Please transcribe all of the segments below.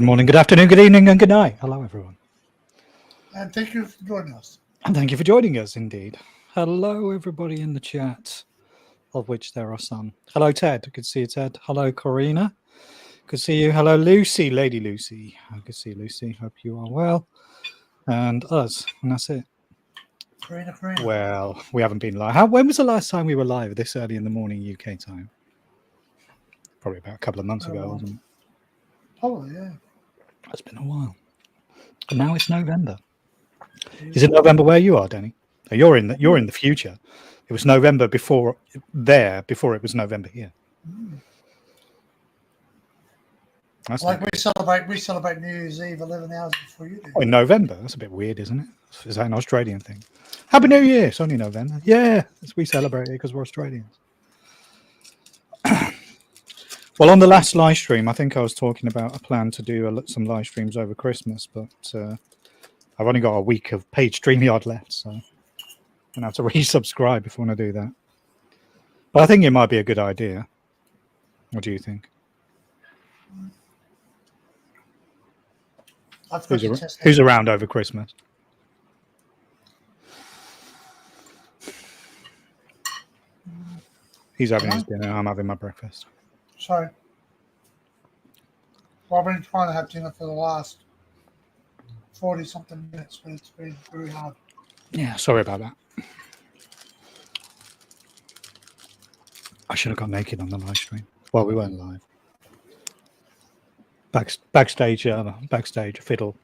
morning, good afternoon, good evening, and good night. Hello, everyone. And thank you for joining us. And thank you for joining us, indeed. Hello, everybody in the chat, of which there are some. Hello, Ted. Good to see you, Ted. Hello, Corina. Good to see you. Hello, Lucy, Lady Lucy. Good to see you, Lucy. Hope you are well. And us. And that's it. Corina. Well, we haven't been live. When was the last time we were live this early in the morning UK time? Probably about a couple of months ago, wasn't it? Oh, yeah. It's been a while. And now it's November. Is it November where you are, Danny? You're in the future. It was November before it was November here. That's like we celebrate New Year's Eve 11 hours before you do. Oh, in November. That's a bit weird, isn't it? Is that an Australian thing? Happy New Year. It's only November. Yeah, we celebrate it because we're Australians. Well, on the last live stream, I think I was talking about a plan to do some live streams over Christmas, but I've only got a week of paid StreamYard left, so I'm going to have to resubscribe if I want to do that. But I think it might be a good idea. What do you think? Who's around over Christmas? He's having his dinner. I'm having my breakfast. Sorry. Well, I've been trying to have dinner for the last 40-something minutes, but it's been very hard. Yeah, sorry about that. I should have got naked on the live stream. Well, we weren't live. Backstage fiddle.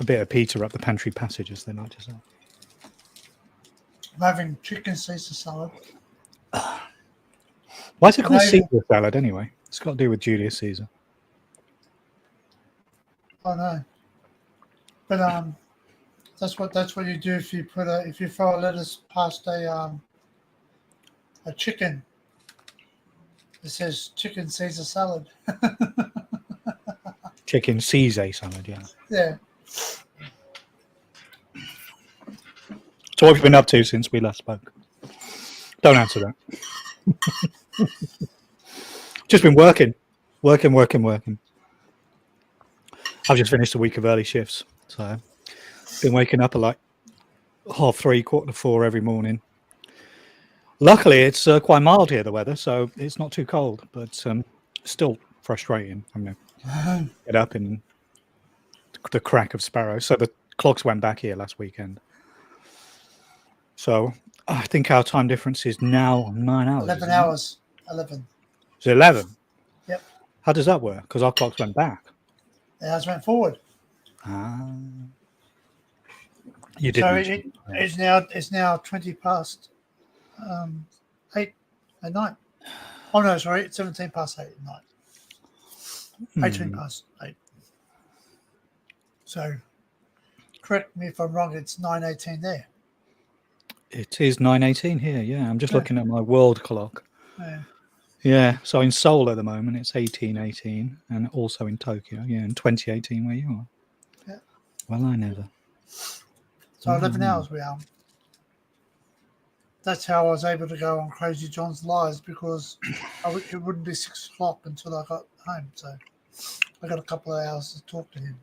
A bit of Peter up the pantry passage, as they like to say. I'm having chicken Caesar salad. Why is it called Caesar salad anyway? It's got to do with Julius Caesar. Oh no. But that's what you do if you throw a lettuce past a chicken. It says chicken Caesar salad. Chicken Caesar salad, yeah. Yeah. So what have you been up to since we last spoke? Don't answer that. Just been working. I've just finished a week of early shifts, so been waking up at like 3:30, 4:45 every morning. Luckily, it's quite mild here, the weather, so it's not too cold, but still frustrating. I'm going to get up in the crack of sparrows. So the clocks went back here last weekend. So I think our time difference is now 9 hours. 11 hours. 11. It's 11? Yep. How does that work? Because our clocks went back. It has went forward. You did. So it's now 20 past 8 at night. Oh no, sorry, it's 17 past 8 at night. 18 past 8. So correct me if I'm wrong, it's 9:18 there. It is 9:18 here, yeah. I'm just looking at my world clock. Yeah. Yeah, so in Seoul at the moment, it's 18:18, and also in Tokyo, yeah, in 2018 where you are. Yeah. Well, I never. So 11 hours we are. That's how I was able to go on Crazy John's lives, because it wouldn't be 6 o'clock until I got home. So I got a couple of hours to talk to him.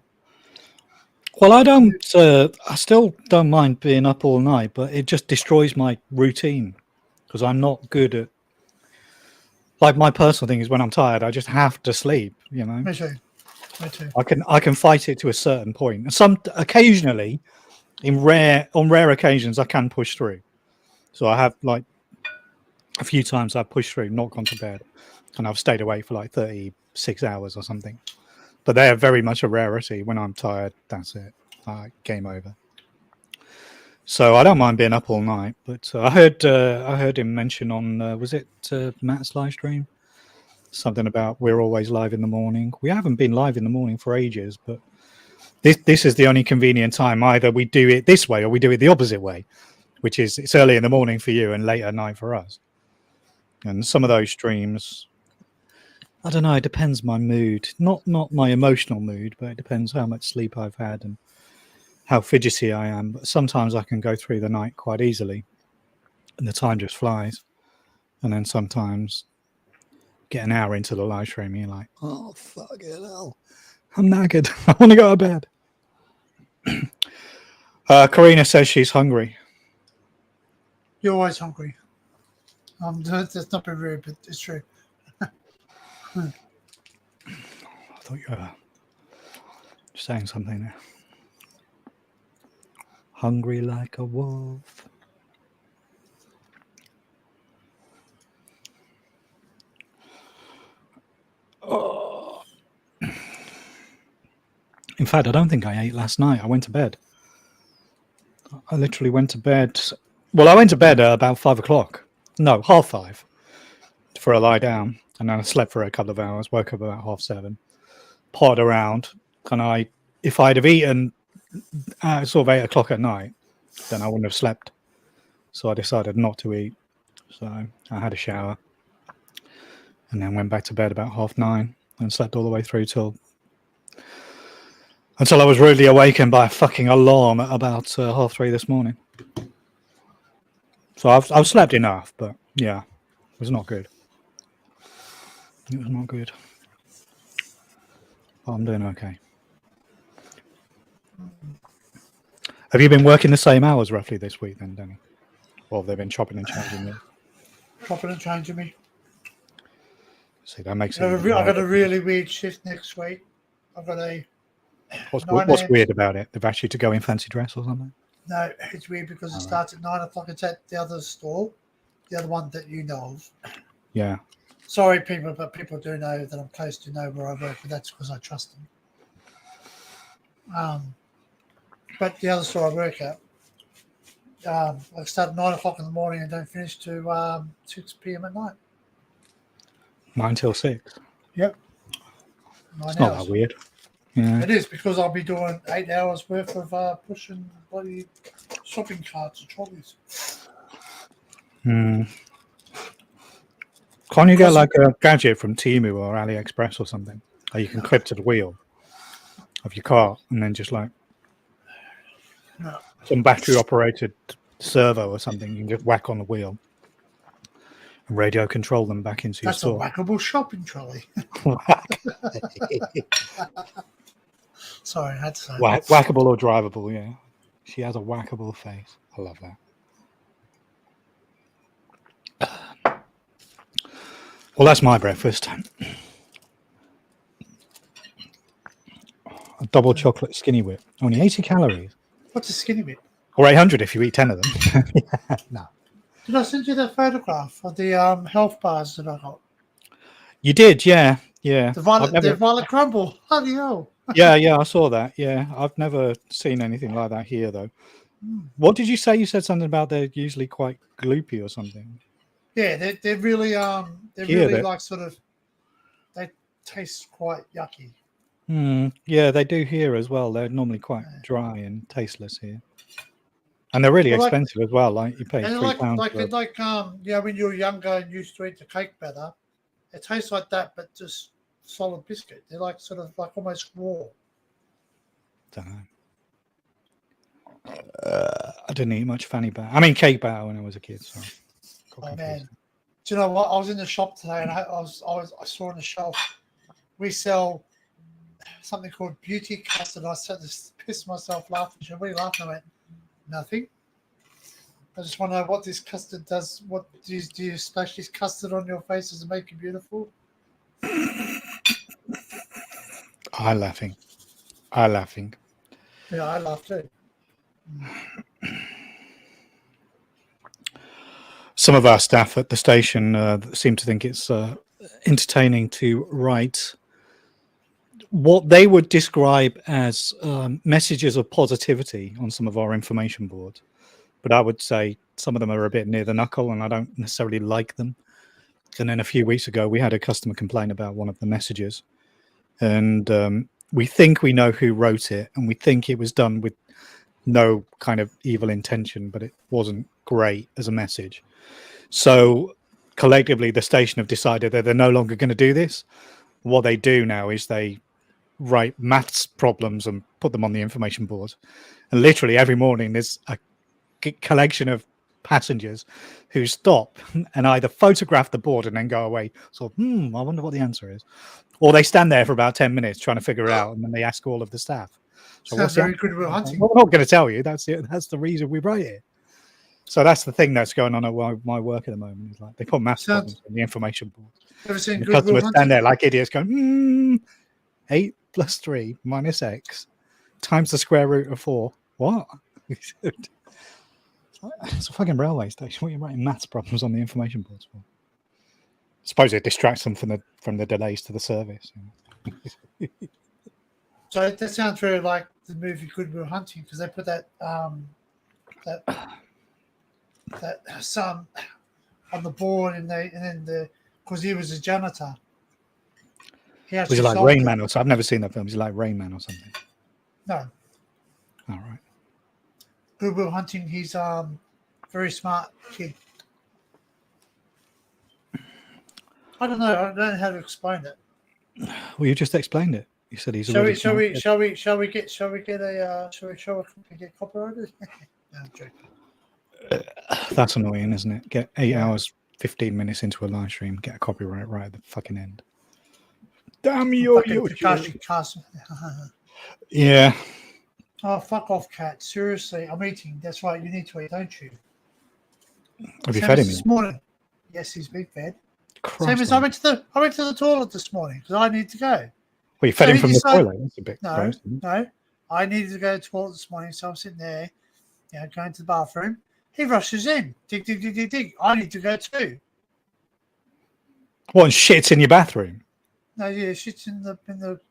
Well, I still don't mind being up all night, but it just destroys my routine because I'm not good at, like, my personal thing is when I'm tired, I just have to sleep, you know. Me too. I can fight it to a certain point. Occasionally, on rare occasions, I can push through. So I have, like, a few times I've pushed through, not gone to bed, and I've stayed awake for like 36 hours or something. But they are very much a rarity. When I'm tired, that's it. Game over. So I don't mind being up all night. But I heard him mention on was it Matt's live stream, something about we're always live in the morning. We haven't been live in the morning for ages, but this is the only convenient time. Either we do it this way or we do it the opposite way, which is it's early in the morning for you and late at night for us. And some of those streams, I don't know, it depends my mood. Not my emotional mood, but it depends how much sleep I've had and how fidgety I am. But sometimes I can go through the night quite easily and the time just flies. And then sometimes get an hour into the live stream, you're like, oh, fuck it hell. I'm knackered. I want to go to bed. Karina says she's hungry. You're always hungry. That's not been rude, but it's true. I thought you were saying something there. Hungry like a wolf. Oh. In fact, I don't think I ate last night. I went to bed. I literally went to bed. Well, I went to bed at about 5 o'clock. No, 5:30 for a lie down. And then I slept for a couple of hours, woke up about 7:30, potted around. And if I'd have eaten at sort of 8 o'clock at night, then I wouldn't have slept. So I decided not to eat. So I had a shower and then went back to bed about 9:30 and slept all the way through until I was rudely awakened by a fucking alarm at about 3:30 this morning. So I've slept enough, but yeah, it was not good. It was not good. But I'm doing okay. Have you been working the same hours roughly this week then, Danny? Or have they been chopping and changing you? Chopping and changing me. See, that makes it. I've got a really weird shift next week. I've got a. What's weird about it? They've asked you to go in fancy dress or something? No, it's weird because it starts at 9 o'clock. It's at the other store, the other one that you know of. Yeah. Sorry, people, but people do know that I'm close to know where I work, but that's because I trust them. But the other store I work at, I start at 9 o'clock in the morning and don't finish to 6 p.m. at night. 9 till 6? Yep. It's not that weird. Yeah. It is because I'll be doing 8 hours worth of pushing bloody shopping carts and trolleys. Can't you get like a gadget from Temu or AliExpress or something that you can clip to the wheel of your car and then just like some battery operated servo or something you can just whack on the wheel and radio control them back into your store? That's a whackable shopping trolley. Sorry, I had to say whackable or drivable, yeah. She has a whackable face. I love that. Well, that's my breakfast. A double chocolate skinny whip. Only 80 calories. What's a skinny whip? Or 800 if you eat 10 of them. No. Did I send you that photograph of the health bars that I got? You did, yeah. Yeah. The violet crumble. Bloody hell. Yeah, I saw that. Yeah. I've never seen anything like that here, though. What did you say? You said something about they're usually quite gloopy or something. Yeah, they're really like sort of, they taste quite yucky. Yeah, they do here as well. They're normally quite dry and tasteless here. And they're really expensive as well. Like you pay £3. Yeah, when you were younger and used to eat the cake batter, it tastes like that, but just solid biscuit. They're like sort of like almost raw. Don't know. I didn't eat much fanny batter. I mean cake batter when I was a kid. So oh man, do you know what? I was in the shop today and I saw on the shelf we sell something called beauty custard. I started to piss myself laughing. What are you laughing at? I went, nothing. I just want to know what this custard does. What do you splash this custard on your face? Does it make you beautiful? I'm laughing. Yeah, I laugh too. Some of our staff at the station seem to think it's entertaining to write what they would describe as messages of positivity on some of our information boards. But I would say some of them are a bit near the knuckle and I don't necessarily like them. And then a few weeks ago, we had a customer complain about one of the messages. And we think we know who wrote it and we think it was done with no kind of evil intention, but it wasn't great as a message. So collectively, the station have decided that they're no longer going to do this. What they do now is they write maths problems and put them on the information board. And literally every morning there's a collection of passengers who stop and either photograph the board and then go away. So, I wonder what the answer is. Or they stand there for about 10 minutes trying to figure it out, and then they ask all of the staff. So Sounds what's the very answer? Good Will Hunting. Well, we're not going to tell you. That's the reason we write it. So that's the thing that's going on at my work at the moment. Is like they put maths problems on the information board. Ever seen The Good Will customers Hunting? stand there like idiots going, 8 + 3 - x times the square root of 4. What? It's a fucking railway station. What are you writing maths problems on the information boards for? I suppose it distracts them from the delays to the service. So that sounds very like the movie Good Will Hunting, because they put that son on the board, and then because he was a janitor. Was it like Rain Man or something? I've never seen that film. Is it like Rain Man or something? No. All right. Good Will Hunting. He's very smart kid. I don't know. I don't know how to explain it. Well, you just explained it. You said he's. Shall we get copyrighted? No, I'm joking. That's annoying, isn't it? Get 8 hours, 15 minutes into a live stream, get a copyright right at the fucking end. Damn you! Yeah. Oh, fuck off, cat. Seriously, I'm eating. That's right. You need to eat, don't you? Have you fed him this morning? Yes, he's been fed. Christ, Same as I went to the toilet this morning because I need to go. Well, you fed him from the toilet. That's a bit gross. No. I needed to go to the toilet this morning, so I'm sitting there, going to the bathroom. He rushes in. Dig, dig, dig, dig, dig. I need to go too. What, and shits in your bathroom? No, yeah, shit's in the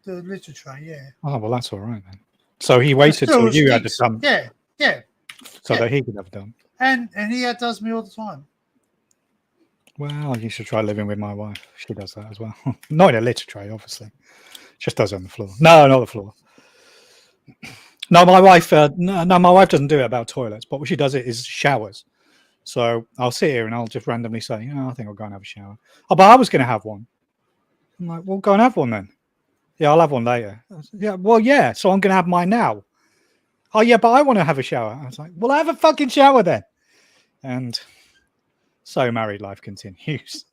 litter tray, yeah. Oh, well, that's all right then. So he waited till you had to dump. Yeah. So that he could have done. And he does me all the time. Well, you should try living with my wife. She does that as well. Not in a litter tray, obviously. Just does it on the floor. No, not the floor. No, my wife. No, my wife doesn't do it about toilets. But what she does is showers. So I'll sit here and I'll just randomly say, I think I'll go and have a shower. Oh, but I was going to have one. I'm like, well, go and have one then. Yeah, I'll have one later. Yeah, well, yeah. So I'm going to have mine now. Oh, yeah, but I want to have a shower. I was like, well, have a fucking shower then. And so married life continues.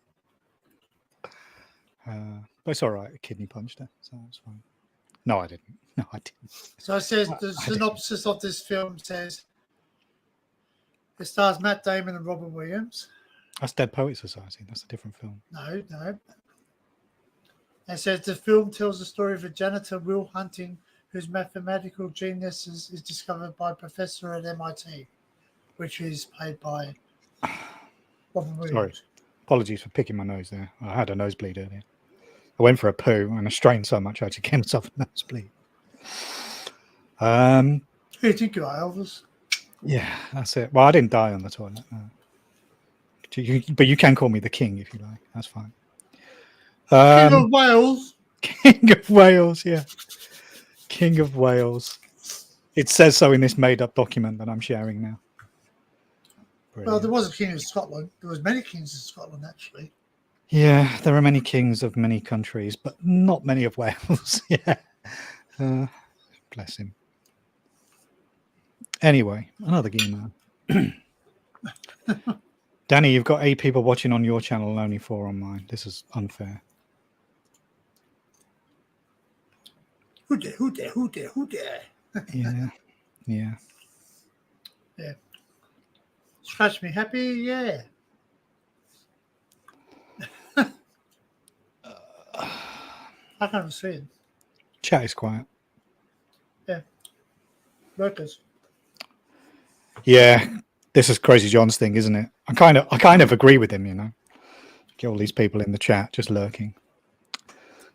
But it's all right. A kidney punched her, so it's fine. No, I didn't. So it says the synopsis of this film says it stars Matt Damon and Robin Williams. That's Dead Poets Society. That's a different film. No. It says the film tells the story of a janitor, Will Hunting, whose mathematical genius is discovered by a professor at MIT, which is played by Robin Williams. Sorry. Apologies for picking my nose there. I had a nosebleed earlier. I went for a poo and I strained so much I actually gave myself a nosebleed. Who do you think you are, Elvis? Yeah, that's it. Well, I didn't die on the toilet. No. But you can call me the king if you like. That's fine. King of Wales. King of Wales, yeah. King of Wales. It says so in this made-up document that I'm sharing now. Brilliant. Well, there was a king of Scotland. There was many kings of Scotland, actually. Yeah, there are many kings of many countries, but not many of Wales. Yeah. Bless him. Anyway, another email. Danny, you've got 8 people watching on your channel and only 4 on mine. This is unfair. Who dare? Yeah. Scratch me happy, yeah. I can't see it. Chat is quiet. Yeah. Workers. Yeah, this is Crazy John's thing, isn't it? I kind of agree with him, you know. Get all these people in the chat just lurking.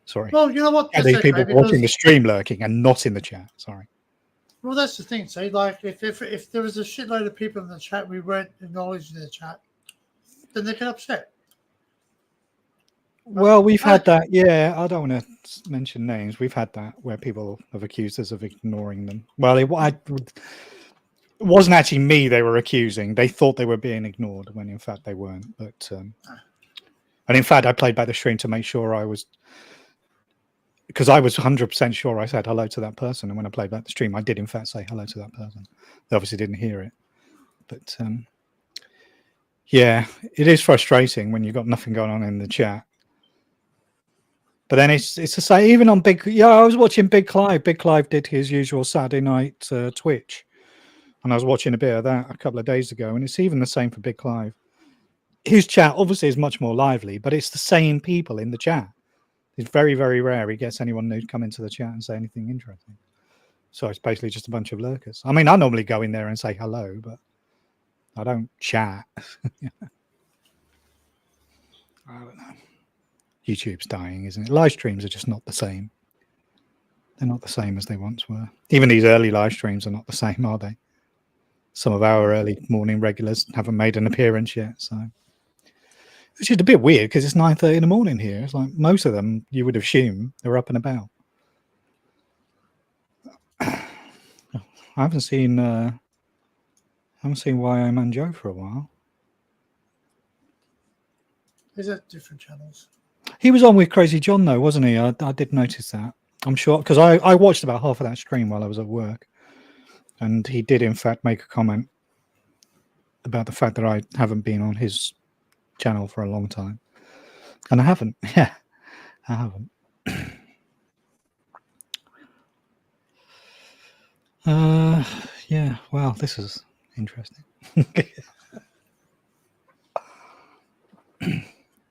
Sorry. Well, you know what? These people watching the stream lurking and not in the chat. Sorry. Well, that's the thing. See, like if there was a shitload of people in the chat, we weren't acknowledging the chat, then they get upset. Well, we've had that. Yeah, I don't want to mention names. We've had that where people have accused us of ignoring them. Well, it wasn't actually me they were accusing. They thought they were being ignored when in fact they weren't. But and in fact, I played back the stream to make sure I was, because I was 100% sure I said hello to that person. And when I played back the stream, I did in fact say hello to that person. They obviously didn't hear it. But Yeah, it is frustrating when you've got nothing going on in the chat. But then it's the same. Even on Big, I was watching Big Clive. Big Clive did his usual Saturday night Twitch, and I was watching a bit of that a couple of days ago. And it's even the same for Big Clive. His chat obviously is much more lively, but it's the same people in the chat. It's very, very rare he gets anyone new to come into the chat and say anything interesting. So it's basically just a bunch of lurkers. I mean, I normally go in there and say hello, but I don't chat. I don't know. YouTube's dying, isn't it? Live streams are just not the same. They're not the same as they once were. Even these early live streams are not the same, are they? Some of our early morning regulars haven't made an appearance yet, so which is a bit weird because it's 9:30 in the morning here. It's like most of them you would assume they're up and about. I haven't seen YO Joe for a while. Is that different channels? He was on with Crazy John though, wasn't he? I did notice that. I'm sure because I watched about half of that stream while I was at work, and he did in fact make a comment about the fact that I haven't been on his channel for a long time, and I haven't. Yeah, I haven't. Yeah. Well, this is interesting.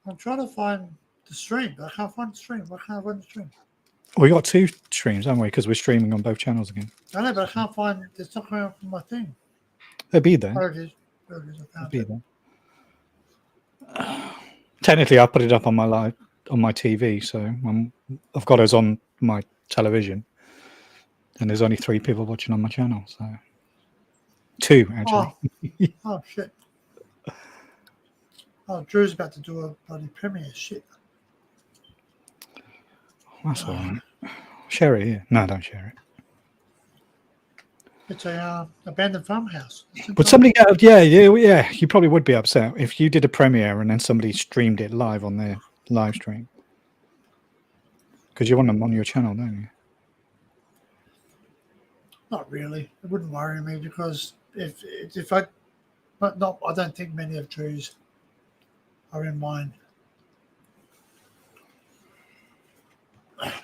I'm trying to find the stream, but I can't find the stream. Why can't I find the stream? We got two streams, haven't we? Because we're streaming on both channels again. I know, but I can't find. It's not coming up from my thing. It'll be there. Oh, it is. There it is. I found it. There. Technically, I put it up on my TV, so I've got us on my television, and there's only 3 people watching on my channel. So 2 actually. Oh shit. Oh, Drew's about to do a bloody premiere. Shit. That's all right. Share it here. No, don't share it. It's a abandoned farmhouse. Would somebody get? Yeah. You probably would be upset if you did a premiere and then somebody streamed it live on their live stream, because you want them on your channel, don't you? Not really. It wouldn't worry me because if I, but not. I don't think many of Drew's are in mine.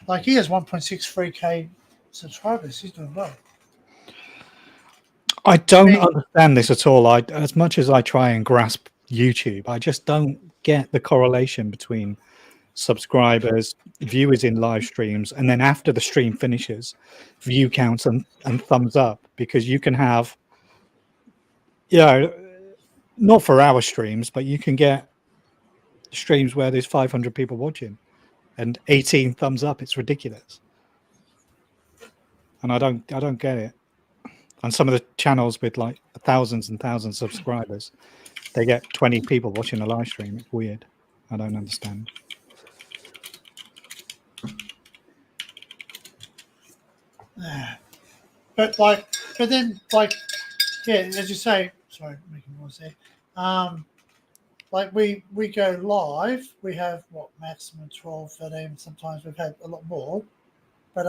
Like he has 1.63K subscribers. He's doing well. I don't understand this at all. As much as I try and grasp YouTube, I just don't get the correlation between subscribers, viewers in live streams, and then after the stream finishes, view counts and thumbs up. Because you can have, not for our streams, but you can get streams where there's 500 people watching and 18 thumbs up. It's ridiculous, and I don't get it. And some of the channels with like thousands and thousands of subscribers, they get 20 people watching a live stream. It's weird. I don't understand. But then, as you say, sorry, making noise there. Like we go live, we have what maximum 12, 13. Sometimes we've had a lot more, but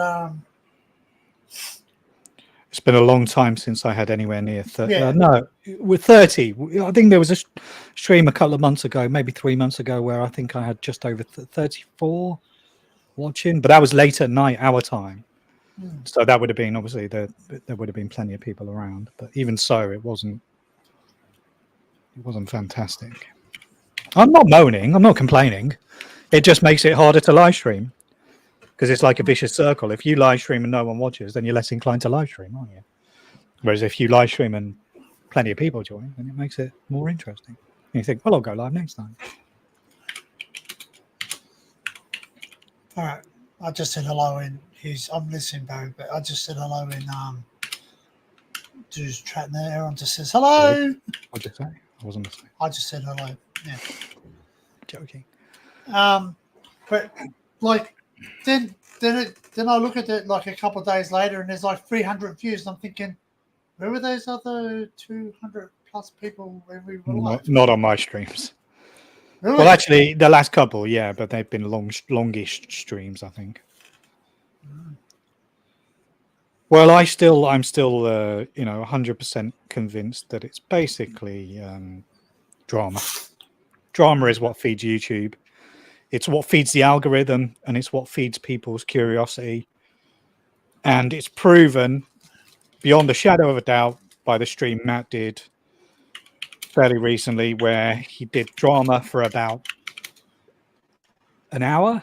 it's been a long time since I had anywhere near 30. Yeah. No, with 30. I think there was a stream a couple of months ago, maybe 3 months ago, where I think I had just over 34 watching, but that was late at night, our time. So that would have been, obviously, there would have been plenty of people around. But even so, it wasn't fantastic. I'm not moaning. I'm not complaining. It just makes it harder to live stream. Because it's like a vicious circle. If you live stream and no one watches, then you're less inclined to live stream, aren't you? Whereas if you live stream and plenty of people join, then it makes it more interesting. And you think, well, I'll go live next time. all right. I just said hello in his. I'm listening, Barry, but I just said hello in Drew's chat there. Everyone just says hello. What'd you say? I wasn't listening. I just said hello. Yeah. Joking. But like. Then I look at it like a couple of days later, and there's like 300 views, and I'm thinking, where were those other 200 plus people when we were live? Not on my streams. Really? Well, actually, the last couple, yeah, but they've been longish streams, I think. Well, I'm still, 100% convinced that it's basically Drama. Drama is what feeds YouTube. It's what feeds the algorithm, and it's what feeds people's curiosity. And it's proven beyond a shadow of a doubt by the stream Matt did fairly recently, where he did drama for about an hour.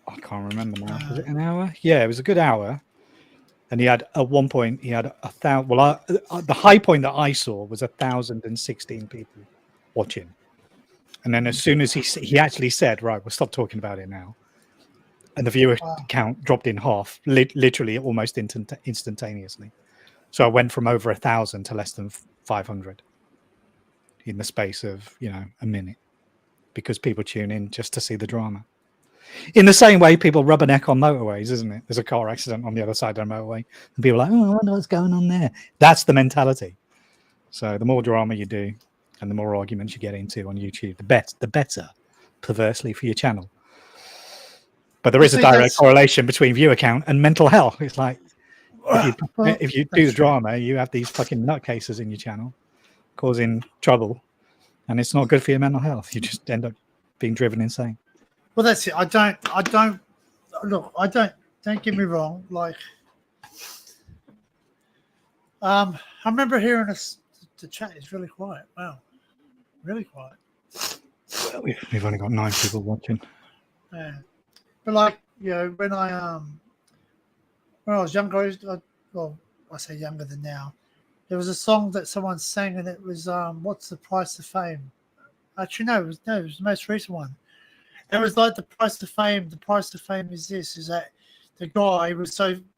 I can't remember now. Was it an hour? Yeah, it was a good hour. And he had, at one point, he had 1,000. Well, the high point that I saw was 1,016 people watching. And then as soon as he actually said, right, we'll stop talking about it now. And the viewer count dropped in half, literally almost instantaneously. So I went from over 1,000 to less than 500 in the space of, a minute, because people tune in just to see the drama. In the same way people rubberneck on motorways, isn't it? There's a car accident on the other side of the motorway, and people are like, oh, I wonder what's going on there. That's the mentality. So the more drama you do and the more arguments you get into on YouTube, the better, perversely, for your channel. But there is a direct correlation between viewer count and mental health. It's like, if you do the drama, you have these fucking nutcases in your channel causing trouble, and it's not good for your mental health. You just end up being driven insane. Well, that's it. I don't look. Don't get me wrong. Like, I remember hearing the chat is really quiet. Wow, really quiet. Well, we've only got 9 people watching. Yeah, but like, when I was younger, I say younger than now. There was a song that someone sang, and it was "What's the Price of Fame?" Actually, no, it was the most recent one. It was like the price of fame. The price of fame is this: is that the guy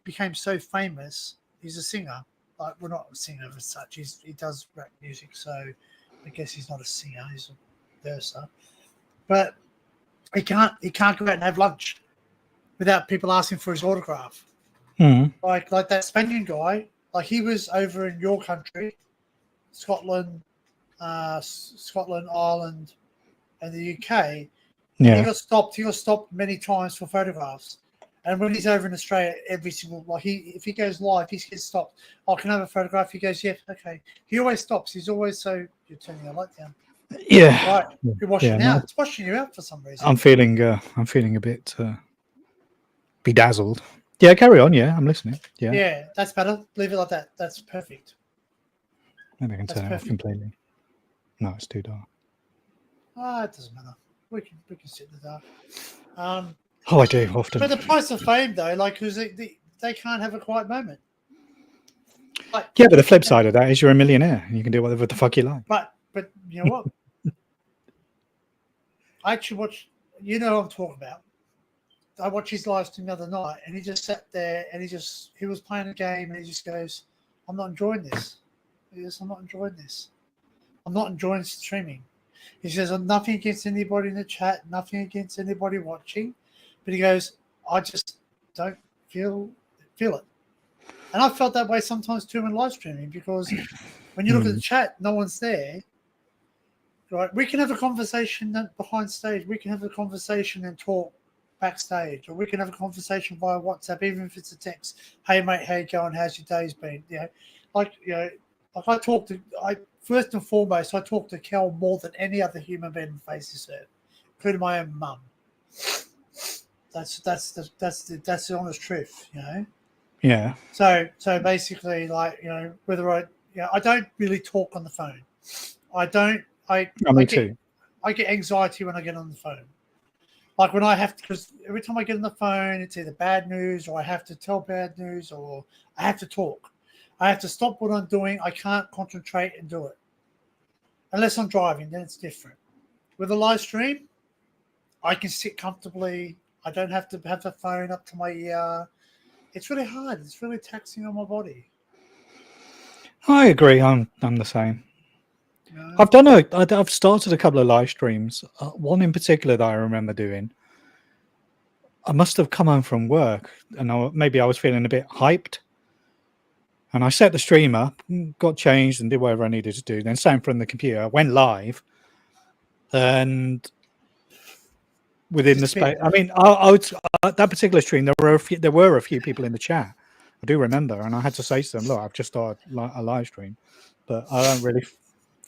became so famous. He's a singer. Like, well, not a singer as such. He does rap music, so I guess he's not a singer. He's a verser. But he can't go out and have lunch without people asking for his autograph. Like that Spaniard guy. Like, he was over in your country, Scotland, Ireland, and the UK. Yeah. He got stopped many times for photographs. And when he's over in Australia, every single, if he goes live, he gets stopped. Oh, can I have a photograph? He goes, yeah, okay. He always stops. He's always you're turning your light down. Yeah. Right. You're washing out. It's washing you out for some reason. I'm feeling a bit bedazzled. Yeah, carry on. Yeah, I'm listening. Yeah. Yeah, that's better. Leave it like that. That's perfect. Maybe I can turn it off completely. No, it's too dark. It doesn't matter. We can sit in the dark. I do often. But the price of fame, though, because they can't have a quiet moment. Yeah, but the flip side of that is you're a millionaire and you can do whatever the fuck you like. But you know what? I actually watched. You know what I'm talking about. I watched his live stream the other night, and he just sat there and he was playing a game, and he just goes, "I'm not enjoying this." He goes, "I'm not enjoying this. I'm not enjoying streaming." He says, "I'm nothing against anybody in the chat, nothing against anybody watching," but he goes, "I just don't feel it." And I felt that way sometimes too in live streaming, because when you look at the chat, no one's there. Right? We can have a conversation behind stage. We can have a conversation and talk backstage, or we can have a conversation via WhatsApp, even if it's a text. Hey mate, how you going? How's your day's been? First and foremost, I talk to Kel more than any other human being on the face of this earth, including my own mum. That's the honest truth, Yeah. So basically, whether I don't really talk on the phone. Me too. I get anxiety when I get on the phone. Like when I have to, because every time I get on the phone, it's either bad news, or I have to tell bad news, or I have to talk. I have to stop what I'm doing. I can't concentrate and do it. Unless I'm driving, then it's different. With a live stream, I can sit comfortably. I don't have to have the phone up to my ear. It's really hard. It's really taxing on my body. I agree. I'm the same. I've started a couple of live streams. One in particular that I remember doing. I must have come home from work, and maybe I was feeling a bit hyped. And I set the stream up, got changed, and did whatever I needed to do. Then sat in front of the computer, I went live, and within the space, I mean, I would, that particular stream, there were a few people in the chat. I do remember, and I had to say to them, "Look, I've just started a live stream, but I don't really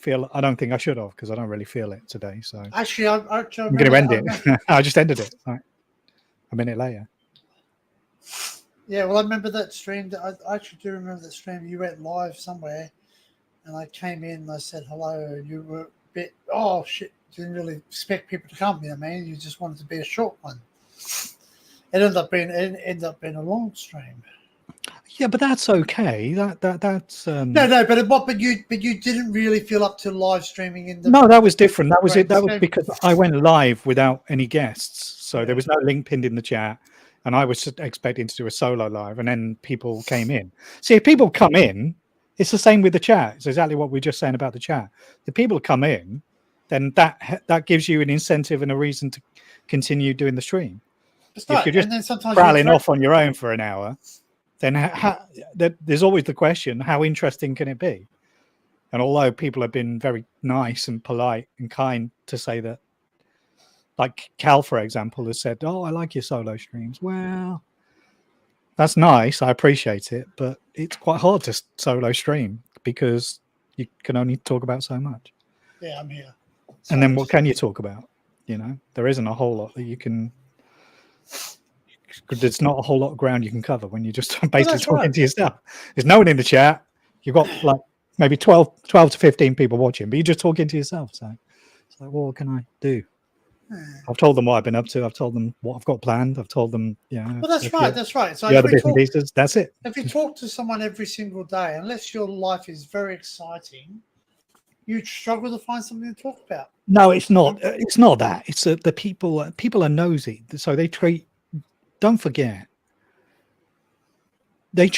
feel. I don't think I should have because I don't really feel it today. So Actually, I'm going to end it. I just ended it like a minute later. Yeah, well, I remember that stream. I actually do remember that stream. You went live somewhere, and I came in and I said hello, and you were a bit, oh shit, didn't really expect people to come. You know what I mean? You just wanted to be a short one. It ended up being a long stream. Yeah, but that's okay. That's No, but you didn't really feel up to live streaming in the. No, that was different. That was it. That was scheme. because I went live without any guests, so Yeah. there was no link pinned in the chat, and I was expecting to do a solo live, and then people came in. See, if people come in, it's the same with the chat. It's exactly what we are just saying about the chat. If people come in, then that gives you an incentive and a reason to continue doing the stream. That's If right. you're just And then sometimes prowling off on your own for an hour, then there's always the question: how interesting can it be? And although people have been very nice and polite and kind to say that, like Cal, for example, has said, "Oh, I like your solo streams." Well, that's nice. I appreciate it, but it's quite hard to solo stream because you can only talk about so much. Yeah, I'm here. And then what can you talk about? You know, there isn't a whole lot that you can. There's not a whole lot of ground you can cover when you're just basically talking to yourself. There's no one in the chat. You've got like maybe 12 to 15 people watching, but you're just talking to yourself. So it's like, well, what can I do? I've told them what I've been up to. I've told them what I've got planned. I've told them, well, that's right. That's right. So the other bits and pieces, that's it. If you talk to someone every single day, unless your life is very exciting, you struggle to find something to talk about. No, it's not. It's not that. It's the people. People are nosy, so they treat. Don't forget, they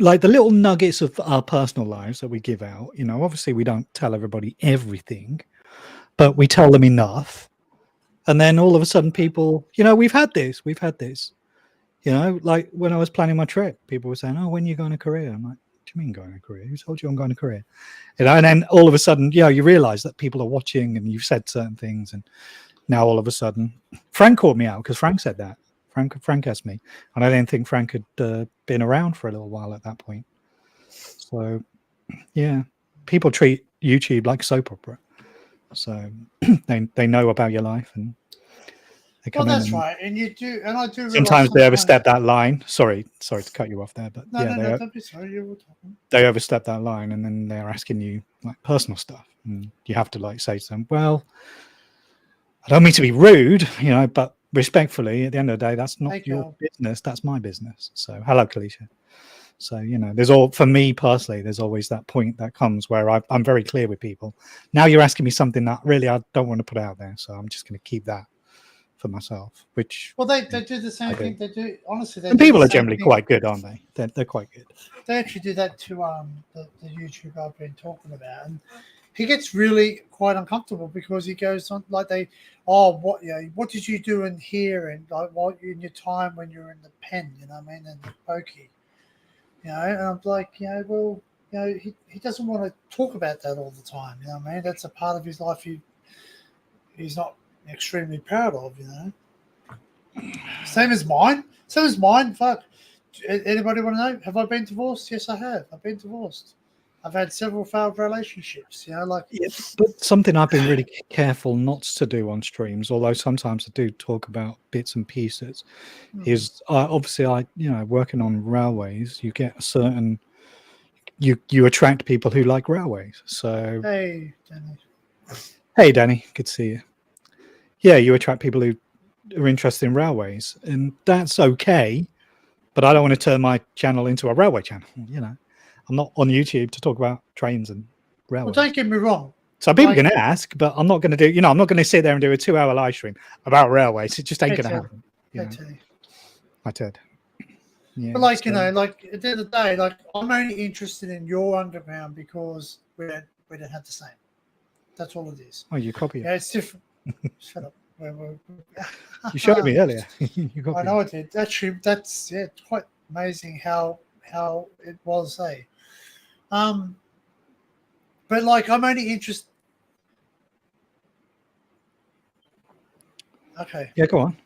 like the little nuggets of our personal lives that we give out. You know, obviously we don't tell everybody everything, but we tell them enough. And then all of a sudden, people, you know, we've had this. You know, like when I was planning my trip, people were saying, "Oh, when are you going to Korea?" I'm like, "What do you mean going to Korea? Who told you I'm going to Korea?" You know, and then all of a sudden, you know, you realize that people are watching and you've said certain things, and now all of a sudden, Frank called me out because Frank said that. Frank asked me, and I didn't think Frank had been around for a little while at that point. So, yeah, people treat YouTube like soap opera. So they know about your life, and they come in. That's right, and you do, and I do. Sometimes they overstep that line. Sorry to cut you off there, but no, don't be sorry. You were talking. They overstep that line, and then they're asking you like personal stuff, and you have to like say to them, "Well, I don't mean to be rude, you know, but respectfully, at the end of the day, that's not your business. That's my business." So, hello, Kalisha. So, you know, for me personally, there's always that point that comes where I'm very clear with people. Now you're asking me something that really I don't want to put out there. So I'm just going to keep that for myself, which. Well, they do the same thing. They do, honestly. And people are generally quite good, aren't they? They're quite good. They actually do that to the YouTuber I've been talking about. And he gets really quite uncomfortable because he goes on like what did you do in here, and like what in your time when you're in the pen, you know what I mean, and the pokey, you know, and I'm like, you know, well, you know, he doesn't want to talk about that all the time, you know what I mean? That's a part of his life he's not extremely proud of, you know. Same as mine. Fuck. Anybody want to know? Have I been divorced? Yes, I have. I've been divorced. I've had several failed relationships, you know, like. Yeah, but something I've been really careful not to do on streams, although sometimes I do talk about bits and pieces, is obviously working on railways, you get a certain, you attract people who like railways. So. Hey, Danny. Hey, Danny. Good to see you. Yeah, you attract people who are interested in railways, and that's okay. But I don't want to turn my channel into a railway channel, you know. I'm not on YouTube to talk about trains and railways. Well, don't get me wrong. So people can ask, but I'm not going to do, you know, I'm not going to sit there and do a 2-hour live stream about railways. It just ain't going to happen. I did. Yeah, but like, you know, like at the end of the day, like I'm only interested in your underground because we don't have the same. That's all it is. Oh, you copy it. Yeah, it's different. Shut up. You showed me earlier. I know it did. Actually, that's quite amazing how it was. But like I'm only interested. Okay. Yeah, go on.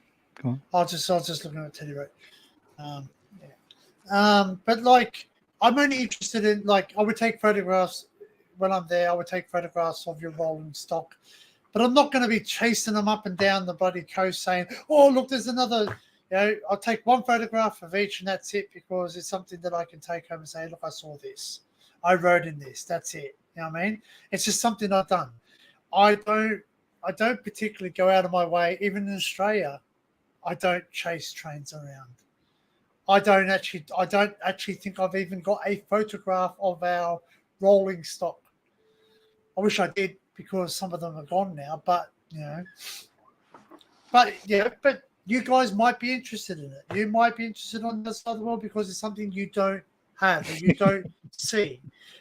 I was just looking at Teddy Ray. But like I'm only interested in, like, I would take photographs when I'm there, I would take photographs of your rolling stock, but I'm not going to be chasing them up and down the bloody coast saying, "Oh, look, there's another." You know, I'll take one photograph of each, and that's it, because it's something that I can take home and say, "Look, I saw this. I rode in this. That's it." You know what I mean? It's just something I've done. I don't particularly go out of my way, even in Australia. I don't chase trains around. I don't actually think I've even got a photograph of our rolling stock. I wish I did, because some of them are gone now, but but you guys might be interested in it. You might be interested on the other side of the world, because it's something you don't have and you don't see.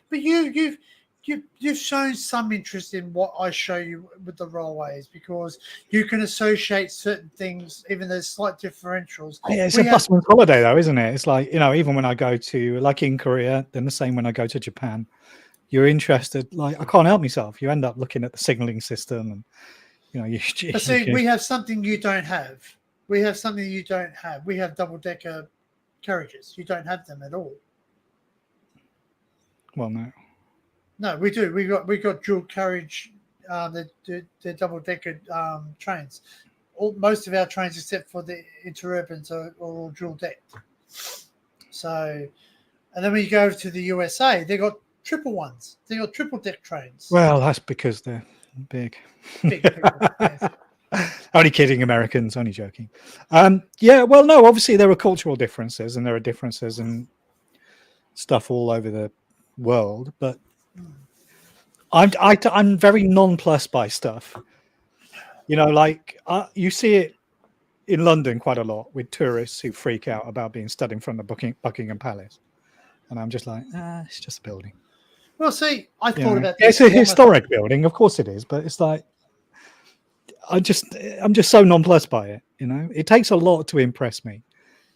But you've shown some interest in what I show you with the railways, because you can associate certain things, even there's slight differentials. Yeah, it's a busman's holiday, though, isn't it? It's like, even when I go to, like in Korea, then the same when I go to Japan, you're interested. Like, I can't help myself. You end up looking at the signaling system, and But see, we have something you don't have. We have something you don't have. We have double-decker carriages. You don't have them at all. Well, no. No, we do. We got dual carriage. They're double-decker trains. Most of our trains, except for the interurbans, are all dual-decked. So, and then when you go over to the USA, they got triple ones. They got triple-deck trains. Well, that's because they're big. Big people, yes. Only kidding, Americans. Only joking. Yeah. Well, no. Obviously, there are cultural differences, and there are differences in stuff all over the world. But I'm very nonplussed by stuff. Like you see it in London quite a lot with tourists who freak out about being stood in front of Buckingham Palace, and I'm just like, it's just a building. Well, see, I thought about this. It's a historic building, of course it is, but it's like I'm just so nonplussed by it. It takes a lot to impress me,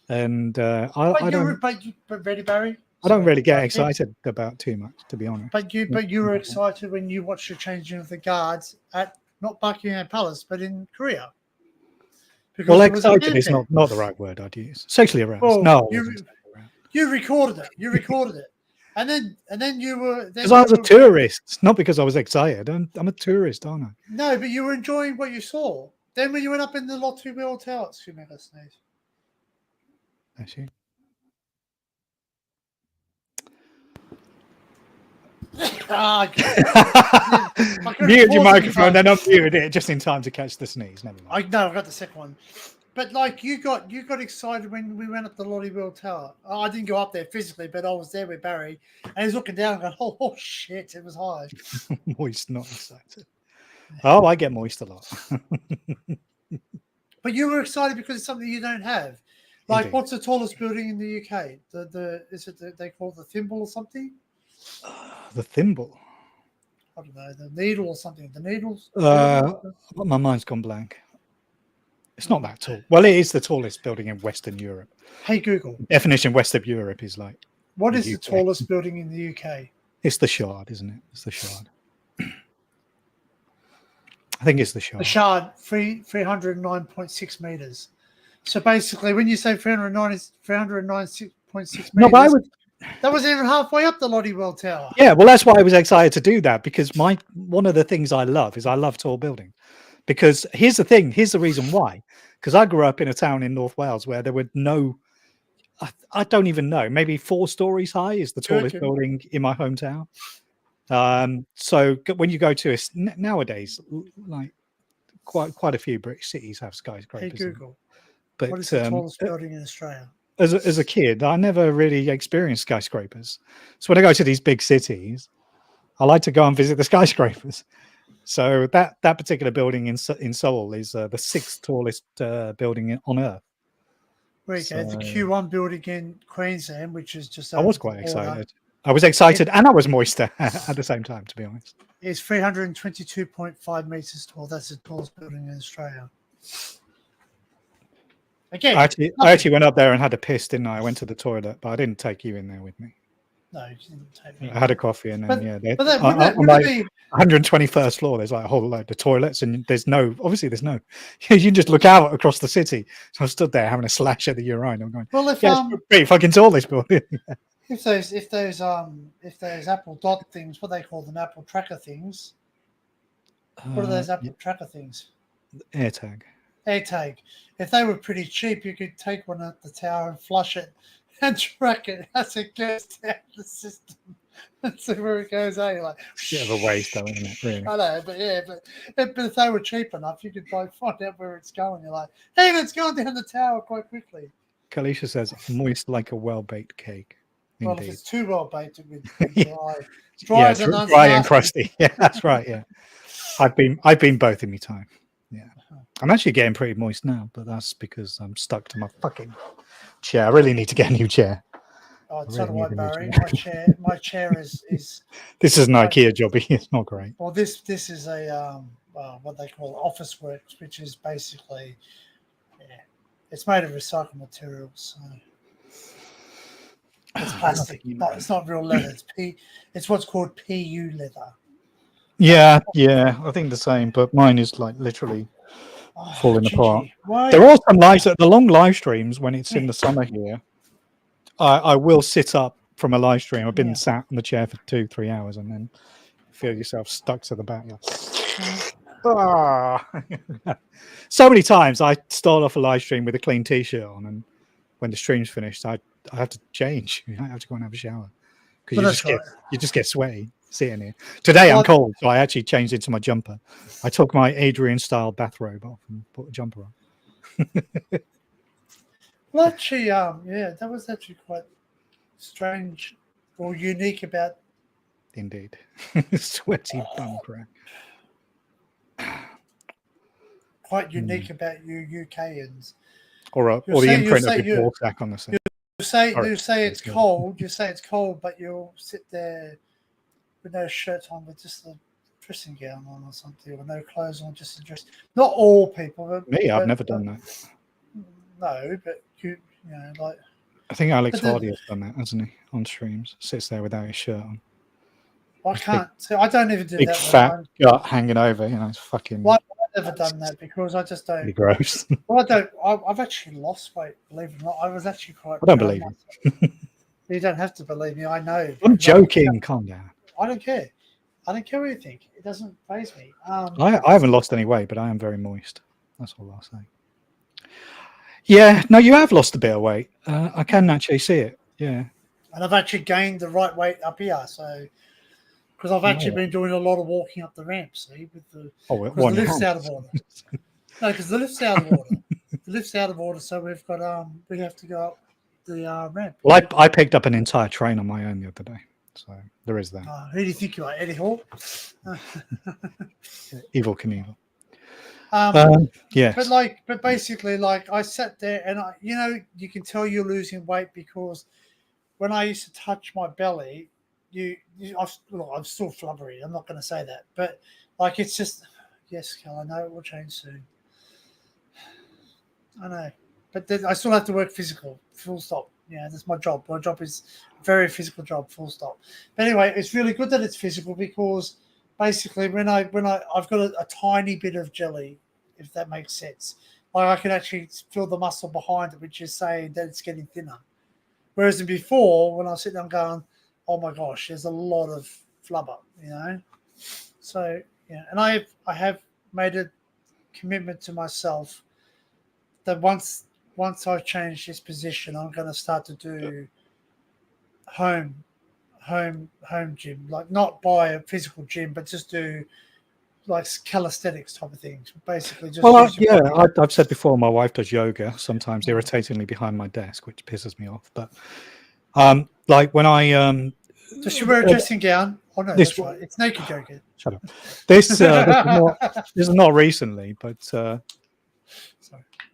and I don't. But ready, Barry? I don't really get excited about too much, to be honest. But you were excited when you watched the changing of the guards at not Buckingham Palace, but in Korea. Because well, excited is not the right word I'd use. Sexually aroused. Well, no, you recorded it. You recorded it, and then you were. Because I was a tourist, not because I was excited. I'm a tourist, aren't I? No, but you were enjoying what you saw. Then when you went up in the Lottie Wheel Tower, excuse me, let's sneeze. Actually. Muted your microphone, then unmuted it just in time to catch the sneeze. Never mind. I got the second one. But like you got excited when we went up the Lottie Wheel Tower. I didn't go up there physically, but I was there with Barry, and he's looking down and going, "Oh shit, it was high." Moist, not excited. Oh, I get moist a lot. But you were excited because it's something you don't have. Like, indeed. What's the tallest building in the UK? They call it the Thimble or something? The thimble. I don't know, the needle or something. The needles. My mind's gone blank. It's not that tall. Well, it is the tallest building in Western Europe. Hey Google. Definition Western Europe is like. What is the tallest building in the UK? It's the Shard, isn't it? It's the Shard. I think it's the Shard. The Shard, 309.6 meters. So basically, when you say 396.6 meters, no, but I would. That was even halfway up the Lottie Wheel Tower. Yeah, well, that's why I was excited to do that, because one of the things I love is I love tall buildings. Because here's the thing, here's the reason why. Because I grew up in a town in North Wales where there were no, I don't even know, maybe 4 stories high is the tallest building in my hometown. So when you go to nowadays, like quite a few British cities have skyscrapers. Hey Google, but what is the tallest building in Australia? As a kid, I never really experienced skyscrapers. So when I go to these big cities, I like to go and visit the skyscrapers. So that particular building in Seoul is the 6th tallest building on Earth. Right, so, the Q1 building in Queensland, which is just. I was quite excited. I was excited and I was moist at the same time, to be honest. It's 322.5 meters tall. That's the tallest building in Australia. Again, I actually went up there and had a piss, didn't I? I went to the toilet, but I didn't take you in there with me. No, you didn't take me. I had a coffee and then, on like 121st floor, there's like a whole load of toilets and there's no, you can just look out across the city. So I stood there having a slash at the urine. I'm going, well, if it's pretty fucking tall, this building. if those Apple Dot things, what they call them, Apple Tracker things. What are those Apple Tracker things? AirTag. AirTag. If they were pretty cheap, you could take one at the tower and flush it and track it as it goes down the system and see where it goes. You're like, Bit of a waste, though, isn't it? Really. I know, but yeah, but if they were cheap enough, you could like find out where it's going. You're like, hey, it's going down the tower quite quickly. Kalisha says, moist like a well-baked cake. Well, Indeed. if it's too well baked, it would Yeah. dry. Dry and crusty. Yeah, that's right. Yeah, I've been both in my time. Yeah, I'm actually getting pretty moist now, but that's because I'm stuck to my fucking chair. I really need to get a new chair. Oh, I so really do I, need a new Barry. My chair is. This is an IKEA jobby. It's not great. Well, this is a what they call office works, which is basically, it's made of recycled materials. So it's plastic. It's not real leather. It's what's called PU leather. Yeah, I think the same, but mine is like literally falling apart. Why? There are some the long live streams when it's in the summer here. I will sit up from a live stream. I've been sat on the chair for 2-3 hours, and then feel yourself stuck to the back. So many times I start off a live stream with a clean t-shirt on, and when the stream's finished, I have to change. I have to go and have a shower because you just get sweaty sitting here. Today I'm cold, so I actually changed into my jumper. I took my Adrian style bathrobe off and put a jumper on. Well, actually, that was actually quite strange or unique about. Indeed, sweaty bum crack. Quite unique about you UKians. Or the imprint of your ball sack on the side. You say it's cold. You say it's cold, but you'll sit there with no shirt on, with just a dressing gown on or something, or no clothes on, just a dress. Not all people. But, I've never done that. No, but you know, like. I think Alex Hardy has done that, hasn't he? On streams, sits there without his shirt on. I can't. I don't even do big that. Big fat gut hanging over. It's fucking. Well, I've never done that because I just don't. Pretty gross. Well, I don't. I've actually lost weight. Believe it or not, I was actually quite. I don't believe you. You don't have to believe me. I know. I'm joking. Calm down. I don't care. I don't care what you think. It doesn't faze me. I haven't lost any weight, but I am very moist. That's all I'll say. Yeah, no, you have lost a bit of weight. I can actually see it. Yeah. And I've actually gained the right weight up here, so because I've actually been doing a lot of walking up the ramp. See, with the the lift's out of order. No, because the lift's out of order. The lift's out of order, so we've got we have to go up the ramp. Well, I picked up an entire train on my own the other day, so there is that. Who do you think you are, Eddie Hall? Evil Knievel. Yeah. But basically, like I sat there and you can tell you're losing weight because when I used to touch my belly, I'm still flubbery. I'm not going to say that, but like it's just, yes, Cal, I know it will change soon. I know, but then I still have to work physical. Full stop. Yeah, that's my job. My job is a very physical job. Full stop. But anyway, it's really good that it's physical because basically when I've got a tiny bit of jelly, if that makes sense. Like I can actually feel the muscle behind it, which is saying that it's getting thinner. Whereas before, when I was sitting there going, oh my gosh, there's a lot of flubber, So yeah, and I have made a commitment to myself that once I change this position, I'm going to start to do home gym, like not buy a physical gym, but just do like calisthenics type of things. Basically, just I've said before, my wife does yoga sometimes irritatingly behind my desk, which pisses me off. But like when I does she wear a dressing gown? Oh no, that's right. It's naked yoga. Shut up. This is not recently, but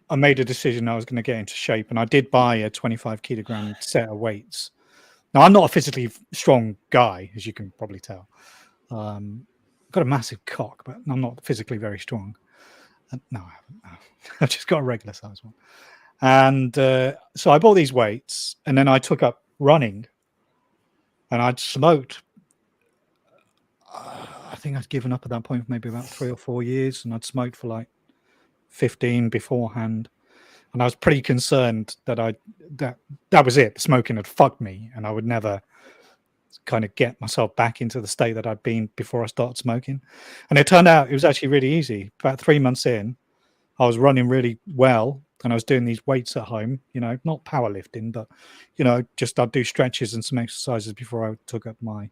I made a decision I was going to get into shape, and I did buy a 25 kilogram set of weights. Now I'm not a physically strong guy, as you can probably tell. I've got a massive cock, but I'm not physically very strong. No, I haven't. No. I've just got a regular size one. And so I bought these weights, and then I took up running, and I'd smoked. I think I'd given up at that point for maybe about 3 or 4 years, and I'd smoked for like 15 beforehand. and I was pretty concerned that that was it. Smoking had fucked me, and I would never kind of get myself back into the state that I'd been before I started smoking. And it turned out it was actually really easy. About 3 months in, I was running really well, and I was doing these weights at home, not powerlifting, but just I'd do stretches and some exercises before I took up my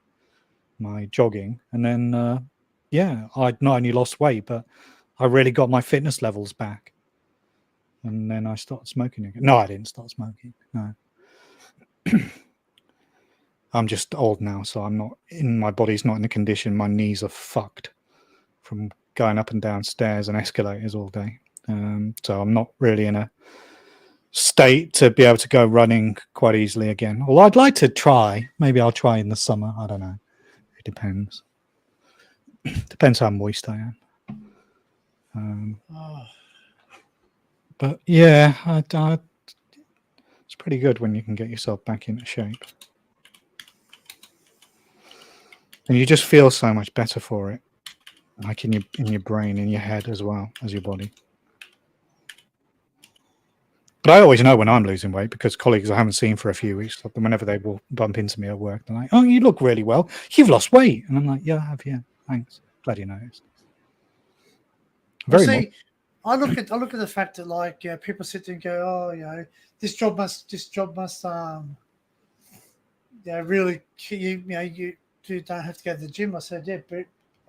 jogging. And then I'd not only lost weight, but I really got my fitness levels back. And then I started smoking again. No, I didn't start smoking. No. I'm just old now, so my body's not in the condition. My knees are fucked from going up and down stairs and escalators all day. So I'm not really in a state to be able to go running quite easily again. Well, I'd like to try. Maybe I'll try in the summer. I don't know. It depends. Depends how moist I am. But yeah, it's pretty good when you can get yourself back into shape. And you just feel so much better for it, like in your brain, in your head as well as your body. But I always know when I'm losing weight because colleagues I haven't seen for a few weeks, whenever they will bump into me at work, they're like, "Oh, you look really well. You've lost weight." And I'm like, "Yeah, I have. Yeah, thanks. Glad you noticed." Very much. I look at the fact that like people sit there and go, "Oh, this job must really you don't have to go to the gym." I said, "Yeah, but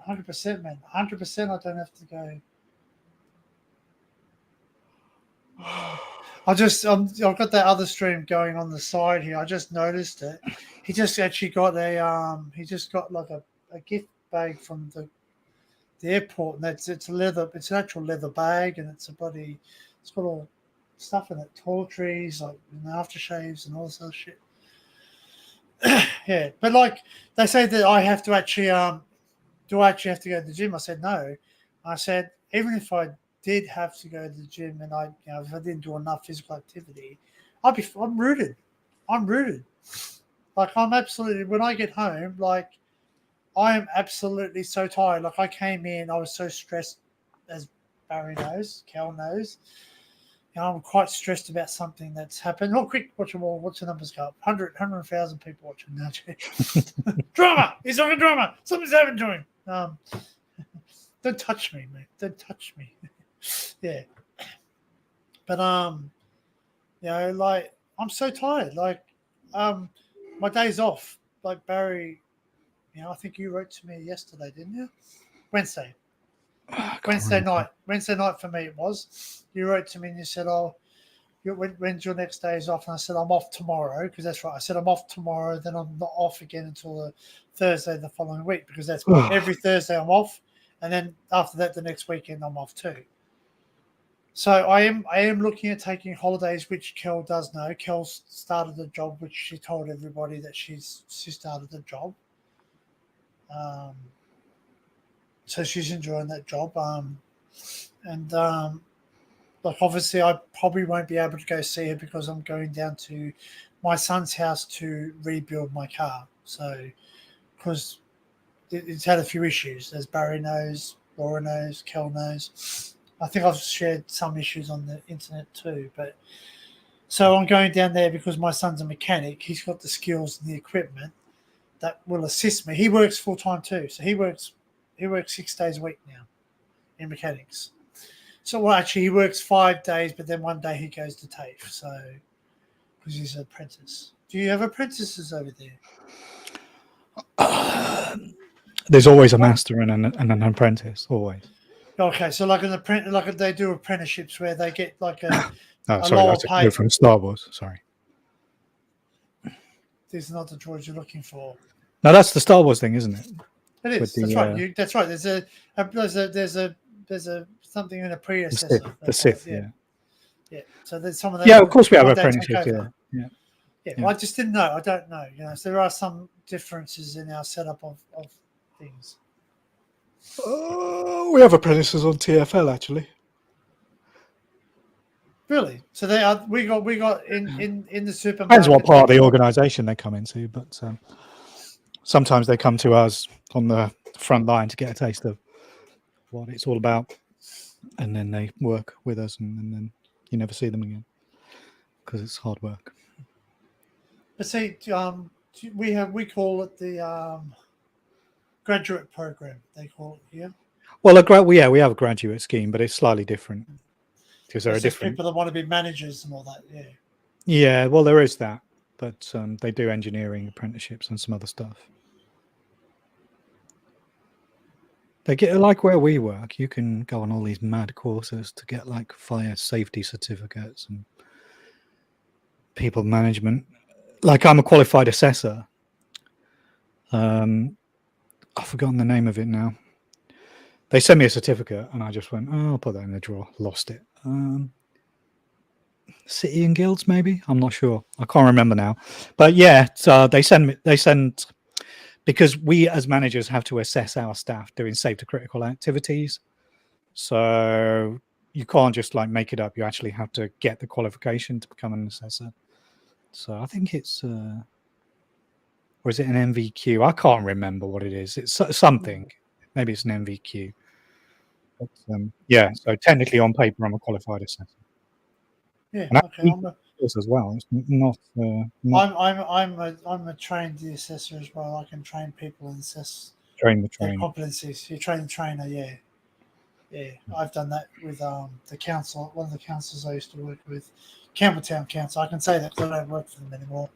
100%, man, 100%. I don't have to go." I've got that other stream going on the side here. I just noticed it. He just actually got like a gift bag from the airport, and it's an actual leather bag, and it's got all stuff in it, toiletries, like aftershaves and all this other shit. Yeah, but like they say that I have to actually do I actually have to go to the gym? I said no. I said even if I did have to go to the gym and if I didn't do enough physical activity, I'm rooted. I'm rooted. Like I'm absolutely, when I get home, like I am absolutely so tired. Like I came in, I was so stressed, as Barry knows, Cal knows. I'm quite stressed about something that's happened. Oh, quick, watch them all. What's the numbers go up? 100,000 people watching now. Drama! He's on a drama. Something's happened to him. Don't touch me, mate. Don't touch me. Yeah. But like I'm so tired. Like my day's off. Like Barry, I think you wrote to me yesterday, didn't you? Wednesday. Wednesday night for me it was. You wrote to me and you said, "Oh, when's your next day is off?" And I said, "I'm off tomorrow," because that's right. I said I'm off tomorrow, then I'm not off again until the Thursday the following week, because that's every Thursday I'm off, and then after that the next weekend I'm off too. So I am looking at taking holidays, which Kel does know. Kel started a job, which she told everybody that she started the job. So she's enjoying that job. Like obviously I probably won't be able to go see her because I'm going down to my son's house to rebuild my car. So because it's had a few issues, as Barry knows, Laura knows, Kel knows. I think I've shared some issues on the internet too. But so I'm going down there because my son's a mechanic. He's got the skills and the equipment that will assist me. He works full time too. So he works 6 days a week now in mechanics. So well, actually, he works 5 days, but then one day he goes to TAFE. So because he's an apprentice. Do you have apprentices over there? There's always a master and an apprentice, always. Okay, so like they do apprenticeships where they get like a sorry, that's a quote from Star Wars. Sorry, this is not the droid you're looking for. No, that's the Star Wars thing, isn't it? It is. That's right. That's right. There's a something in a predecessor. The Sith. Yeah. So there's some of those. Yeah, of course we have apprenticeships. Yeah. Well, I just didn't know. I don't know. So there are some differences in our setup of things. We have apprentices on TFL actually. Really? So they are. We got in the supermarket. Depends what part of the organisation they come into, but sometimes they come to us on the front line to get a taste of what it's all about, and then they work with us, and then You never see them again because it's hard work. But see, we call it the graduate program. They call it here. Well, we have a graduate scheme, but it's slightly different because there are It's just different people that want to be managers and all that. Yeah. Yeah, well, there is that, but they do engineering apprenticeships and some other stuff. They get like where we work. You can go on all these mad courses to get like fire safety certificates and people management. Like I'm a qualified assessor. I've forgotten the name of it now. They sent me a certificate, and I just went, "Oh, I'll put that in the drawer." Lost it. City and Guilds, maybe. I'm not sure. I can't remember now. But yeah, so they send because we as managers have to assess our staff doing safety critical activities. So you can't just like make it up. You actually have to get the qualification to become an assessor. So I think it's or is it an MVQ? I can't remember what it is. It's something. Maybe it's an MVQ. But, yeah, so technically on paper, I'm a qualified assessor. Yeah. And Okay. as well. It's not. I'm a trained assessor as well. I can train people and assess Train the their trainer. competencies. You train the trainer. Yeah. Yeah. I've done that with the council. One of the councils I used to work with, Campbelltown Council. I can say that because I don't work for them anymore.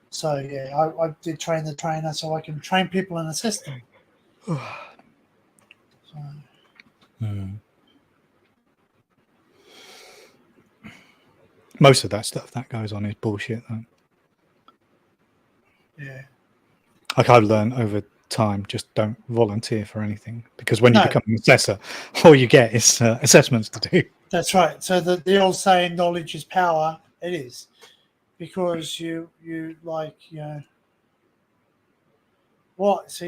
So yeah, I did train the trainer, so I can train people and assess them. So. Most of that stuff that goes on is bullshit, though. Yeah. Like I've learned over time, just don't volunteer for anything because when you become an assessor, all you get is assessments to do. That's right. So the old saying, "Knowledge is power." It is, because you like what? So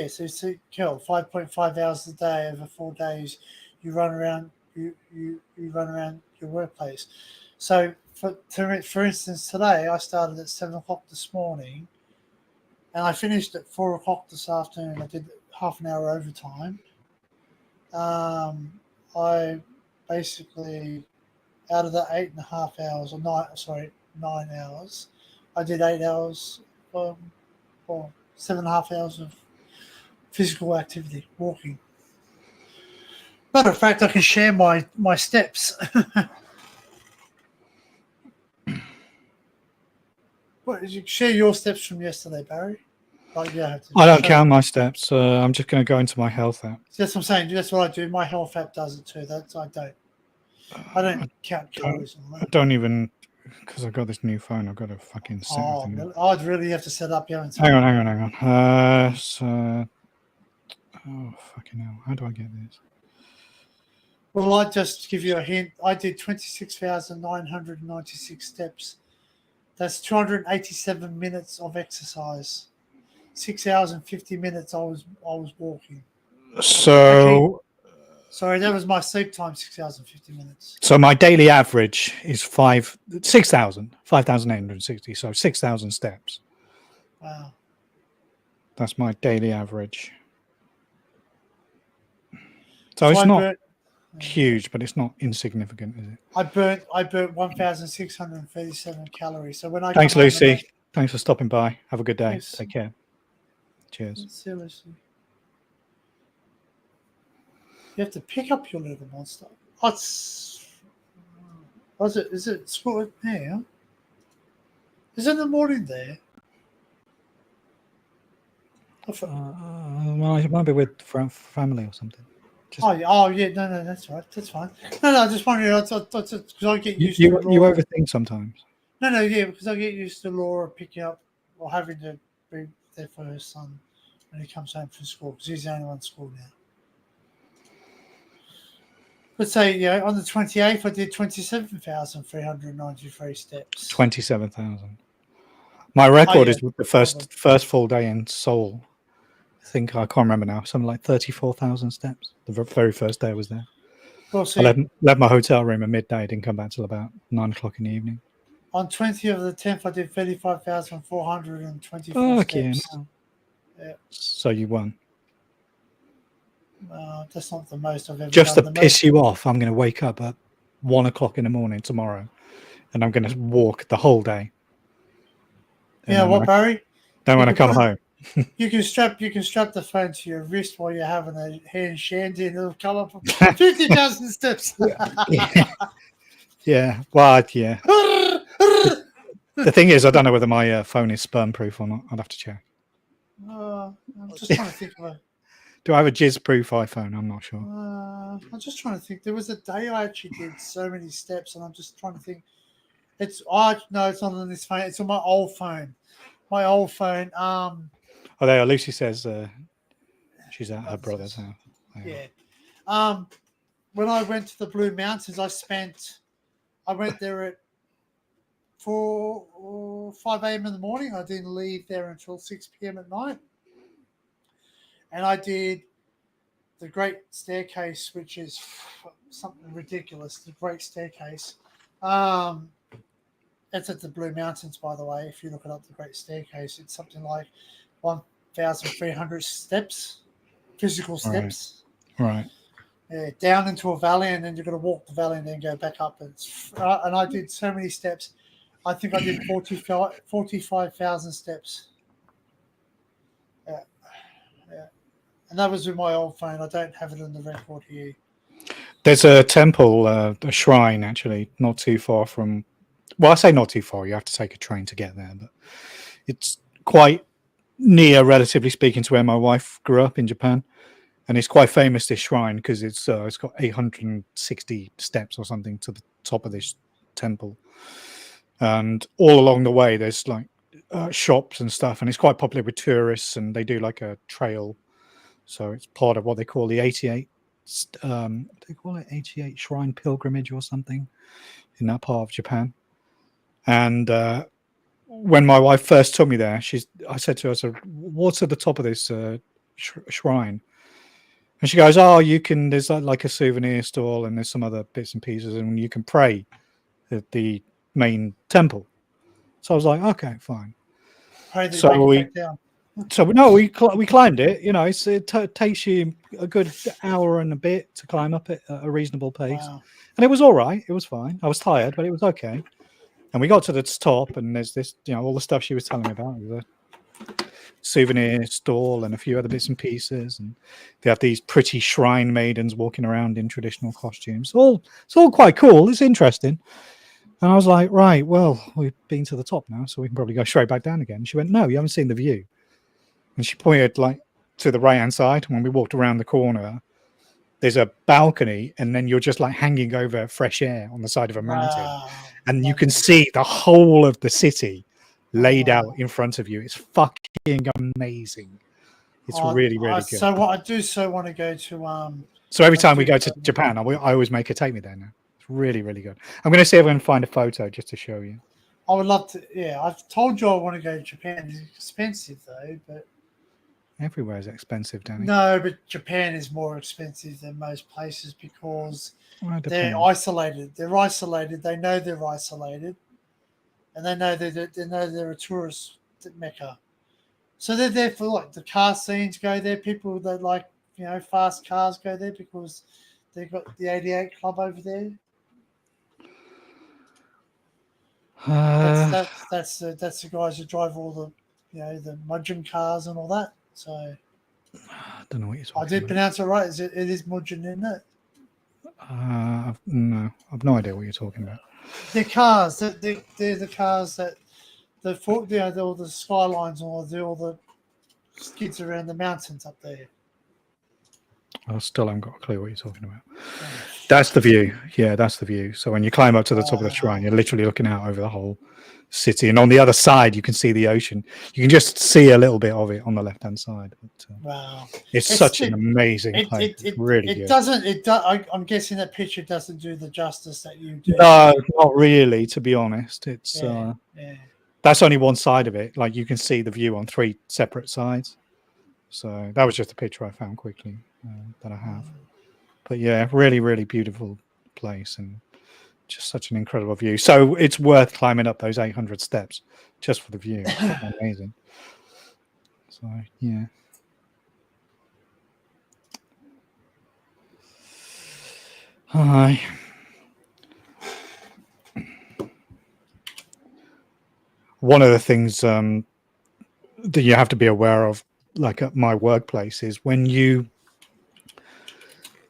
so kill 5.5 hours a day over 4 days. You run around. You run around your workplace. So for instance, today I started at 7 o'clock this morning, and I finished at 4 o'clock this afternoon. I did half an hour overtime. I basically, out of the 8.5 hours, or 9 hours, I did 8 hours, or 7.5 hours of physical activity, walking. Matter of fact, I can share my steps. What did you share your steps from yesterday, Barry? Like, yeah, I don't count my steps. I'm just going to go into my health app. That's what I'm saying. That's what I do. My health app does it too. I don't count calories. I don't even, because I've got this new phone. I've got to fucking set everything up. I'd really have to set up. Yeah. Hang on. Oh fucking hell! How do I get this? Well, I'll just give you a hint. I did 26,996 steps. That's 287 minutes of exercise. 6 hours and 50 minutes I was walking. So, sorry, that was my sleep time, 6 hours and 50 minutes. So my daily average is 5,860. So 6,000 steps. Wow. That's my daily average. So it's not huge, but it's not insignificant, is it? I burnt 1,637 calories. So when I Thanks, Lucy. Thanks for stopping by. Have a good day. Yes. Take care. Cheers. Seriously. You have to pick up your little monster. Is it school now? Is it in the morning there? Well, I might be with family or something. Yeah, no, that's right, that's fine. No, I just wondering, because I get used to Laura. You overthink sometimes. No, yeah, because I get used to Laura picking up or having to be there for her son when he comes home from school, because he's the only one in school now. Let's say, on the 28th, I did 27,393 steps. 27,000. My record is with the first full day in Seoul. I can't remember now. Something like 34,000 steps. The very first day I was there. Well, see, I left my hotel room at midday. Didn't come back till about 9 o'clock in the evening. On 20th of the 10th, I did 35,424 steps. Yeah. So you won. That's not the most I've ever Just done. to piss you off, I'm going to wake up at 1 o'clock in the morning tomorrow, and I'm going to walk the whole day. And You know what, Barry? then when I can come put- home, You can strap the phone to your wrist while you're having a hand shandy, and it'll come up 50,000 steps. yeah, well, yeah. The thing is, I don't know whether my phone is sperm proof or not. I'd have to check. I'm just trying to think of a. Do I have a jizz proof iPhone? I'm not sure. I'm just trying to think. There was a day I actually did so many steps, and I'm just trying to think. No, it's not on this phone. It's on my old phone. My old phone. Oh, there, Lucy says she's at her brother's house. Yeah. When I went to the Blue Mountains, I went there at 4 or 5 a.m. in the morning. I didn't leave there until 6 p.m. at night. And I did the Great Staircase, which is something ridiculous. The Great Staircase. It's at the Blue Mountains, by the way. If you look it up, the Great Staircase, it's something like 1,300 steps, physical steps. Right. Yeah, down into a valley, and then you've got to walk the valley and then go back up. And I did so many steps. I think I did 45,000 steps. Yeah. And that was with my old phone. I don't have it on the record here. There's a temple, a shrine, actually, not too far from. Well, I say not too far. You have to take a train to get there, but it's quite near, relatively speaking, to where my wife grew up in Japan. And it's quite famous, this shrine, because it's got 860 steps or something to the top of this temple. And all along the way, there's like shops and stuff, and it's quite popular with tourists, and they do like a trail. So it's part of what they call the 88, they call it 88 Shrine Pilgrimage or something in that part of Japan. And when my wife first took me there, I said to her, "So what's at the top of this shrine?" And she goes, "Oh, there's like a souvenir stall, and there's some other bits and pieces, and you can pray at the main temple." So I was like, "Okay, fine." So we climbed it. You know, it takes you a good hour and a bit to climb up it at a reasonable pace. Wow. And it was all right. It was fine. I was tired, but it was okay. And we got to the top, and there's this, all the stuff she was telling me about. The souvenir stall and a few other bits and pieces, and they have these pretty shrine maidens walking around in traditional costumes. It's all quite cool. It's interesting. And I was like, right, well, we've been to the top now, so we can probably go straight back down again. And she went, "No, you haven't seen the view." And she pointed like to the right hand side. When we walked around the corner, there's a balcony, and then you're just like hanging over fresh air on the side of a mountain, and you can see the whole of the city laid out in front of you. It's fucking amazing. It's really, really good. So what I do want to go to. So every time we go to Japan, I always make her take me there now. It's really, really good. I'm going to see if I can find a photo just to show you. I would love to. Yeah, I've told you I want to go to Japan. It's expensive though, but everywhere is expensive, Danny. No, but Japan is more expensive than most places because they're isolated. They're isolated. They know they're isolated, and they know they're a tourist mecca. So they're there for like the car scenes go there. People that like fast cars go there because they've got the 88 club over there. That's the guys who drive all the the Mudgeon cars and all that. So I don't know what you're talking about. I did pronounce it right. It is Mudgeon, isn't it? No, I've no idea what you're talking about. They're cars. They're the cars that all the skylines or all the skids around the mountains up there. I still haven't got a clue what you're talking about. That's the view. Yeah, that's the view. So when you climb up to the top of the shrine, you're literally looking out over the whole city. And on the other side, you can see the ocean. You can just see a little bit of it on the left-hand side. But, wow. It's such an amazing place. It's really good. I'm guessing that picture doesn't do the justice that you do. No, not really, to be honest. It's that's only one side of it. Like you can see the view on 3 separate sides. So that was just a picture I found quickly that I have. But yeah, really, really beautiful place and just such an incredible view. So it's worth climbing up those 800 steps just for the view. It's amazing. So yeah. Hi. one of the things that you have to be aware of, like at my workplace, is when you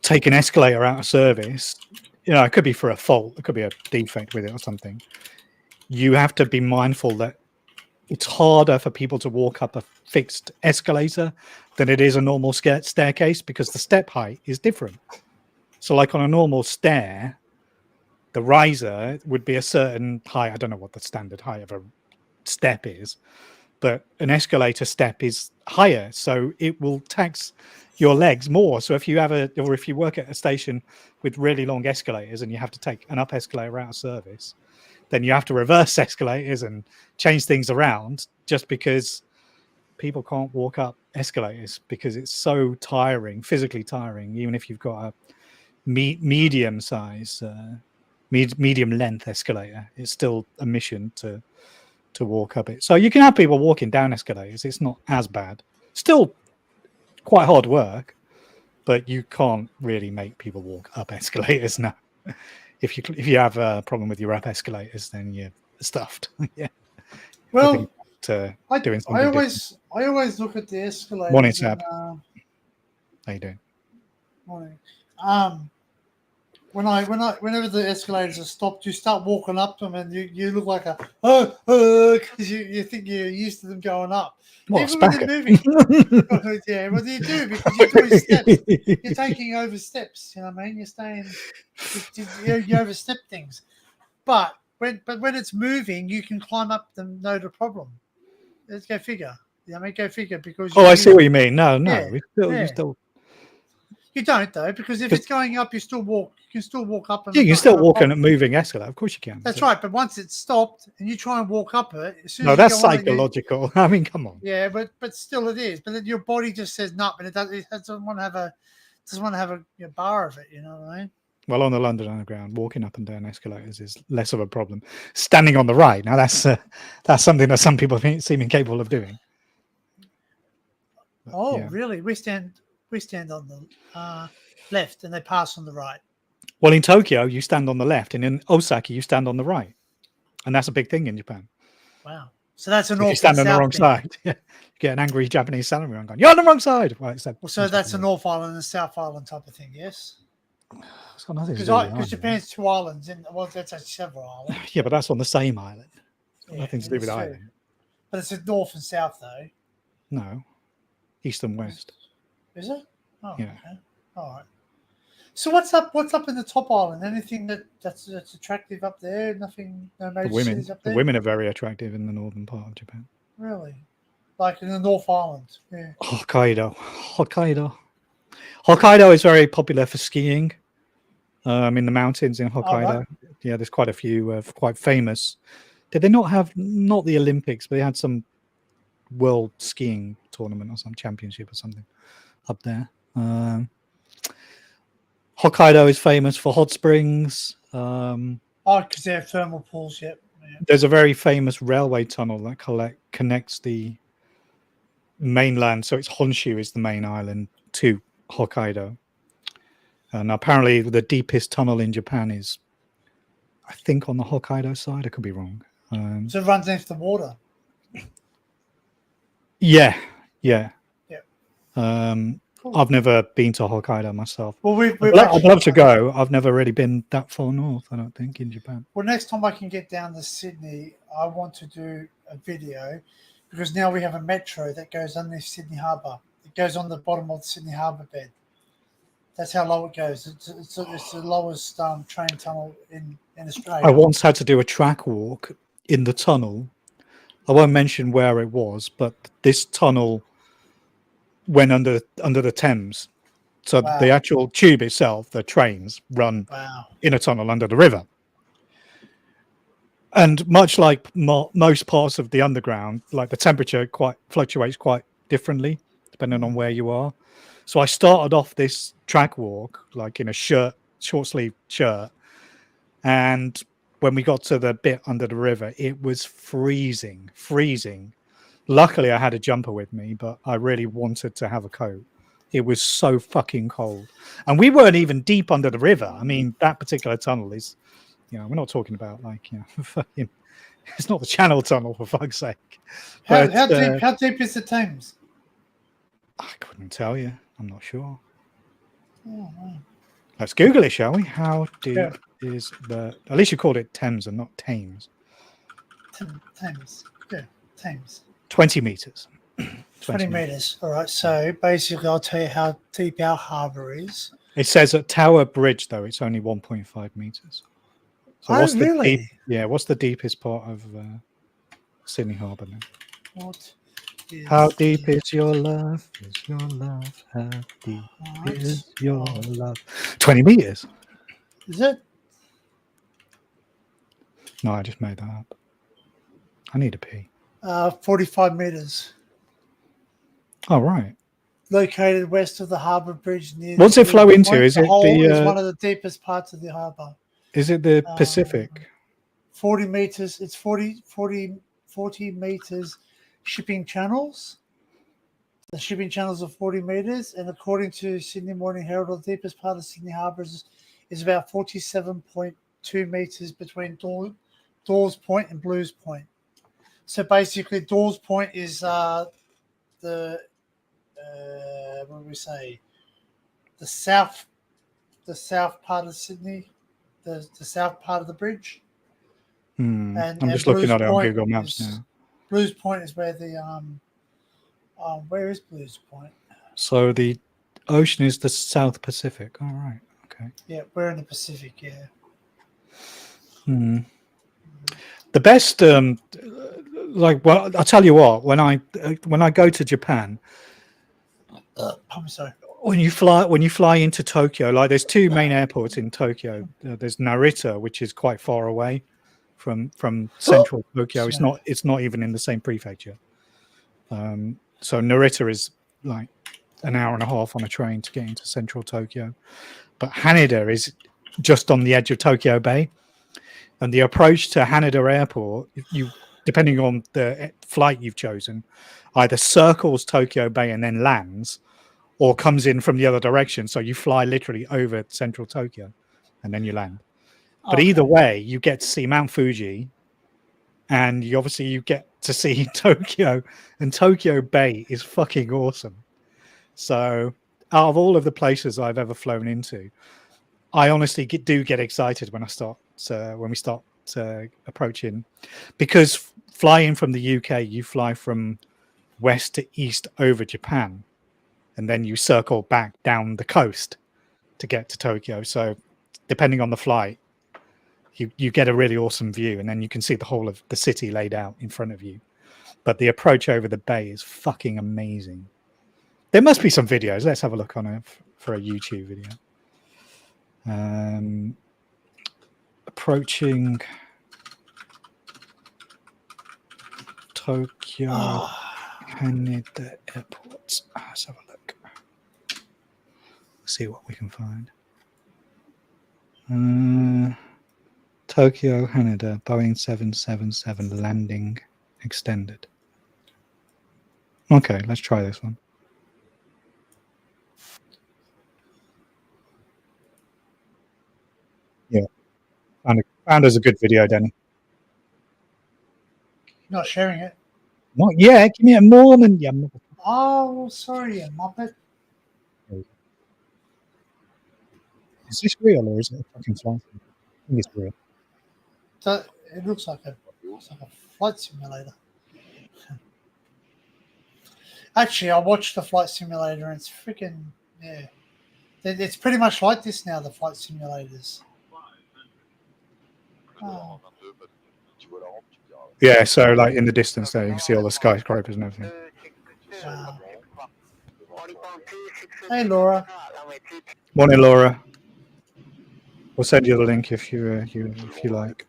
take an escalator out of service, it could be for a fault, it could be a defect with it or something. You have to be mindful that it's harder for people to walk up a fixed escalator than it is a normal staircase, because the step height is different. So like on a normal stair, the riser would be a certain height. I don't know what the standard height of a step is, but an escalator step is higher, so it will tax your legs more. So if you work at a station with really long escalators and you have to take an up escalator out of service, then you have to reverse escalators and change things around, just because people can't walk up escalators, because it's so tiring, physically tiring. Even if you've got a medium size, medium length escalator, it's still a mission to walk up it. So you can have people walking down escalators. It's not as bad. Still quite hard work, but you can't really make people walk up escalators now. If you have a problem with your up escalators, then you're stuffed. Yeah. Well, doing I always look at the escalators. Morning, Sab. How you doing? Morning. Whenever the escalators are stopped, you start walking up them, and you look like because you think you're used to them going up. What, even when they're moving. Yeah, well, you do, because you're doing steps. You're taking over steps. You know what I mean? You're staying. You overstep things, but when it's moving, you can climb up them, no problem. Let's go figure. You know what I mean? Go figure, because. I see what you mean. No, Yeah, you still. You don't, though, because if it's going up, you can still walk up. And you can still walk on a moving escalator. Of course you can. That's right. But once it's stopped and you try and walk up it, as soon no, as that's you psychological. I mean, come on. Yeah, but still it is. But then your body just says no, and it doesn't want to have a bar of it. You know what I mean? Well, on the London Underground, walking up and down escalators is less of a problem. Standing on the right, now that's something that some people seem incapable of doing. But, yeah. Really? We stand on the left, and they pass on the right. Well, in Tokyo, you stand on the left, and in Osaka, you stand on the right, and that's a big thing in Japan. Wow! So that's a north. If you stand on the wrong side, you get an angry Japanese samurai going, "You're on the wrong side." Well, so that's a North Island and South Island type of thing, yes. It's got nothing to do with because Japan's 2 islands, and that's actually several islands. Yeah, but that's on the same island. It's got nothing to do with island. But it's a north and south, though. No, east and west. Is it? Oh, yeah. Okay. All right. So what's up in the top island? Anything that's attractive up there? Nothing. No major cities up there. The women are very attractive in the northern part of Japan. Really, like in the North Island. Yeah. Hokkaido is very popular for skiing. In the mountains in Hokkaido. Oh, right. Yeah, there's quite a few quite famous. Did they not have not the Olympics, but they had some world skiing tournament or some championship or something up there. Hokkaido is famous for hot springs. Because they have thermal pools. Yep. Yeah. There's a very famous railway tunnel that connects the mainland. So it's Honshu is the main island to Hokkaido. And apparently the deepest tunnel in Japan is, I think, on the Hokkaido side. I could be wrong. So it runs into the water. Yeah. Cool. I've never been to Hokkaido myself. Well, I'd love to go. I've never really been that far north, I don't think, in Japan. Well, next time I can get down to Sydney, I want to do a video, because now we have a metro that goes underneath Sydney Harbour. It goes on the bottom of the Sydney Harbour bed. That's how low it goes. It's the lowest train tunnel in Australia. I once had to do a track walk in the tunnel. I won't mention where it was, but this tunnel went under the Thames. So the actual tube itself, the trains run in a tunnel under the river. And much like most parts of the underground, like the temperature fluctuates quite differently depending on where you are. So I started off this track walk like in a short sleeve shirt, and when we got to the bit under the river, it was freezing. Luckily I had a jumper with me, but I really wanted to have a coat. It was so fucking cold, and we weren't even deep under the river. I mean, that particular tunnel is, we're not talking about like fucking It's not the Channel Tunnel, for fuck's sake. How, But, how deep is the Thames? I couldn't tell you. I'm not sure. Oh, wow. Let's Google it, shall we? How deep Yeah. is the... At least you called it Thames and not Thames. Thames. Yeah, Thames. 20 meters. 20 meters. All right. So basically, I'll tell you how deep our harbour is. It says at Tower Bridge, though, it's only 1.5 meters. So Oh, what's the really? deep, yeah, what's the deepest part of Sydney Harbour then? What is How deep is your love? Is your love? How deep Right. is your love? 20 meters. Is it? No, I just made that up. I need a pee. 45 meters. Oh, right. Located west of the harbour bridge near. What's it flow into? Point. Is The it hole the? is one of the deepest parts of the harbour. Is it the Pacific? 40 meters. It's 40 meters shipping channels. The shipping channels are 40 meters, and according to Sydney Morning Herald, the deepest part of Sydney Harbour is about 47.2 meters between Dawes Point and Blues Point. So basically, Dawes Point is what do we say? The south part of Sydney, the south part of the bridge. I'm just and looking Blues at it on Point Google Maps now. Blues Point is where the where is Blues Point? So the ocean is the South Pacific. All right. Okay. Yeah, we're in the Pacific. Yeah. The best, like, well, I'll tell you what. When I go to Japan, I'm sorry. when you fly into Tokyo, like there's two main airports in Tokyo. There's Narita, which is quite far away from central Tokyo. It's not even in the same prefecture. So Narita is like an hour and a half on a train to get into central Tokyo. But Haneda is just on the edge of Tokyo Bay. And the approach to Haneda Airport, depending on the flight you've chosen, either circles Tokyo Bay and then lands, or comes in from the other direction. So you fly literally over central Tokyo and then you land. But either way, you get to see Mount Fuji, and you get to see Tokyo, and Tokyo Bay is fucking awesome. So out of all of the places I've ever flown into, I honestly do get excited when we start approaching, because flying from the UK, you fly from west to east over Japan, and then you circle back down the coast to get to Tokyo. So depending on the flight, you get a really awesome view, and then you can see the whole of the city laid out in front of you. But the approach over the bay is fucking amazing. There must be some videos. Let's have a look on it for a YouTube video. Approaching Tokyo Haneda Airport. Let's have a look. See what we can find. Tokyo Haneda Boeing 777 landing extended. Okay, let's try this one. Yeah, found us a good video, Danny. Not sharing it. Not yet. Give me a moment. Yeah. Oh, sorry, you muppet. Is this real or is it a fucking flight? I think it's real. So it looks like a flight simulator. Actually, I watched the flight simulator, and it's freaking It's pretty much like this now. The flight simulators. Oh. Yeah, so like in the distance there, you can see all the skyscrapers and everything. Wow. Hey, Laura. Morning, Laura. We'll send you the link if you like.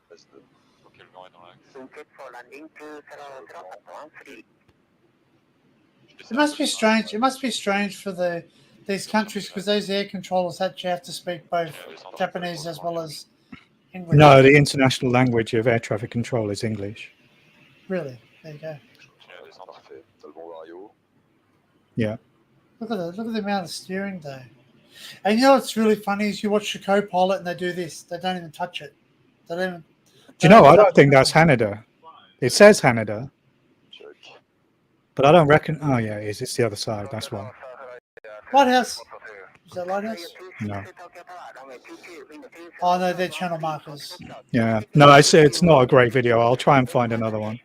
It must be strange. It must be strange for these countries, because those air controllers actually have to speak both Japanese as well as English. No, the international language of air traffic control is English. Really? There you go. Yeah. Look at the amount of steering though. And you know what's really funny is you watch the co-pilot and they do this. They don't even touch it. They don't even. Do you know? I don't think that's Haneda. It says Haneda, but I don't reckon. Oh yeah, it is. It's the other side. That's why. Lighthouse. Is that Lighthouse? No. Oh no, they're channel markers. Yeah. No, it's not a great video. I'll try and find another one.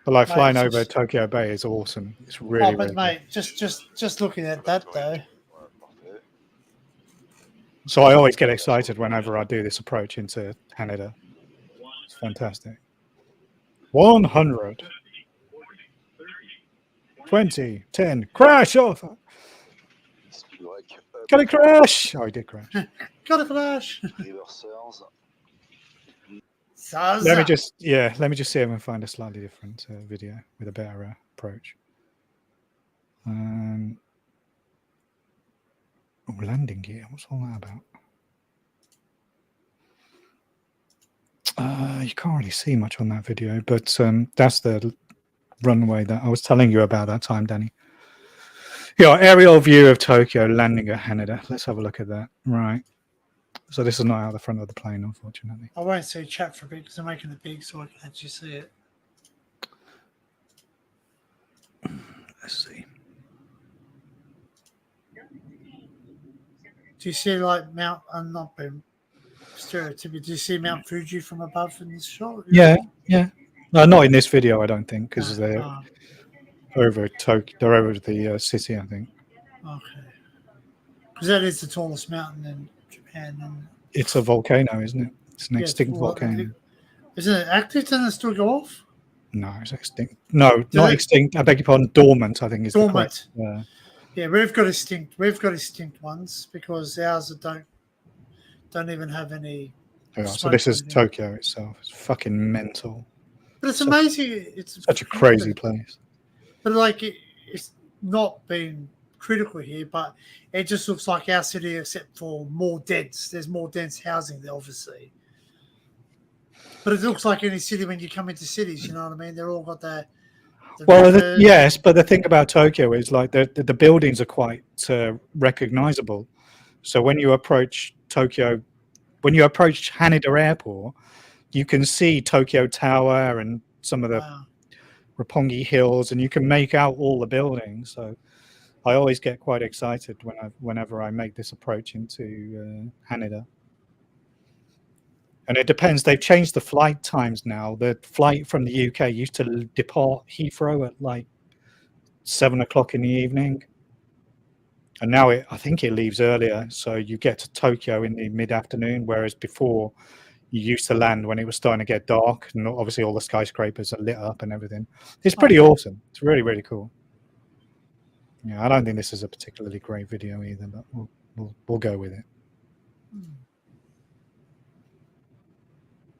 But like Mate, flying it's over just- Tokyo Bay is awesome. It's Oh, really, but really mate, just looking at that though. good. So I always get excited whenever I do this approach into Haneda. It's fantastic. 100. 20. 10. Crash off. Can it crash? Oh, he did crash. Got a flash. Let me just see if I can find a slightly different video with a better approach. Landing gear. What's all that about? You can't really see much on that video, but that's the runway that I was telling you about that time, Danny. Yeah, aerial view of Tokyo landing at Haneda. Let's have a look at that. Right. So this is not out the front of the plane, unfortunately. I won't say chat for a bit because I'm making it big so I can actually see it. Let's see. Do you see like Mount? I'm not being stereotypical. Do you see Mount Fuji from above in this shot? Yeah. No, not in this video, I don't think, because No. they're over Tokyo. They're over the city, I think. Okay. Because that is the tallest mountain in Japan. And It's a volcano, isn't it? It's an extinct well, volcano. Isn't it active? Doesn't it still go off? No, it's extinct. No, not extinct. I beg your pardon. Dormant, I think is Dormant. the correct. Yeah, we've got extinct ones because ours don't even have any. So this is Tokyo itself. It's fucking mental. But it's amazing. It's such a crazy place. But like it's not been critical here, but it just looks like our city except for more dense. There's more dense housing there, obviously. But it looks like any city when you come into cities, you know what I mean? They're all got their yes, but the thing about Tokyo is like the buildings are quite recognizable. So when you approach Tokyo, when you approach Haneda Airport, you can see Tokyo Tower and some of the Roppongi Hills, and you can make out all the buildings. So I always get quite excited whenever I make this approach into Haneda. And it depends. They've changed the flight times now. The flight from the UK used to depart Heathrow at like 7 o'clock in the evening. And now I think it leaves earlier. So you get to Tokyo in the mid-afternoon, whereas before you used to land when it was starting to get dark. And obviously all the skyscrapers are lit up and everything. It's pretty awesome. It's really, really cool. Yeah, I don't think this is a particularly great video either, but we'll go with it.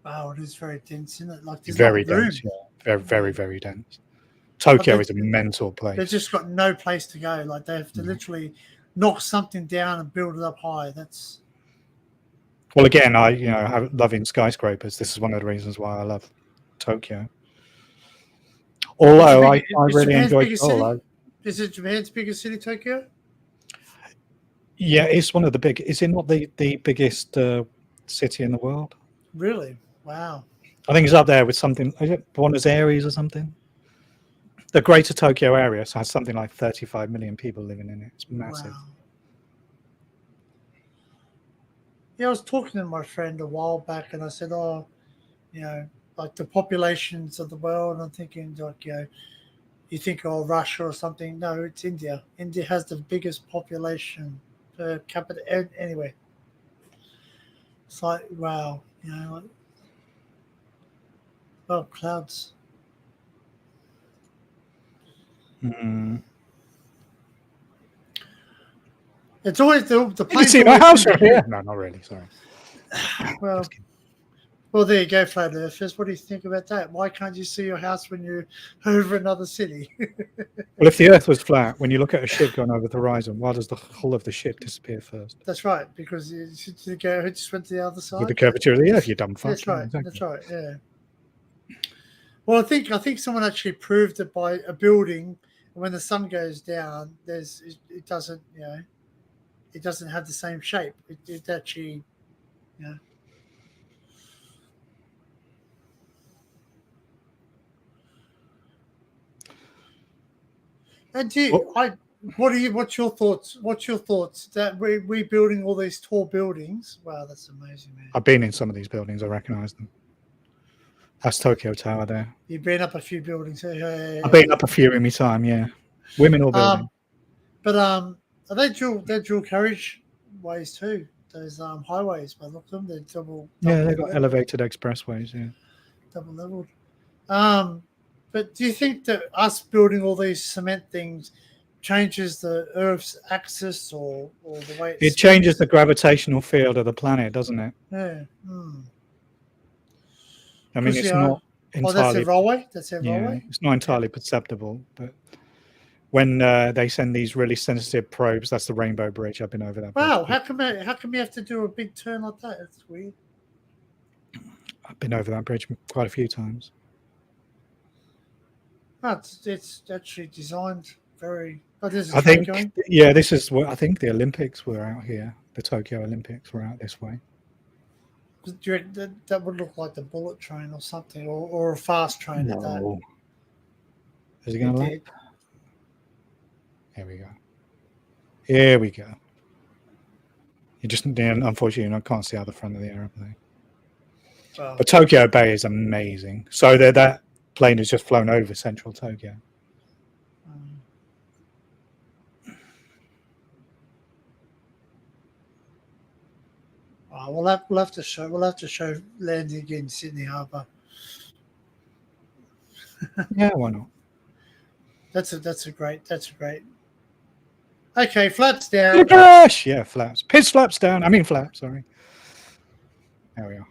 Wow, it is very dense, isn't it? Like very dense, yeah. Very, very, very dense. Tokyo is a mental place. They've just got no place to go. Like they have to literally knock something down and build it up high. That's well, again, loving skyscrapers. This is one of the reasons why I love Tokyo. Although I really enjoy Seoul. Is it Japan's biggest city, Tokyo? Yeah, it's one of the big. Is it not the biggest city in the world? Really? Wow. I think it's up there with something. Is it Buenos Aires or something? The Greater Tokyo area has something like 35 million people living in it. It's massive. Wow. Yeah, I was talking to my friend a while back, and I said, like the populations of the world. I'm thinking, like, you think, Russia or something. No, it's India. India has the biggest population per capita. Anyway, it's like, wow, clouds. It's always the you can see my house right here. No, not really. Sorry. Well, there you go, flat earthers. What do you think about that? Why can't you see your house when you're over another city? Well, if the Earth was flat, when you look at a ship going over the horizon, why does the hull of the ship disappear first? That's right, because it just went to the other side. With the curvature of the Earth, you dumb fuck. That's right. Exactly. That's right. Yeah. Well, I think someone actually proved that by a building, when the sun goes down, it doesn't have the same shape. It actually, And what's your thoughts? What's your thoughts that rebuilding all these tall buildings? Wow, that's amazing, man. I've been in some of these buildings. I recognise them. That's Tokyo Tower there. You've been up a few buildings. I've been up a few in my time. Yeah, women or building. But are they dual carriage ways too? Those highways, by the look of them, they're double. Yeah, they've got elevated expressways. Yeah, double leveled. But do you think that us building all these cement things changes the Earth's axis or the way it changes the gravitational field of the planet, doesn't it? Yeah. I mean, it's not entirely. That's their railway. That's their railway. It's not entirely perceptible, but when they send these really sensitive probes, that's the Rainbow Bridge. I've been over that. Wow, how come you have to do a big turn like that? That's weird. I've been over that bridge quite a few times. Oh, it's actually designed very. Oh, this is what I think the Olympics were out here. The Tokyo Olympics were out this way. That would look like the bullet train or something, or a fast train at that. Is it going to land? Here we go. Here we go. You just, unfortunately, I can't see out the front of the aeroplane. Oh. But Tokyo Bay is amazing. So that plane has just flown over central Tokyo. We'll have to show landing in Sydney Harbour. Yeah, why not? That's a great. Okay, flaps down. Oh gosh, yeah, flaps. Pitch flaps down. I mean flaps. Sorry. There we are.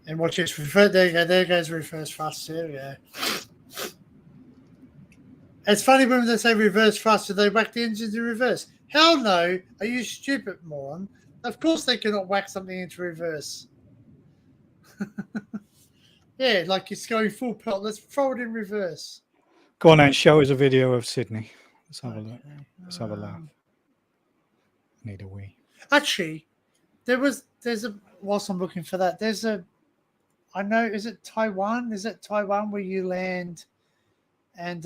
And watch this. There you go. There goes reverse thrust. There we go. It's funny when they say reverse thrust, do they whack the engines in reverse? Hell no. Are you stupid, moron? Of course they cannot whack something into reverse. Yeah, like it's going full pelt. Let's throw it in reverse. Go on and show us a video of Sydney. Let's have a look. Let's have a laugh. Need a wee. Actually, whilst I'm looking for that, I know, is it Taiwan? Is it Taiwan where you land and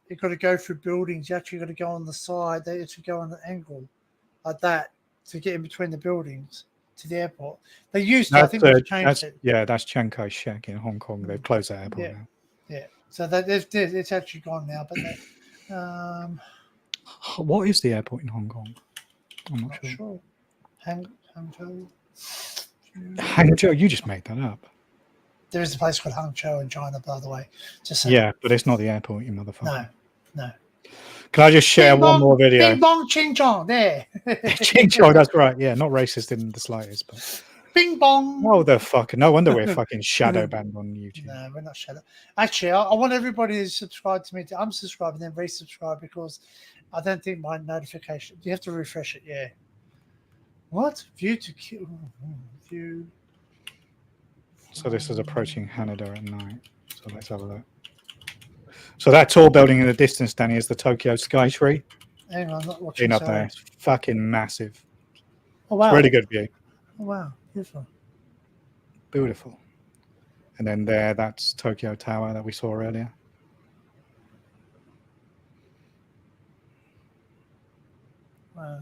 you've got to go through buildings? You actually got to go on the side. They actually go on an angle like that to get in between the buildings to the airport. They used to, I think they've changed it. Yeah, that's Chiang Kai-shek in Hong Kong. They've closed that airport now. Yeah. So it's actually gone now. But what is the airport in Hong Kong? I'm not sure. Hangzhou. Hangzhou, you just made that up. There is a place called Hangzhou in China, by the way. Yeah, but it's not the airport, you motherfucker. No. Can I just share one more video? Bing bong, ching chong, there. Ching chong, that's right. Yeah, not racist in the slightest, but. Bing bong. Oh, the fuck! No wonder we're fucking shadow banned on YouTube. No, we're not shadow. Actually, I want everybody to subscribe to me to unsubscribe and then resubscribe because I don't think my notification. You have to refresh it. Yeah. What? View to kill. View. So this is approaching Haneda at night. So let's have a look. So that tall building in the distance, Danny, is the Tokyo Sky Tree. Hang on, I'm not watching. Been up there. It's fucking massive. Oh wow! It's really good view. Oh wow! Beautiful. And then that's Tokyo Tower that we saw earlier. Wow.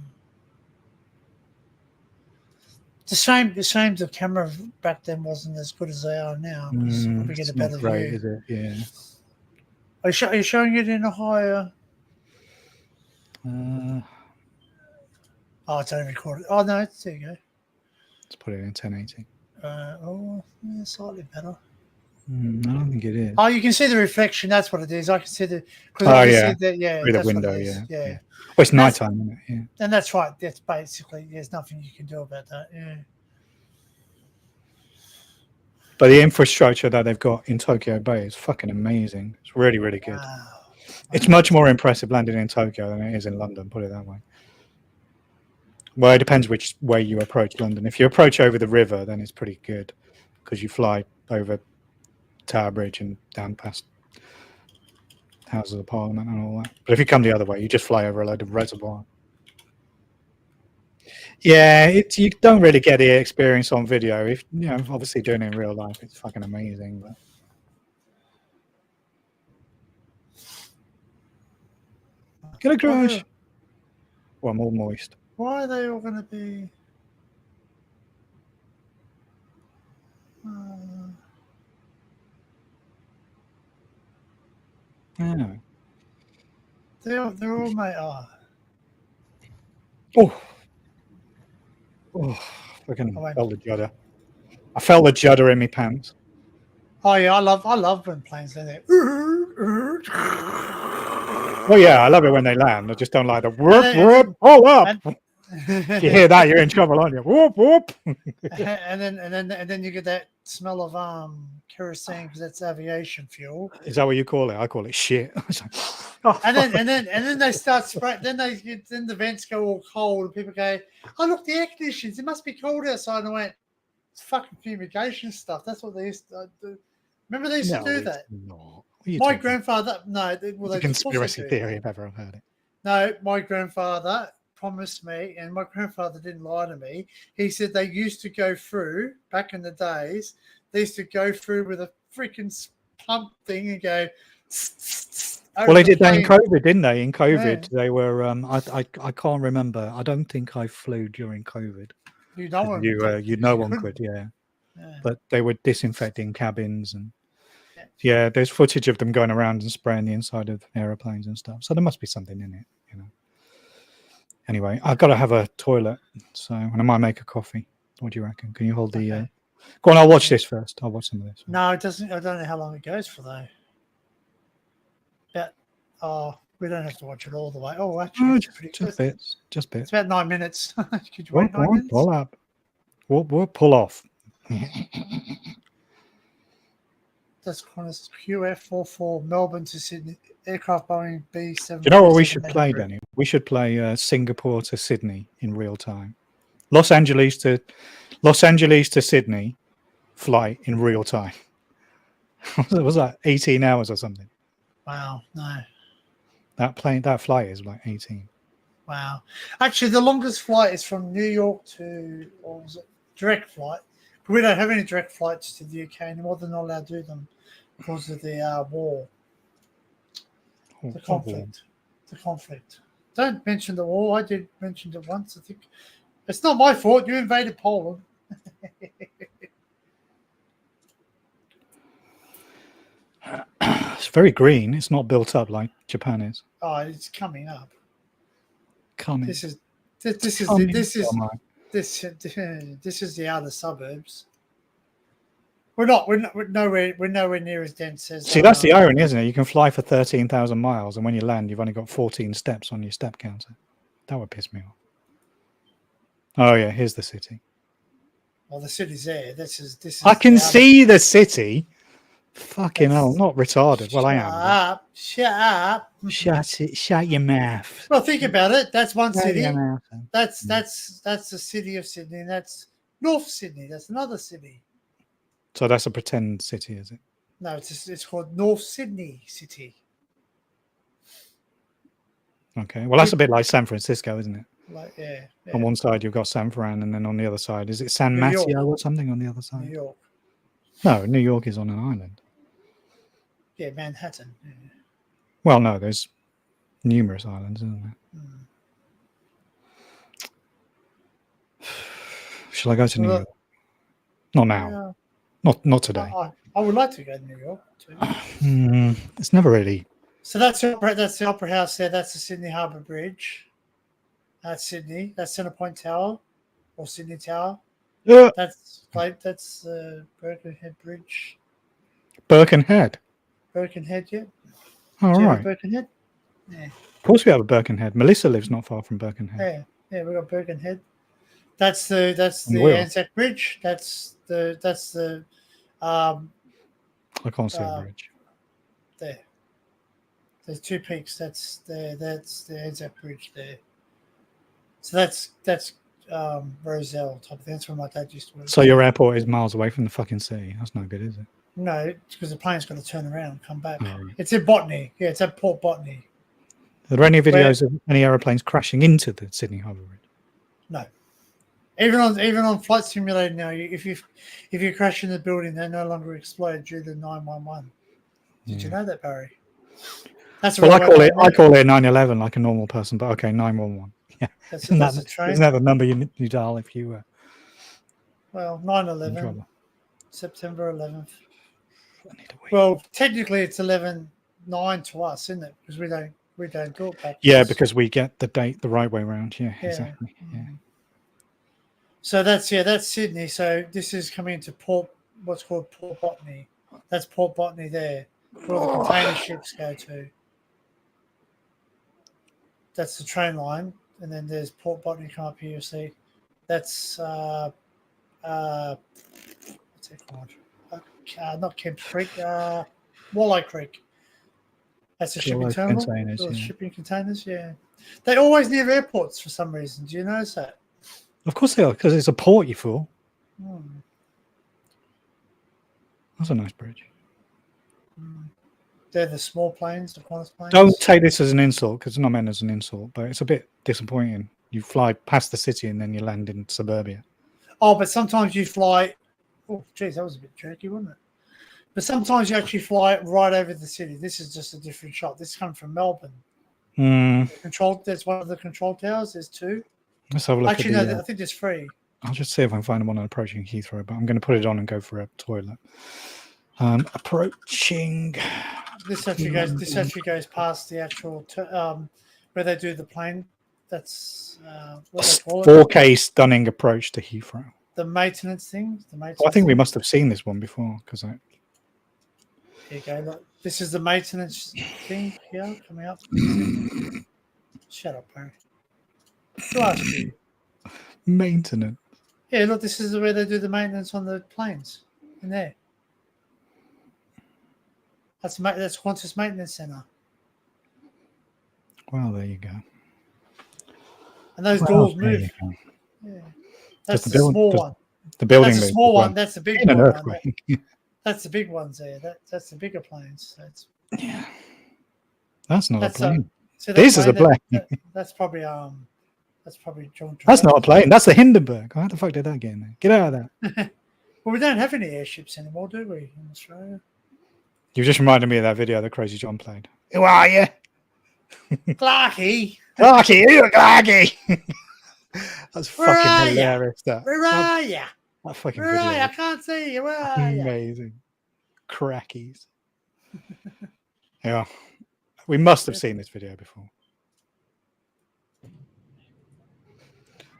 It's a shame the camera back then wasn't as good as they are now. We get a better view. Is it? Yeah. Are you showing it in a higher? It's only recorded. Oh no, there you go. Let's put it in 1080. Slightly better. I don't think it is. Oh, you can see the reflection. That's what it is. I can see the. Through the window. Yeah. Well, it's nighttime, isn't it? Yeah. And that's right. That's basically. There's nothing you can do about that. Yeah. But the infrastructure that they've got in Tokyo Bay is fucking amazing. It's really, really good. Wow. It's much more impressive landing in Tokyo than it is in London, put it that way. Well, it depends which way you approach London. If you approach over the river, then it's pretty good because you fly over Tower Bridge and down past Houses of Parliament and all that. But if you come the other way, you just fly over a load of reservoir. Yeah, you don't really get the experience on video. If obviously doing it in real life, it's fucking amazing. But Get a Why crush. they- Well, more moist. Why are they all going to be? Uh, Yeah. they're all mate. Oh, oh, fucking I went. felt the judder. I felt the judder in my pants. Oh yeah, I love when planes do that. Well, yeah, I love it when they land. I just don't like the whoop, And whoop, pull up. then, If you hear that, you're in trouble, aren't you? Whoop, whoop. and then you get that smell of kerosene because that's aviation fuel. Is that what you call it? I call it shit. And then they start spraying. Then the vents go all cold, and people go, "Oh look, the air conditions. It must be cold outside." And I went, "It's fucking fumigation stuff. That's what they used to do." Remember they used to do that. Not. What are you My talking grandfather, no, about? well, It's a they of course they conspiracy do. theory if ever I've heard it. No, my grandfather promised me, and my grandfather didn't lie to me. He said they used to go through back in the days. They used to go through with a freaking pump thing and go. Well, they did that in COVID, didn't they? In COVID, Yeah. they were. I can't remember. I don't think I flew during COVID. You know one. You know one could, yeah. But they were disinfecting cabins and yeah, there's footage of them going around and spraying the inside of aeroplanes and stuff. So there must be something in it, you know. Anyway, I've got to have a toilet, so and I might make a coffee. What do you reckon? Can you hold the? Okay. Go on, I'll watch this first. I'll watch some of this. No, it doesn't. I don't know how long it goes for though. But we don't have to watch it all the way. Oh, actually, it's pretty just good. bits. Just bits. It's about 9 minutes. Could you wait 9 minutes? Pull up. We'll pull off. That's Qantas QF44 Melbourne to Sydney aircraft Boeing B7. You know what we should play, Danny? We should play Singapore to Sydney in real time. Los Angeles to Sydney flight in real time. Was that 18 hours or something? Wow, no. That flight is like 18. Wow. Actually, the longest flight is from New York to, what was it? Direct flight. We don't have any direct flights to the UK anymore. They're not allowed to do them because of the war. The conflict. The conflict. Don't mention the war. I did mention it once. I think it's not my fault. You invaded Poland. It's very green. It's not built up like Japan is. Oh, it's coming up. Coming. This is the outer suburbs. We're nowhere near as dense as. See, that's the irony, isn't it? You can fly for 13,000 miles, and when you land, you've only got 14 steps on your step counter. That would piss me off. Oh yeah, here's the city. Well, the city's there. This is. I can see the city. Fucking hell, not retarded. Well, I am. Shut up. Shut your mouth. Well, think about it. That's one city. Mouth. That's the city of Sydney. And that's North Sydney. That's another city. So that's a pretend city, is it? No, it's called North Sydney City. Okay. Well, that's a bit like San Francisco, isn't it? Like yeah. On one side you've got San Fran, and then on the other side, is it San New Mateo York. or something on the other side? New York. No, New York is on an island. Yeah, Manhattan. Yeah. Well, no, there's numerous islands, isn't there? Shall I go to New York? Not now. Not today. I would like to go to New York too. It's never really. So that's the Opera House there. That's the Sydney Harbour Bridge. That's Sydney. That's Centrepoint Tower or Sydney Tower. Yeah. That's Birkenhead Bridge. Birkenhead. Birkenhead, yeah. All Do you right. have a Birkenhead? Yeah. Of course, we have a Birkenhead. Melissa lives not far from Birkenhead. Yeah, we got Birkenhead. That's the Anzac Bridge. That's the I can't see a bridge. There. There's two peaks. That's the Anzac Bridge there. So that's Roselle type of thing. That's where my dad used to work. So your airport is miles away from the fucking city. That's no good, is it? No, it's because the plane's got to turn around and come back. Oh, right. It's in Botany. Yeah, it's at Port Botany. Are there any videos of any aeroplanes crashing into the Sydney Harbour Bridge? No. Even on Flight Simulator now, if you crash in the building, they no longer explode due to 911. Did you know that, Barry? That's Well, where I I call it 911 like a normal person, but okay, 911. Yeah, That's isn't a train. that the number you dial if you were Well, in 9/11, trouble? September 11th. I need a wee. Well, technically it's 11/9 to us, isn't it? Because we don't do it backwards. Yeah, because we get the date the right way around. Yeah, exactly. Yeah. So that's Sydney. So this is coming into what's called Port Botany. That's Port Botany there, where all the container ships go to. That's the train line, and then there's Port Botany come up here. You see, that's what's it called? Not Kemp Creek, Moly Creek. That's the shipping terminal. Containers, Those yeah. shipping containers, yeah. They always near airports for some reason. Do you notice that? Of course they are, because it's a port, you fool. That's a nice bridge. They're the small planes, the Qantas planes. Don't take this as an insult, because it's not meant as an insult, but it's a bit disappointing. You fly past the city and then you land in suburbia. Oh, but sometimes you fly. Oh, geez, that was a bit jerky, wasn't it? But sometimes you actually fly right over the city. This is just a different shot. This is coming from Melbourne. There's one of the control towers. There's two. Let's have a look. Actually, no, I think there's three. I'll just see if I can find one on approaching Heathrow, but I'm going to put it on and go for a toilet. Approaching. This actually goes past the actual where they do the plane. That's what they call it. 4K stunning approach to Heathrow. The maintenance thing. I think we must have seen this one before because I. Here you go. Look, this is the maintenance thing here coming up. Shut up, Barry. Who asked you? Maintenance. Yeah, look, this is where they do the maintenance on the planes. In there. That's Qantas Maintenance Centre. Well, there you go. And those doors move. Yeah. That's the small one. The building. That's the small one. That's the big one. Earthquake. That's the big ones there. That's the bigger planes. Yeah. That's not a plane. This is a plane. That's probably John. That's not a plane. That's the Hindenburg. How the fuck did that get in there? Get out of that. Well, we don't have any airships anymore, do we, in Australia? You just reminded me of that video that Crazy John played. Who are you? Clarky. Clarky, who are Clarky? That's Where fucking hilarious. Where are you? That fucking Where video. are you? I can't see you. Where are you? Amazing. Crackies. Yeah. We must have seen this video before.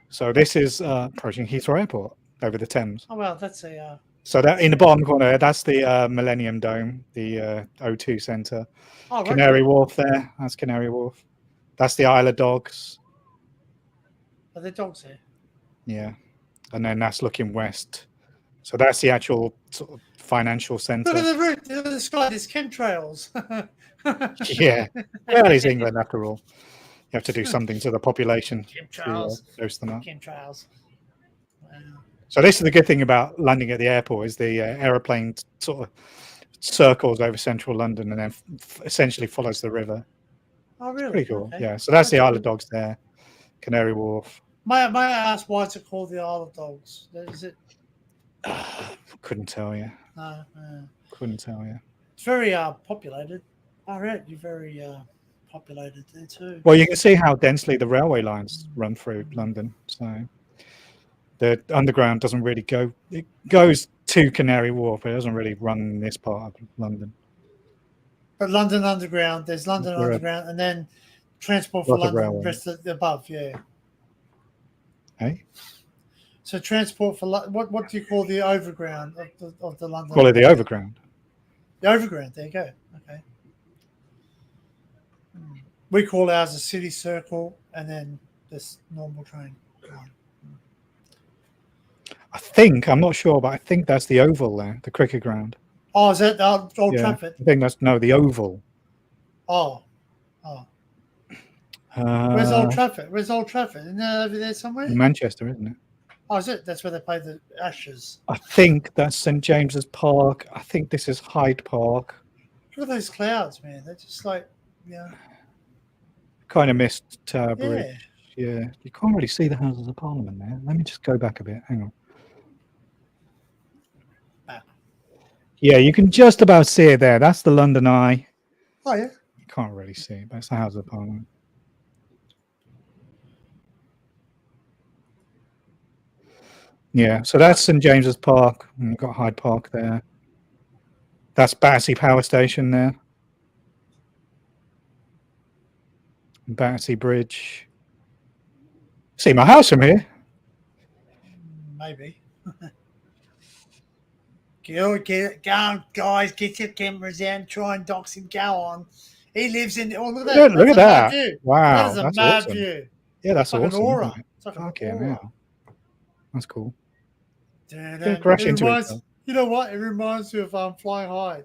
So this is approaching Heathrow Airport over the Thames. Oh, well, that's a... So that in the bottom corner, that's the Millennium Dome, the O2 Centre. Oh, right. Canary Wharf there. That's Canary Wharf. That's the Isle of Dogs. Are there dogs here? Yeah. And then that's looking west. So that's the actual sort of financial centre. Look at the roof. Look at the sky. There's chemtrails. Yeah. Well, it's England after all. You have to do something to the population Chemtrails. to dose them up. Chemtrails. Wow. So this is the good thing about landing at the airport is the aeroplane sort of circles over central London and then essentially follows the river. Oh, really? Pretty cool. Okay. Yeah. So that's the Isle of Dogs there. Canary Wharf. May I ask why it's called the Isle of Dogs? Is it? Couldn't tell you. No. Couldn't tell you. It's very populated. I read you're very populated there too. Well, you can see how densely the railway lines run through London. So the underground doesn't really go. It goes to Canary Wharf, but it doesn't really run in this part of London. But London Underground, there's London Underground, and then Transport for London, rest of the above, yeah. Hey. So Transport for what do you call the overground of the London? Call it the overground. The overground. There you go. Okay. We call ours a city circle, and then this normal train line. I think, I'm not sure, but I think that's the Oval there, the cricket ground. Oh, is that Old Trafford? I think that's, no, the Oval. Oh. Where's Old Trafford? Isn't that over there somewhere? In Manchester, isn't it? Oh, is it? That's where they play the Ashes. I think that's St. James's Park. I think this is Hyde Park. Look at those clouds, man. They're just like, yeah. Kind of missed Tower Bridge. Yeah. You can't really see the Houses of Parliament there. Let me just go back a bit. Hang on. Yeah, you can just about see it there. That's the London Eye. Oh, yeah. You can't really see it, but it's the House of Parliament. Yeah, so that's St James's Park. And you've got Hyde Park there. That's Battersea Power Station there. Battersea Bridge. See my house from here? Maybe. Go on, guys, get your cameras out and try and dox him. Go on. He lives in. Oh, look at that. Look at that. View. Wow. That is a that's mad awesome. view. Yeah, that's like awesome. An aura. It's like Fuck an yeah, aura. man. That's cool. Crash into it. You know what? It reminds me of Flying High.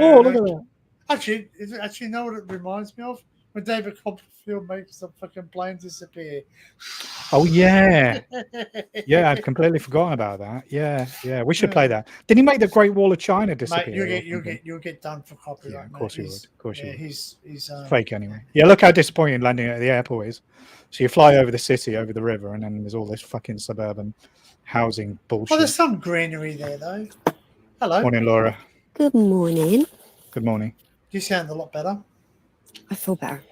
Oh, look at that. Actually, you know what it reminds me of? When David Copperfield makes the fucking plane disappear. Oh yeah, yeah. I'd completely forgotten about that. Yeah, yeah. We should play that. Did he make the Great Wall of China disappear? Mate, you'll get done for copyright. Yeah, of course you would. Of course you would. He's fake anyway. Yeah, look how disappointing landing at the airport is. So you fly over the city, over the river, and then there's all this fucking suburban housing bullshit. Well, there's some greenery there though. Hello. Morning, Laura. Good morning. Good morning. You sound a lot better. I feel better.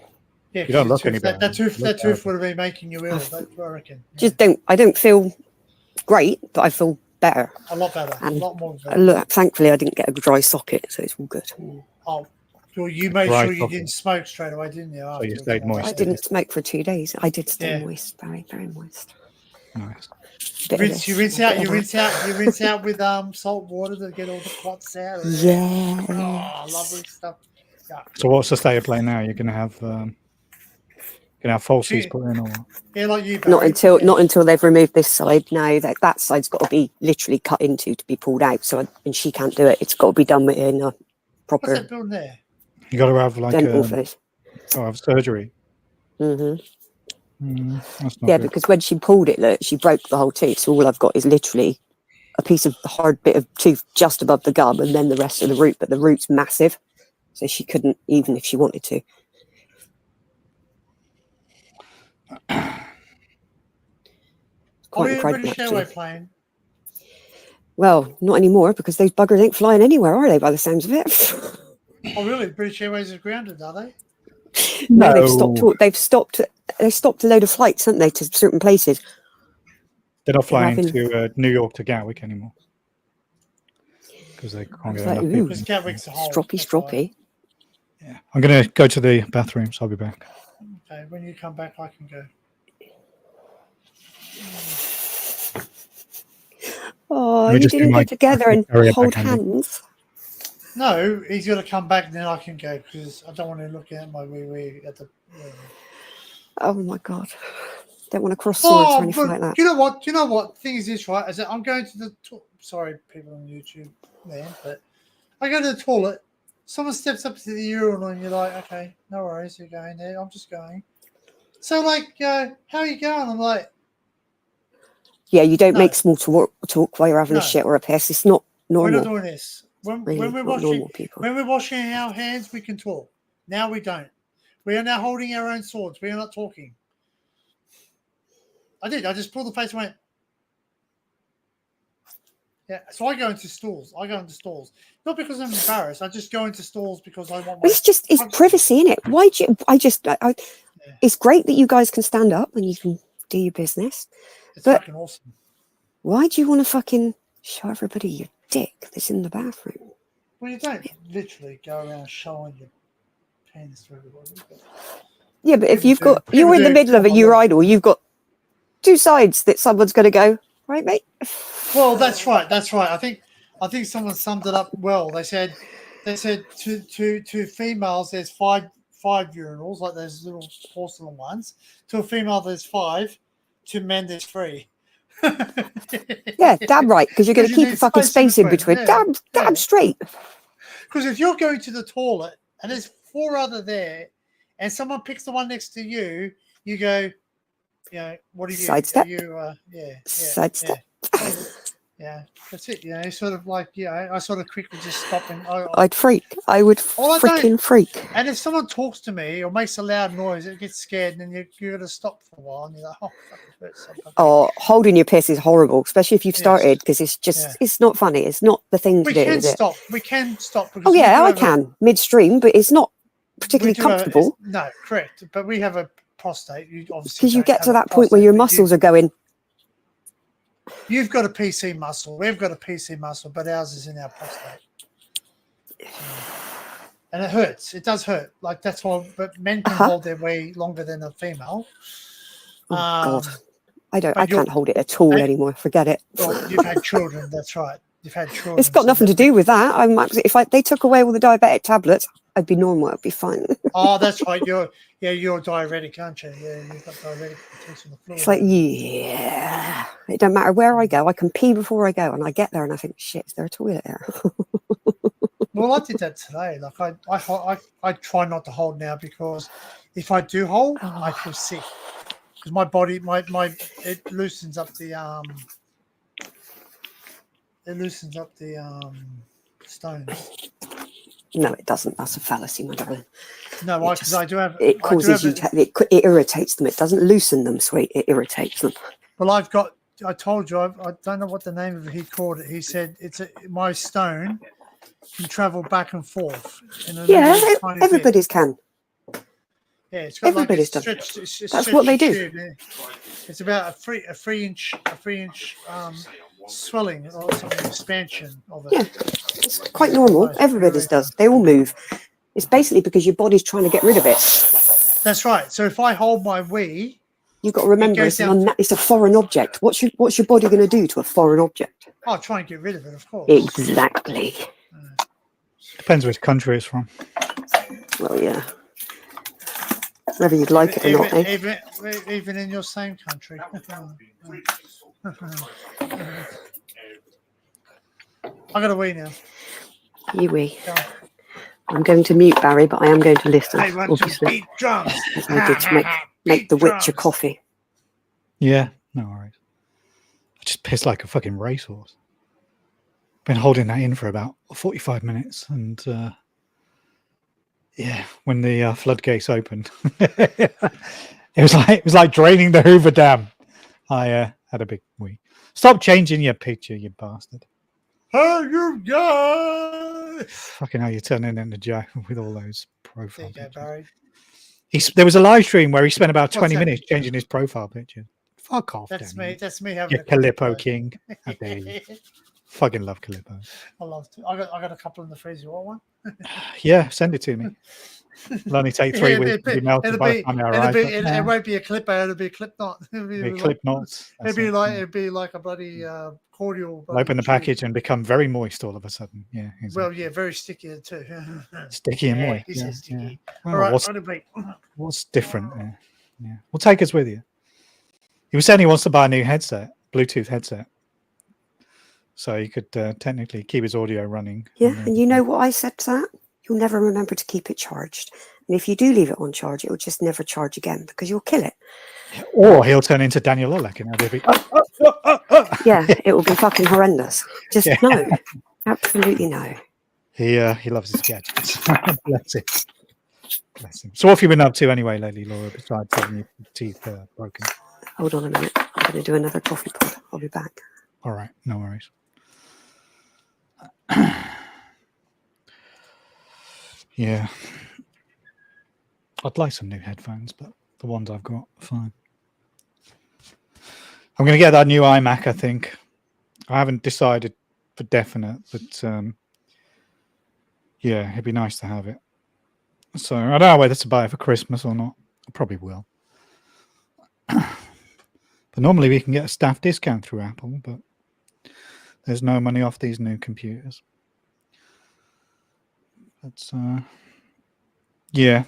Yeah, you don't look any better. That tooth would have been making you ill. That's what I reckon. Yeah. I don't feel great, but I feel better. A lot better. And a lot more better. Look, thankfully, I didn't get a dry socket, so it's all good. Oh, well, you made sure you didn't smoke straight away, didn't you? So you stayed moist. I didn't smoke for 2 days. I did stay moist, very, very moist. Nice. You rinse out with salt water to get all the clots out. Yeah. Oh, lovely stuff. Yeah. So what's the state of play now? You're gonna have falsies put in, or what? Yeah, like you. Barry. Not until they've removed this side. No, that side's got to be literally cut into to be pulled out. So and she can't do it. It's got to be done in a proper. What's that building there? You got to have like dental face. Have surgery. Mhm. That's not good. Because when she pulled it, look, she broke the whole tooth. So all I've got is literally a piece of hard bit of tooth just above the gum, and then the rest of the root. But the root's massive, so she couldn't even if she wanted to. Quite British Airways plane. Well, not anymore because those buggers ain't flying anywhere, are they? By the sounds of it. Oh, really? British Airways is grounded, are they? No, they've stopped. They stopped a load of flights, haven't they, to certain places? They're not flying to New York to Gatwick anymore because they can't get enough people. Because Gatwick's a hole. Stroppy. Yeah, I'm gonna go to the bathroom, so I'll be back. Okay, when you come back, I can go. Oh, you didn't get together and hold hands. No, he's got to come back and then I can go because I don't want to look at my wee at the. Oh my god! Don't want to cross swords or anything like that. You know what? The thing is this, right? Is that I'm going to the. Sorry, people on YouTube, man, but I go to the toilet. Someone steps up to the urinal and you're like, okay, no worries, you're going there. I'm just going. So like, how are you going? I'm like. Yeah, you don't make small talk while you're having a shit or a piss. It's not normal. We're not doing this. When we're washing our hands, we can talk. Now we don't. We are now holding our own swords. We are not talking. I did. I just pulled the face and went. Yeah. So I go into stalls. Not because I'm embarrassed. I just go into stalls because I want. It's privacy, isn't it? Why do you? It's great that you guys can stand up and you can do your business. It's fucking awesome. Why do you want to fucking show everybody your dick that's in the bathroom? Well, you don't literally go around showing your penis to everybody. Yeah, but if you're in the middle of a urinal, you've got two sides that someone's going to go, right, mate? Well, that's right. I think someone summed it up well. They said to females there's five urinals, like those little porcelain ones. To a female there's 5. To men there's 3. Yeah, damn right, because you're going to keep a fucking space in between. Yeah, damn straight. Because if you're going to the toilet and there's 4 other there, and someone picks the one next to you, you go, what are you? Sidestep. Sidestep. Yeah, that's it. It's sort of like, I sort of quickly just stop and I'd freak. I would freaking freak. And if someone talks to me or makes a loud noise, it gets scared, and then you're going to stop for a while, and you're like, oh, fuck, holding your piss is horrible, especially if you've started, because it's just, it's not funny. It's not the thing to do. We can stop. I can midstream, but it's not particularly comfortable. No, correct. But we have a prostate. You obviously Because you don't get have to a that point where prostate, your but muscles are going, You've got a PC muscle. We've got a PC muscle, but ours is in our prostate. And it hurts. It does hurt. Like that's why. But men can hold their wee longer than a female. oh God, I but can't hold it at all anymore. Forget it. Well, you've had children. That's right. You've had children. It's got nothing to do with that. If they took away all the diabetic tablets, I'd be normal. I'd be fine. Oh, that's right. You're diuretic, aren't you? Yeah, you've got diuretic protection. It's like, yeah, it don't matter where I go. I can pee before I go, and I get there and I think, shit, is there a toilet there? Well, I did that today. Like I try not to hold now because if I do hold, I feel sick because my body, it loosens up the stones. No, it doesn't. That's a fallacy, my darling. No, because I do have. It causes you. It irritates them. It doesn't loosen them, sweet. It irritates them. Well, I told you. I don't know what the name of it. He called it. He said my stone can travel back and forth. Everybody's can. Yeah, it's got everybody's like That's what they do. Tube. It's about a three inch swelling or something, expansion of it. Yeah, it's quite normal. Everybody's does. They all move. It's basically because your body's trying to get rid of it. That's right. So if I hold my wee, you've got to remember it's a foreign object. What's your body going to do to a foreign object? I'll try and get rid of it, of course. Exactly. Depends which country it's from. Well, yeah. Whether you'd like it or not, eh? Even in your same country. I got a wee now. You wee. I'm going to mute Barry, but I am going to listen. I want to beat drums. As I did to make the Witcher coffee. Yeah, no worries. I just pissed like a fucking racehorse. Been holding that in for about 45 minutes, and yeah, when the floodgates opened, it was like draining the Hoover Dam. I had a big wee. Stop changing your picture, you bastard. How you guys? Fucking hell, you're turning into Joe with all those profile there you go, pictures. There was a live stream where he spent about 20 minutes changing his profile picture. Fuck off. That's me. That's me having a Calippo King. How dare you? Fucking love Calippo. I love to. I got a couple in the freezer. You want one? Yeah, send it to me. It'll only take 3 weeks to be melted by the time I arrive. It won't be a clipper. It'll be a clip knot. It'll be clip knots. It'd be like a bloody cordial. Open the package and become very moist all of a sudden. Yeah. Exactly. Well, yeah, very sticky too. Sticky and moist. He says sticky. Yeah. All right. What's different? Yeah. We'll take us with you. He was saying he wants to buy a new headset, Bluetooth headset. So he could technically keep his audio running. Yeah, and you know what I said to that? You'll never remember to keep it charged. And if you do leave it on charge, it will just never charge again because you'll kill it. Or he'll turn into Daniel Olek and he'll be... Yeah, it will be fucking horrendous. Just no. Absolutely no. He loves his gadgets. Bless him. Bless him. So what have you been up to anyway lately, Laura, besides having your teeth broken? Hold on a minute. I'm going to do another coffee pod. I'll be back. All right, no worries. Yeah. I'd like some new headphones, but the ones I've got are fine. I'm going to get that new iMac, I think. I haven't decided for definite, but yeah, it'd be nice to have it. So I don't know whether to buy it for Christmas or not. I probably will. But normally we can get a staff discount through Apple, but there's no money off these new computers. That's yeah.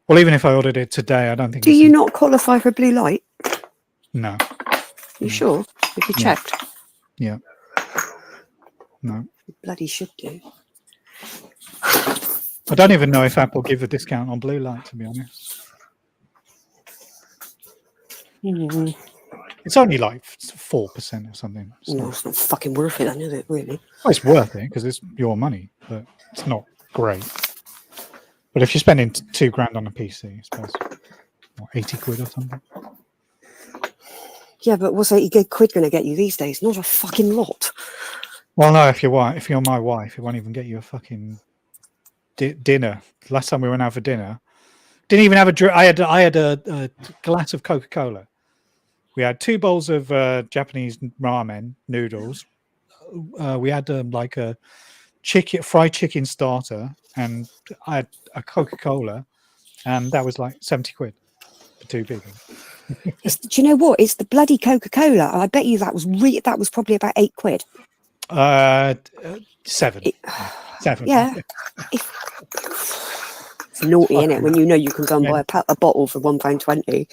Well, even if I ordered it today, I don't think. Do you not qualify for blue light? No. You sure? Have you checked? Yeah. No. You bloody should do. I don't even know if Apple give a discount on blue light, to be honest. Mm-hmm. It's only like 4% or something. So. No, it's not fucking worth it, then, is it, really? Well, it's worth it because it's your money, but it's not great. But if you're spending $2,000 on a PC, I suppose, what, 80 quid or something? Yeah, but what's 80 quid going to get you these days? Not a fucking lot. Well, no, if you're my wife, it won't even get you a fucking dinner. Last time we went out for dinner, didn't even have a drink. I had a glass of Coca-Cola. We had 2 bowls of Japanese ramen noodles. We had like a fried chicken starter, and I had a Coca-Cola, and that was like 70 quid for 2 people. Do you know what? It's the bloody Coca-Cola. I bet you that was probably about 8 quid. 7. 7. Yeah. It's naughty, isn't it? When you know you can go and buy a bottle for £1.20. You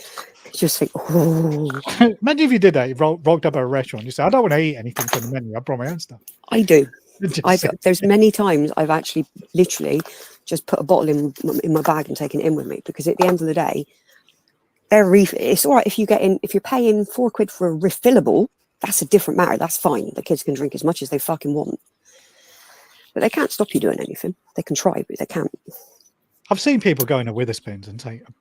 just think, oh. Imagine if you did that. You rolled up at a restaurant. You say, I don't want to eat anything from the menu. I brought my own stuff. I do. There's many times I've actually literally just put a bottle in my bag and taken it in with me, because at the end of the day, it's all right if you're paying £4 for a refillable. That's a different matter. That's fine. The kids can drink as much as they fucking want, but they can't stop you doing anything. They can try, but they can't. I've seen people go into Witherspoons and take a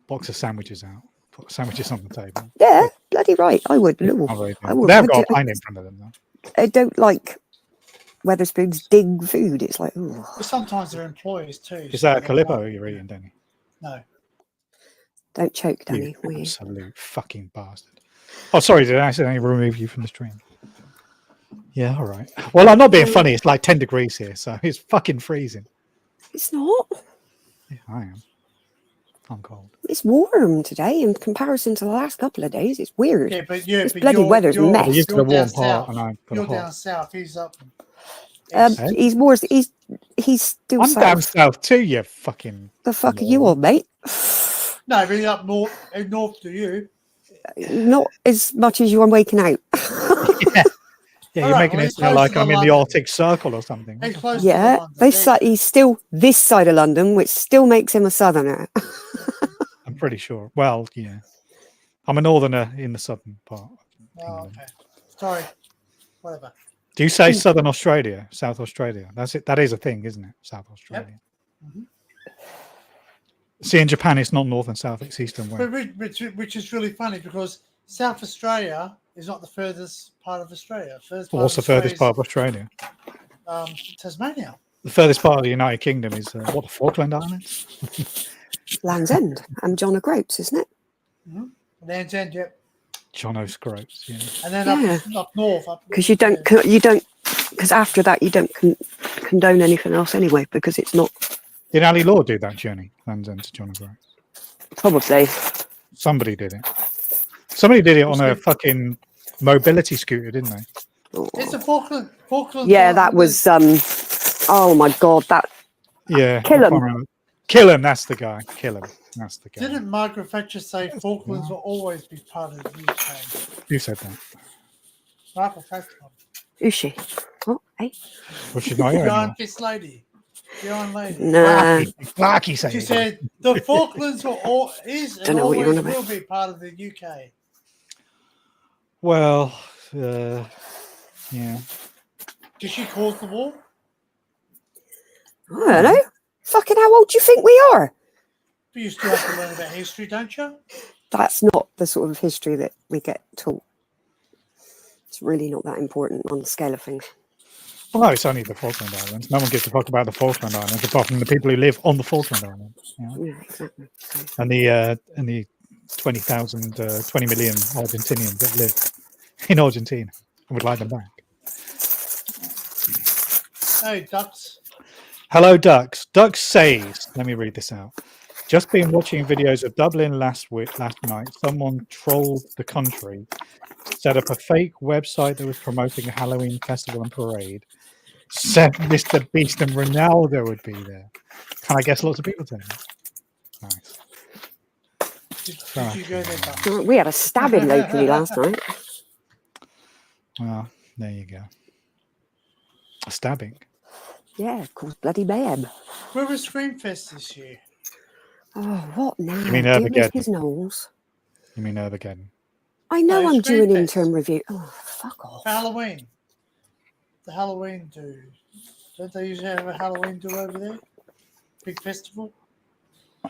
box of sandwiches out, put sandwiches on the table. Yeah, bloody right. I would. No, I would. They've got a pint in front of them, though. I don't like Wetherspoons dig food. It's like, oh. But sometimes they're employees too. Is that a Calippo you're eating, Danny? No. Don't choke, Danny. You absolute fucking bastard. Oh, sorry, did I accidentally remove you from the stream? Yeah, all right. Well, I'm not being funny. It's like 10 degrees here, so it's fucking freezing. It's not. Yeah, I am. I'm cold. It's warm today in comparison to the last couple of days. It's weird. Yeah, but this bloody weather's mess. You're used to the warm part, and I'm You're down south. He's up. He's more. He's still. I'm south. down south too. You fucking. The fuck are you on, mate? No, really up north. North to you. Not as much as you're waking out. Yeah, you're making it sound like I'm in the Arctic Circle or something. Yeah, he's still this side of London, which still makes him a southerner. I'm pretty sure. Well, yeah. I'm a northerner in the southern part. Oh, okay. Sorry. Whatever. Do you say Southern Australia, South Australia? That's it. That is a thing, isn't it? South Australia. Yep. Mm-hmm. See, in Japan, it's not north and south; it's east and west. Which is really funny, because South Australia is not the furthest part of Australia. What's the furthest part of Australia? Tasmania. The furthest part of the United Kingdom is the Falkland Islands? Land's End and John O'Groats, isn't it? Mm-hmm. Land's End, yep. John O'Groats, yeah. And then up north. Because because after that you don't condone anything else anyway, because it's not. Did Ali Law do that journey, Land's End to John O'Groats? Probably. Somebody did it. Somebody did it on a fucking mobility scooter, didn't they? Oh. It's a Falkland. Yeah, that was. Oh my god, that. Yeah. Kill him. That's the guy. Kill him. That's the guy. Didn't Margaret Thatcher say Falklands will always be part of the UK? Who said that? Margaret Thatcher. Is she? Oh, hey. Well, she's not here anymore. This lady. The Iron Lady. Nah. Clarky said She it. said the Falklands will always will be part of the UK. Well, yeah. Did she cause the war? I don't know. Fucking how old do you think we are? But you still have to learn about history, don't you? That's not the sort of history that we get taught. It's really not that important on the scale of things. Well, no, it's only the Falkland Islands. No one gives a fuck about the Falkland Islands apart from the people who live on the Falkland Islands. You know? Yeah, exactly. And the 20 million Argentinians that live in Argentina and would like them back. Hey, ducks. Hello, Ducks. Ducks says, let me read this out. Just been watching videos of Dublin last night. Someone trolled the country, set up a fake website that was promoting a Halloween festival and parade, said Mr. Beast and Ronaldo would be there. Can I guess lots of people saying that? Nice. Did you go there, ducks? We had a stabbing locally last night. Well, there you go. A stabbing. Yeah, caused bloody mayhem. Where was Screamfest this year? Oh, what now? You mean Armageddon? His Knowles. You mean Armageddon? I know I'm due an Screamfest. interim review. Oh, fuck off. For Halloween. The Halloween do. Don't they usually have a Halloween do over there? Big festival?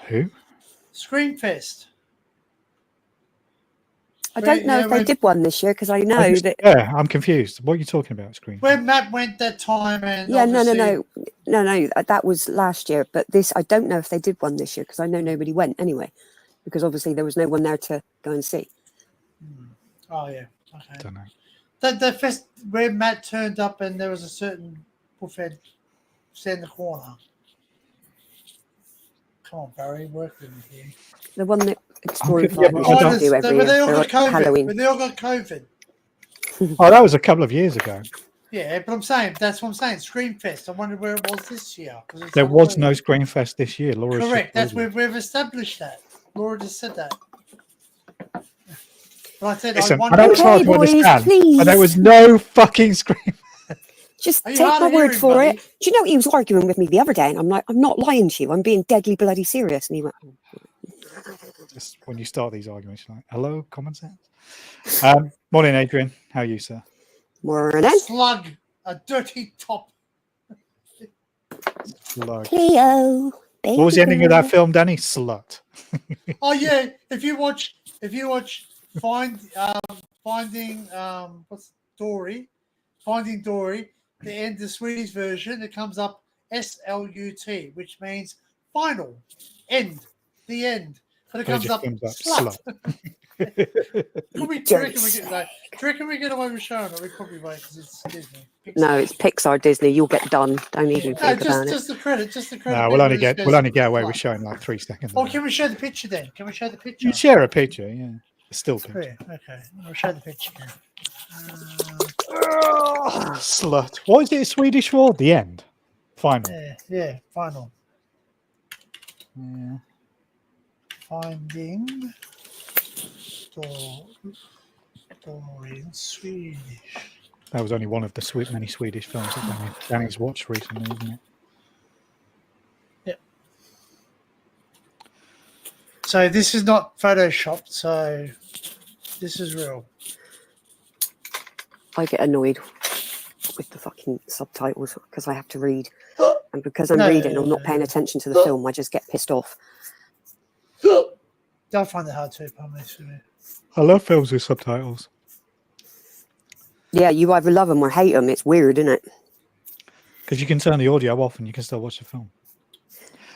Who? Screamfest. I don't know if they did one this year because I know that. Yeah, I'm confused. What are you talking about, Screen? When Matt went that time, and Yeah, no. That was last year, but this I don't know if they did one this year because I know nobody went anyway, because obviously there was no one there to go and see. Oh yeah, okay. Don't know. The fest where Matt turned up and there was a certain buffet in the corner. Come on, Barry, work with me here. The one that Exploring Yeah, Flight but was I to do every But they all year got for COVID. Halloween. But they all got COVID. Oh, that was a couple of years ago. Yeah, but I'm saying that's what I'm saying. Screamfest. I wonder where it was this year. There was no Screenfest this year. Laura's correct. That's where we've established that. Laura just said that. But I said Listen, I I know it's hard to boys, understand, please. but there was no fucking Scream. Just Are you take hard my of word hearing, for buddy? it. Do you know he was arguing with me the other day, and I'm like, I'm not lying to you. I'm being deadly bloody serious. And he went, Just when you start these arguments, you're like, hello, common sense. Morning, Adrian. How are you, sir? morning, Slug, a dirty top. Slug. Cleo. Baby What was the ending of girl. that film, Danny? Slut. Oh yeah, if you watch Finding what's Dory, Finding Dory, the end, the Swedish version, it comes up SLUT, which means final, end, the end. But it But comes just up comes up slut. Do you reckon we get away with showing it? We probably won't because it's Disney. Pixar. No, it's Pixar, Disney. You'll get done. Don't even No, think about it. just the credit, just the credit. No, we'll only get away with showing like 3 seconds. Oh, can we show the picture then? Can we show the picture? You share a picture, yeah. A still picture. Yeah, okay. We'll show the picture then. Slut. What is it Swedish for? The end. Final. Yeah, final. Yeah. Finding Dory in Swedish. That was only one of the many Swedish films that Danny's watched recently, isn't it? Yep. So this is not photoshopped, so this is real. I get annoyed with the fucking subtitles because I have to read. And because I'm No, reading, I'm not paying attention to the film. I just get pissed off. I find it hard to promise with me. I love films with subtitles. Yeah, you either love them or hate them. It's weird, isn't it? Because you can turn the audio off and you can still watch the film.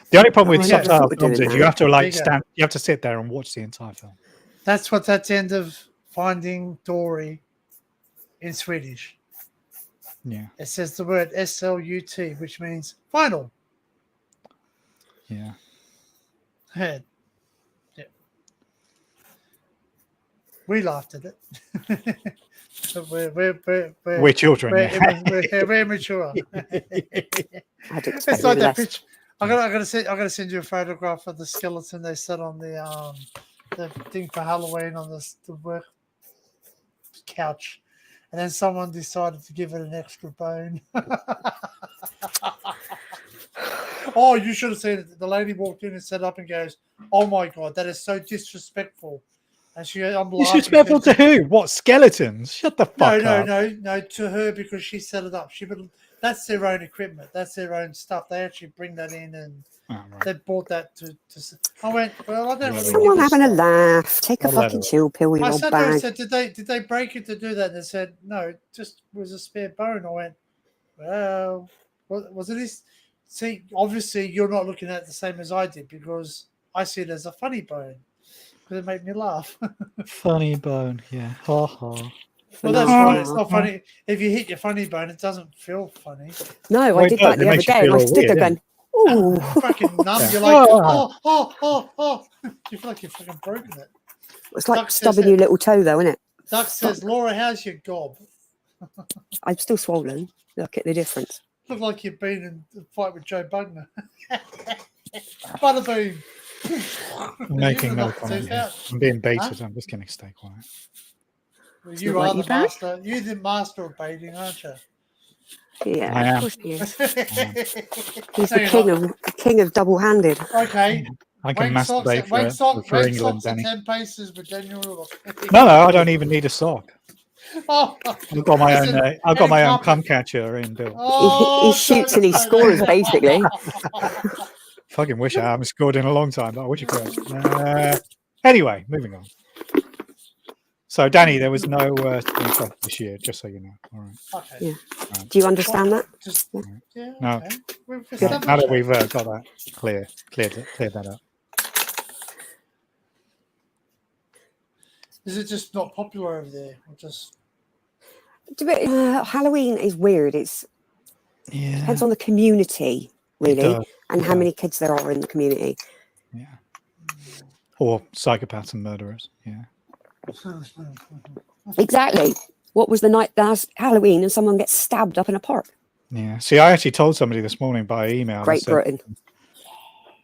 The only problem with I never subtitle thought of films doing is that. you have to There you go. you have to sit there and watch the entire film. That's the end of Finding Dory in Swedish. Yeah. It says the word SLUT, which means final. Yeah. Head. Yeah. We laughed at it. We're children. We're immature. I'd expect It's like no that less. picture. I gotta send you a photograph of the skeleton they set on the thing for Halloween on the work couch, and then someone decided to give it an extra bone. Oh, you should have seen it. The lady walked in and set up and goes, "Oh my god, that is so disrespectful." And I'm laughing. Disrespectful to who? What, skeletons? Shut the fuck up. No, to her because she set it up. That's their own equipment. That's their own stuff. They actually bring that in and they bought that to. I went, well, I don't really. Someone give having a stuff. laugh. Take a I'll let fucking her. chill pill, you I old sat there and bag. said, did they break it to do that? And they said, no, it just was a spare bone. I went, well, was it this? See, obviously you're not looking at it the same as I did because I see it as a funny bone because it made me laugh. Funny bone, yeah. Ha ha. Well, that's right. It's not funny. If you hit your funny bone, it doesn't feel funny. No, Well, I it did does. that It the other makes you day and feel I all stood weird, there yeah. going, ooh. Fucking numb. Yeah. You're like, oh. You feel like you've fucking broken it. It's like Duck says stubbing it. your little toe, though, isn't it? Duck says, Laura, how's your gob? I'm still swollen. Look at the difference. Look like you've been in a fight with Joe Bugner. Bada boom. I'm making You no look comment. tooth here. out. I'm being baited. Huh? I'm just going to stay quiet. Well, not you like are you the back? master. You're the master of baiting, aren't you? Yeah, I am. of course he is. He's He's the king of double-handed. Okay. I can Wank socks masturbate for wank England, socks at Danny. 10 paces with Daniel Rudolph. No, I don't even need a sock. Oh, I've got my listen, own. I've got any my own carpet- cum catcher in built. Oh, He shoots don't and he say scores, that. basically. Fucking wish I haven't scored in a long time. But I wish I could. Anyway, moving on. So, Danny, there was no Spring Fest this year, just so you know. All right. Okay. Yeah. Do you understand that? Just Yeah. yeah. No. Okay. We've Good. Now that established we've got that cleared that up. Is it just not popular over there, or just? Halloween is weird. It Yeah. depends on the community, really, does. and It how does. many kids there are in the community. Yeah. Or psychopaths and murderers. Yeah. Exactly. What was the night last Halloween and someone gets stabbed up in a park? Yeah. See, I actually told somebody this morning by email. I Great said, Britain.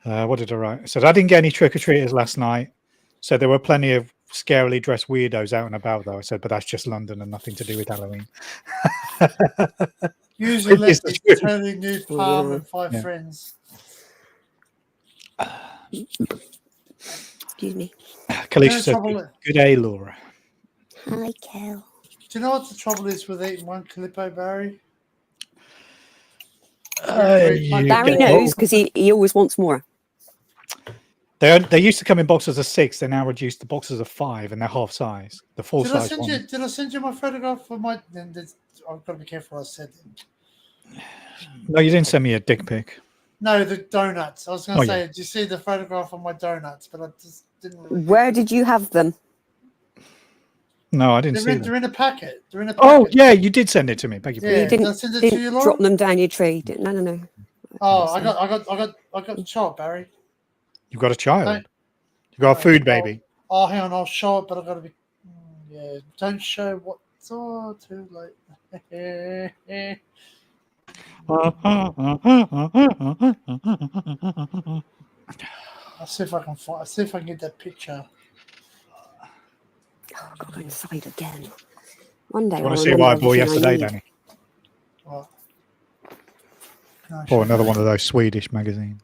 what did I write? I said, I didn't get any trick-or-treaters last night. So there were plenty of scarily dressed weirdos out and about, though. I said, but that's just London and nothing to do with Halloween. Usually It let is the me truth. totally nude palm Yeah. and 5 Yeah. friends. Excuse me. Kalisha No said, trouble. good day, Laura. Hi, Kel. Do you know what the trouble is with eating one Calippo, Barry? You Barry get knows old. because he always wants more. They used to come in boxes of 6. They're now reduced to boxes of 5, and they're half size. The full Did I size send one. you? Did I send you my photograph for my? Then I've got to be careful what I said. No, you didn't send me a dick pic. No, the donuts. I was going to Oh, say, yeah. did you see the photograph of my donuts? But I just didn't. Where did you have them? No, I didn't see They're them. in a packet. They're in a Oh, packet. yeah, you did send it to me. Beg your Yeah. You pardon. Did I send it to didn't you, Laura? drop them down your tree. No. Oh, I got a child, Barry. You've got a child. Don't- You've got a no, food baby. Oh, hang on, I'll show it, but I've got to be. Yeah, don't show what's too late. I'll see if I can find. I'll see if I can get that picture. Oh, I've got to go inside again. One day You I'll want to see what I remember bought everything I yesterday, need. Danny? What? Can I Or show another you? one of those Swedish magazines.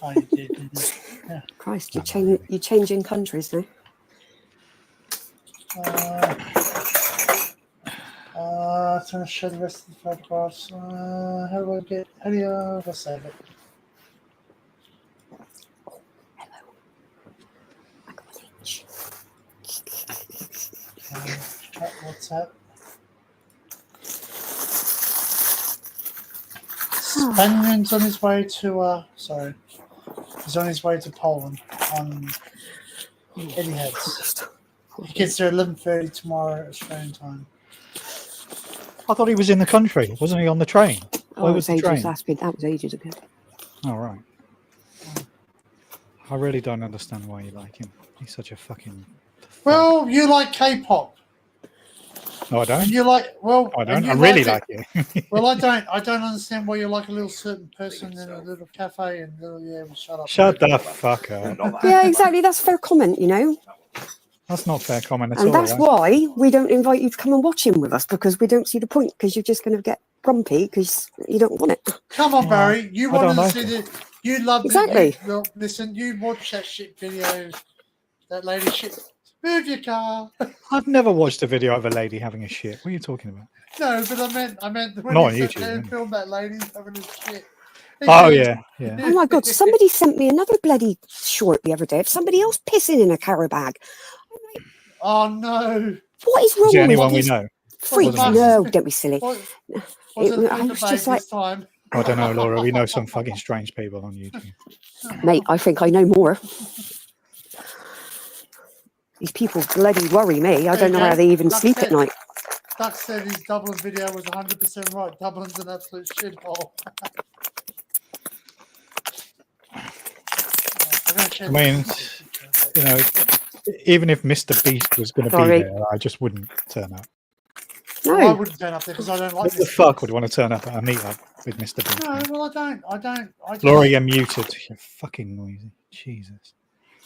Oh, you did, didn't you? Yeah. Christ, you're changing countries now. Trying to show the rest of the photographs. How do I save it? I got an itch. Chat WhatsApp. Spaniard's on his way to he's on his way to Poland on Etihad. Christ. He gets there 11:30 tomorrow Australian time. I thought he was in the country. Wasn't he on the train? Where was the train? That was ages ago. Oh, right. I really don't understand why you like him. He's such a fucking... Well, you like K-pop. No, I And don't. you like I and don't. you I really it- like it. Well, I don't understand why you like a little certain person in a little cafe and little well, shut up. Shut the fuck up. Yeah, exactly. That's a fair comment, you know. That's not fair comment at And all. that's right? why we don't invite you to come and watch him with us, because we don't see the point, because you're just going to get grumpy because you don't want it. Come on, Barry. You I wanted don't to like see it. the. You loved Exactly. it. Well, listen, you watched that shit video. That lady shit. Move your car. I've never watched a video of a lady having a shit. What are you talking about? No, but I meant when Not on he sat YouTube, there and innit? filmed that lady having a shit. Oh, yeah. Yeah. Oh my God, somebody sent me another bloody short the other day of somebody else pissing in a carry bag. Oh no. What is Is wrong it with anyone we these know? freaks? Wasn't No, it? don't be silly. Was I it a paper was bag just like, this time? I don't know, Laura. We know some fucking strange people on YouTube. mate, I think I know more. These people bloody worry me. I don't know how they even Like I sleep at said. night. Duck said his Dublin video was 100% right. Dublin's an absolute shithole. I mean, you know, even if Mr. Beast was going to be Sorry. there, I just wouldn't turn up. I No, wouldn't turn up there because I don't like Who the Mr. fuck Beast. would want to turn up at a meetup with Mr. Beast? No, man? well, I don't. Laura, you're muted. You're fucking noisy. Jesus.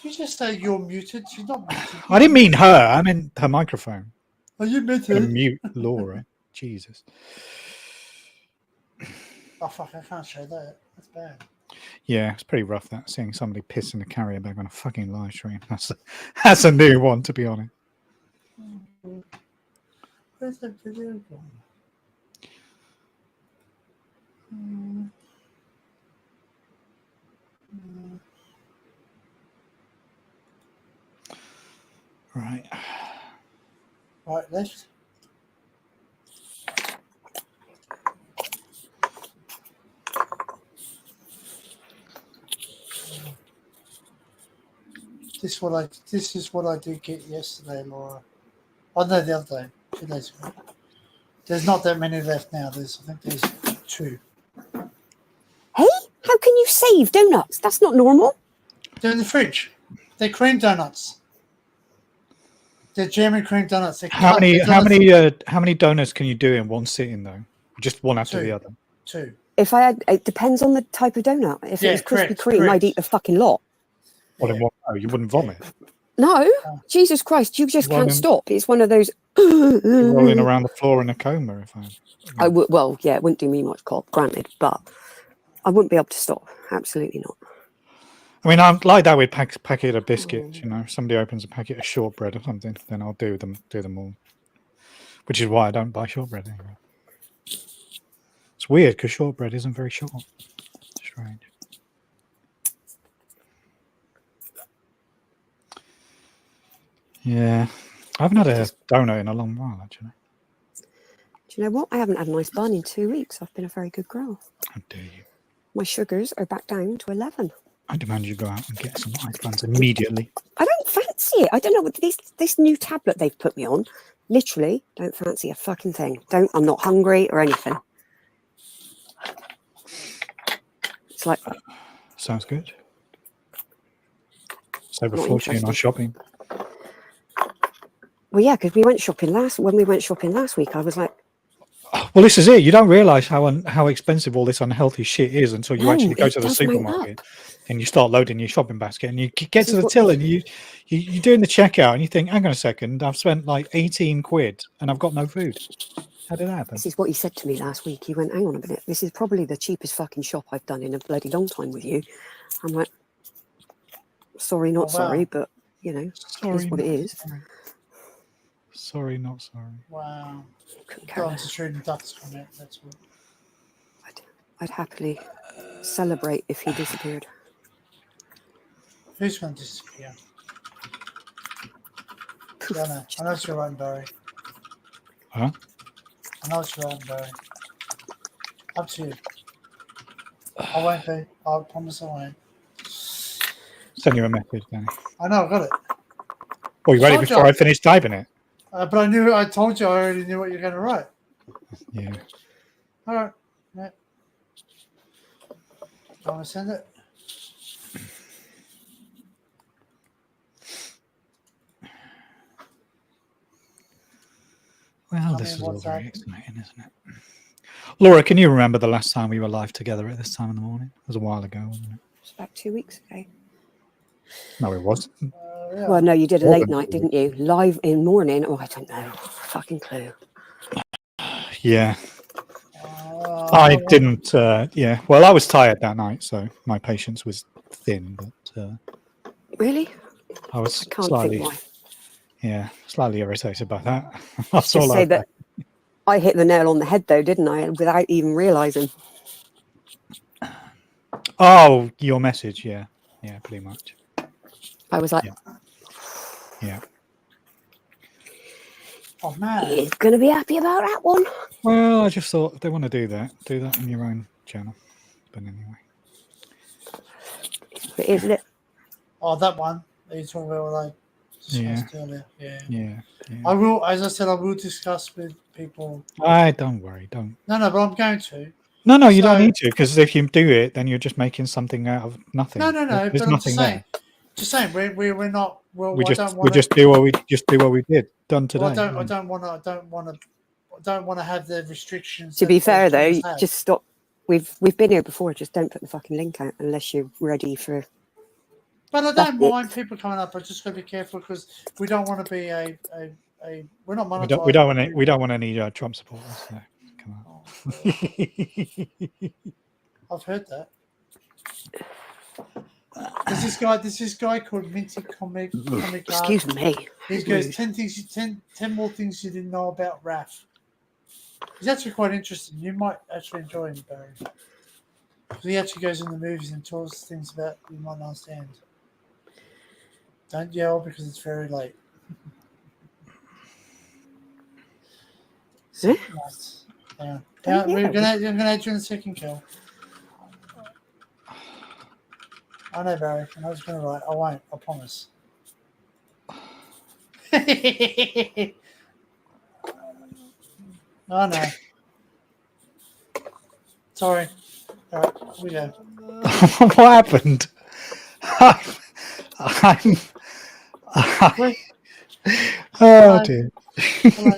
Did you just say you're muted? She's not muted. I didn't mean her. I meant her microphone. Are you I'm gonna muted? mute Laura. Jesus. Oh, fuck, I can't show that. That's bad. Yeah, it's pretty rough that seeing somebody piss in a carrier bag on a fucking live stream. That's a new one, to be honest. Where's that video gone? Right. Right, left. This is what I did get yesterday, Laura. Oh no, the other day, 2 days ago. There's not that many left now. I think there's 2. Hey, how can you save donuts? That's not normal. They're in the fridge. They're cream donuts. They're German cream donuts. They're How cut. many They're donuts. how many donuts can you do in one sitting though? Just one after 2. the other. 2. If I had, it depends on the type of donut. If Yeah, it was Krispy correct, Kreme, correct. I'd eat the fucking lot. Well, in one go, you wouldn't vomit. No, Oh. Jesus Christ, you just can't Rolling- stop. It's one of those. You're rolling around the floor in a coma if I would. Well, yeah, it wouldn't do me much, granted, but I wouldn't be able to stop. Absolutely not. I mean, I'm like that with packet of biscuits. You know, if somebody opens a packet of shortbread or something, then I'll do them all. Which is why I don't buy shortbread anymore. It's weird because shortbread isn't very short. Strange. Yeah, I haven't had a donut in a long while actually. Do you know what? I haven't had a nice bun in 2 weeks. I've been a very good girl. How dare you? My sugars are back down to 11. I demand you go out and get some ice buns immediately. I don't fancy it. I don't know what this new tablet they've put me on. Literally, don't fancy a fucking thing. I'm not hungry or anything. It's like Sounds good. Save a Not fortune on interested. shopping. well, yeah, because we went shopping when we went shopping last week, I was like, Well, this is it. You don't realise how expensive all this unhealthy shit is until you No, actually go it to the does mount supermarket and you start loading your shopping basket and you get This to is the what- till and you're doing the checkout and you think, hang on a second, I've spent like 18 quid and I've got no food. How did that happen? this is what he said to me last week. He went, hang on a minute, this is probably the cheapest fucking shop I've done in a bloody long time with you. I'm like, sorry, not Oh, wow. sorry, but you know, Sorry, it is what it not is. sorry. Sorry, not sorry. Wow. Couldn't Go care on less. to shooting ducks from it. That's what. I'd happily celebrate if he disappeared. Who's going to disappear? Yeah, I know it's your own, Barry. Huh? I know it's your own, Barry. Up to you. I won't be. I promise I won't. Send you a message, Danny. I know, I got it. Well, you ready Told you. before I finish typing it? But I told you I already knew what you're going to write. Yeah. All right. Yeah. Do you want to send it? Well, I this mean, is all very WhatsApp. exciting, isn't it? Laura, can you remember the last time we were live together at this time in the morning? It was a while ago, wasn't it? It's about 2 weeks ago. No, it wasn't. Yeah. Well, no, you did a More late than night, 2 didn't you? Live in morning. Oh, I don't know. Fucking clue. Yeah. Uh, I didn't. Yeah. Well, I was tired that night, so my patience was thin. But Really? I was I can't slightly, think why. yeah, slightly irritated by that. That's Just all say I that I hit the nail on the head, though, didn't I? Without even realizing. Oh, your message. Yeah. Yeah. Pretty much. I was like, Yeah. Yeah. Oh, man. he's going to be happy about that one. Well, I just thought if they want to do that on your own channel. But anyway. But isn't it? Oh, that one that you talking about, what I discussed earlier. Yeah. Yeah. I will, as I said, I will discuss with people. Don't worry. Don't. No, but I'm going to. No, you don't So- need to, because if you do it, then you're just making something out of nothing. No, There's but I'm nothing just saying. Just saying, we're not. Well, We I don't we want just do what we did done today. Well, I don't want to have the restrictions. To be that fair, those though, others have. just stop. We've been here before. Just don't put the fucking link out unless you're ready for. But I that's don't it. mind people coming up. I just got to be careful because we don't want to be a we're not we monetized. don't want any Trump supporters. So, come on. I've heard that. There's this guy called Minty Comic. Excuse me. He goes 10 more things you didn't know about Raph. He's actually quite interesting. You might actually enjoy him, Barry. He actually goes in the movies and talks things about you might not understand. Don't yell because it's very late. Huh? Nice. Yeah. Oh, We're yeah. gonna add you in the second kill. I know, Barry. And I was gonna write. I won't. I promise. I know. Sorry. All right, we go. What happened? I'm, Wait, oh hello. dear. Hello.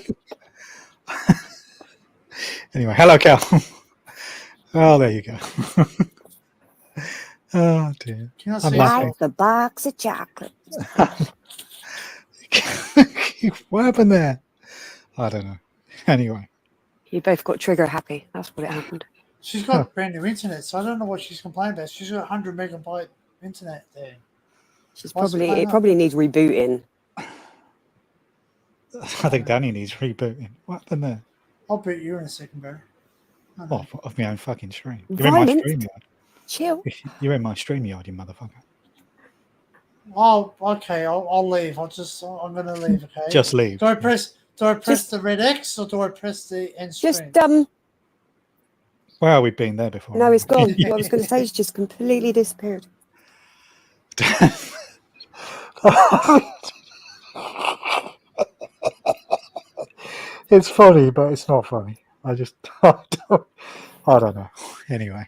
Anyway, hello, Cal. Oh, there you go. Oh dear. Can I I'm see laughing. Like the box of chocolate. What happened there? I don't know. Anyway, You both got trigger happy. That's what it happened. She's got brand new internet, so I don't know what she's complaining about. She's got 100 megabyte internet there. She's What's probably playing it up? probably needs rebooting. I think Danny needs rebooting. What happened there? I'll beat you in a second, Barry. I know. Oh, of my own fucking stream. You're in my Violent. stream yard. Chill. You're in my stream yard, you motherfucker. Oh, okay. I'll leave. I'm gonna leave. Okay. Just leave. Do I press Just- the red X or do I press the end screen? Just Well, we've been there before. no, it's gone. What I was going to say is just completely disappeared. It's funny, but it's not funny. I don't know. Anyway.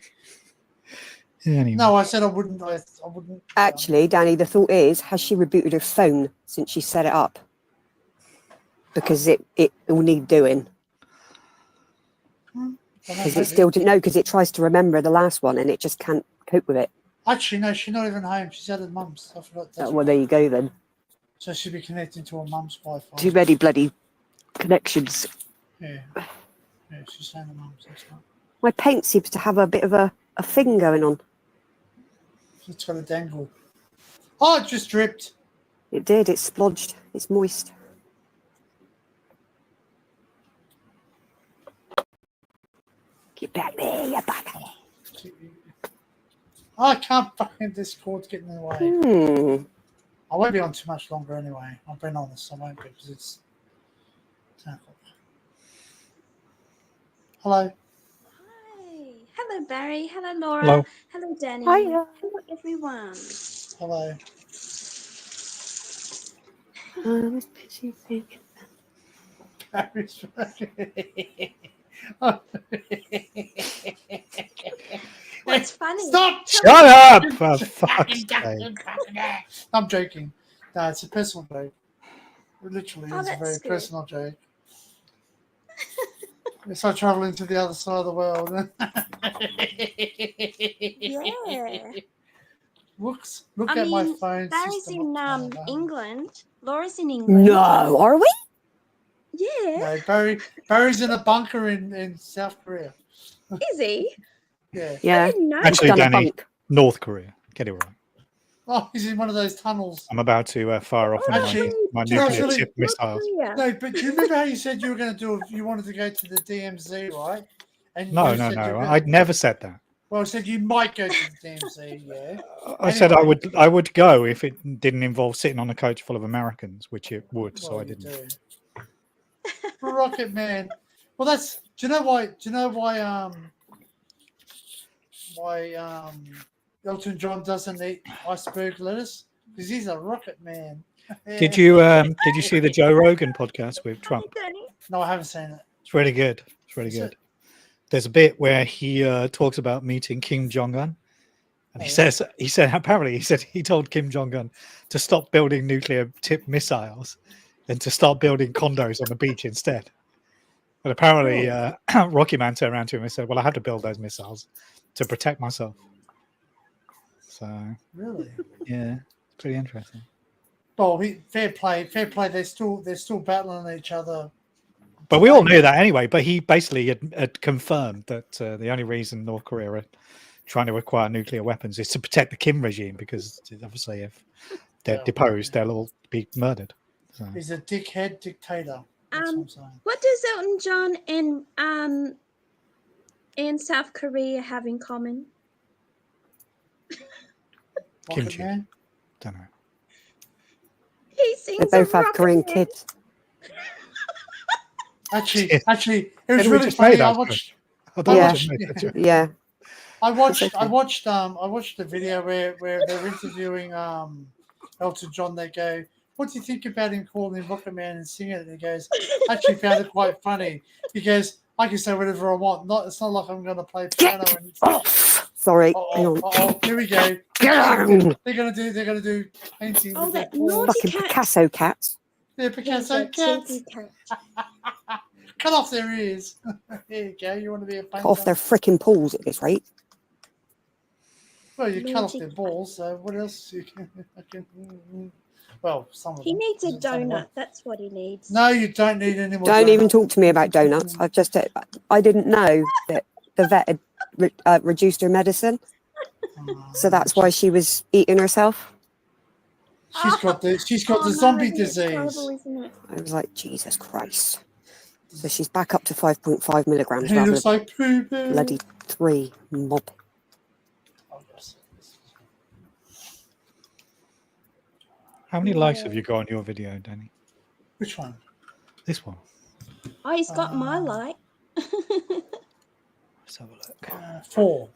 No, I said I wouldn't. I wouldn't. Actually, Danny, the thought is, has she rebooted her phone since she set it up? Because it will need doing. Because it still didn't know, because it tries to remember the last one and it just can't cope with it. Actually, no, she's not even home. She's at her mum's. I forgot. Well, there you go then. So she'll be connecting to her mum's Wi-Fi. Too many bloody connections. Yeah. Yeah, she's saying her mum's. That's right. My paint seems to have a bit of a thing going on. It's got a dangle. Oh, it just dripped. It did. It's splodged. It's moist. Get back there, you bugger. I can't fucking. This cord's getting in the way. I won't be on too much longer anyway. I've been on this. I won't be because it's 10 o'clock. Hello. Hi. Hello, Barry. Hello, Laura. Hello. Hello, Danny. Hiya. Hello, everyone. Hello. What's funny? Stop! Shut up! For fuck's sake. I'm joking. No, it's a personal joke. Literally, Oh, it's a that's very good. personal joke. It's like traveling to the other side of the world. Yeah. Look I at my mean, phone Barry's system. in England. Laura's in England. No, are we? Yeah. No, Barry's in a bunker in South Korea. Is he? Yeah. I Yeah. didn't know. Actually, Done a Danny, bunk. North Korea. Get it right. Oh, he's in one of those tunnels. I'm about to fire off Oh, one of Actually, my do you know nuclear what's tip really- missiles. Yeah. No, but do you remember how you said you were going to you wanted to go to the DMZ, right? And No, you no, said no. you were gonna- I never said that. Well, I said you might go to the DMZ, yeah. I said I Anyway. would go if it didn't involve sitting on a coach full of Americans, which it would, so Well, I you didn't. do. Rocket Man. Well, that's. Do you know why? Elton John doesn't eat iceberg lettuce? Because he's a rocket man. Did you see the Joe Rogan podcast with Trump? Hi, Danny. No, I haven't seen it. It's really good. It's really Is good. it? There's a bit where he talks about meeting Kim Jong Un, and he said he told Kim Jong Un to stop building nuclear tip missiles and to start building condos on the beach instead. And apparently, Rocky Man turned around to him and said, "Well, I had to build those missiles to protect myself." So Really? yeah, it's pretty interesting. Well, fair play. They're still battling each other. But we all knew that anyway. But he basically had confirmed that the only reason North Korea are trying to acquire nuclear weapons is to protect the Kim regime, because obviously if they're Yeah. deposed, they'll all be murdered. So. He's a dickhead dictator. That's what I'm saying. What does Elton John and South Korea have in common? Rocket Kimchi. Man. Don't know. He sings They both a have Rocket Korean Man. kids. Actually, it was Didn't we really just made funny. I that watched. I thought Yeah. we just made that joke. Yeah. I watched okay. I watched the video where they're interviewing Elton John. They go, "What do you think about him calling him Rocket Man and singing it?" And he goes, "I actually found it quite funny." He goes, "I can say whatever I want. It's not like I'm going to play piano." Get And it's, off. Sorry. Hang on. here we go. Get down. They're gonna do painting Oh, with their that paws. naughty Fucking cat. Picasso cat. They're He's Picasso a cats. cheeky cat. Cut off their ears. There you go. You want to be a painter? Cut off their freaking paws at this rate. Well, you cut off Naughty their cat. balls. So what else? You can. Well, some of He them. needs a Some of them. donut. That's what he needs. No, you don't need any more. Don't even donuts. talk to me about donuts. I didn't know that the vet had reduced her medicine, so that's why she was eating herself. She's got the Oh, zombie Melody, it's disease. horrible, isn't it? I was like, Jesus Christ. So she's back up to 5.5 milligrams He rather looks than like poo. bloody 3 mob. Oh, yes. How many likes have you got on your video, Danny? Which one? This one. Oh, he's got my like. Let's have a look. 4.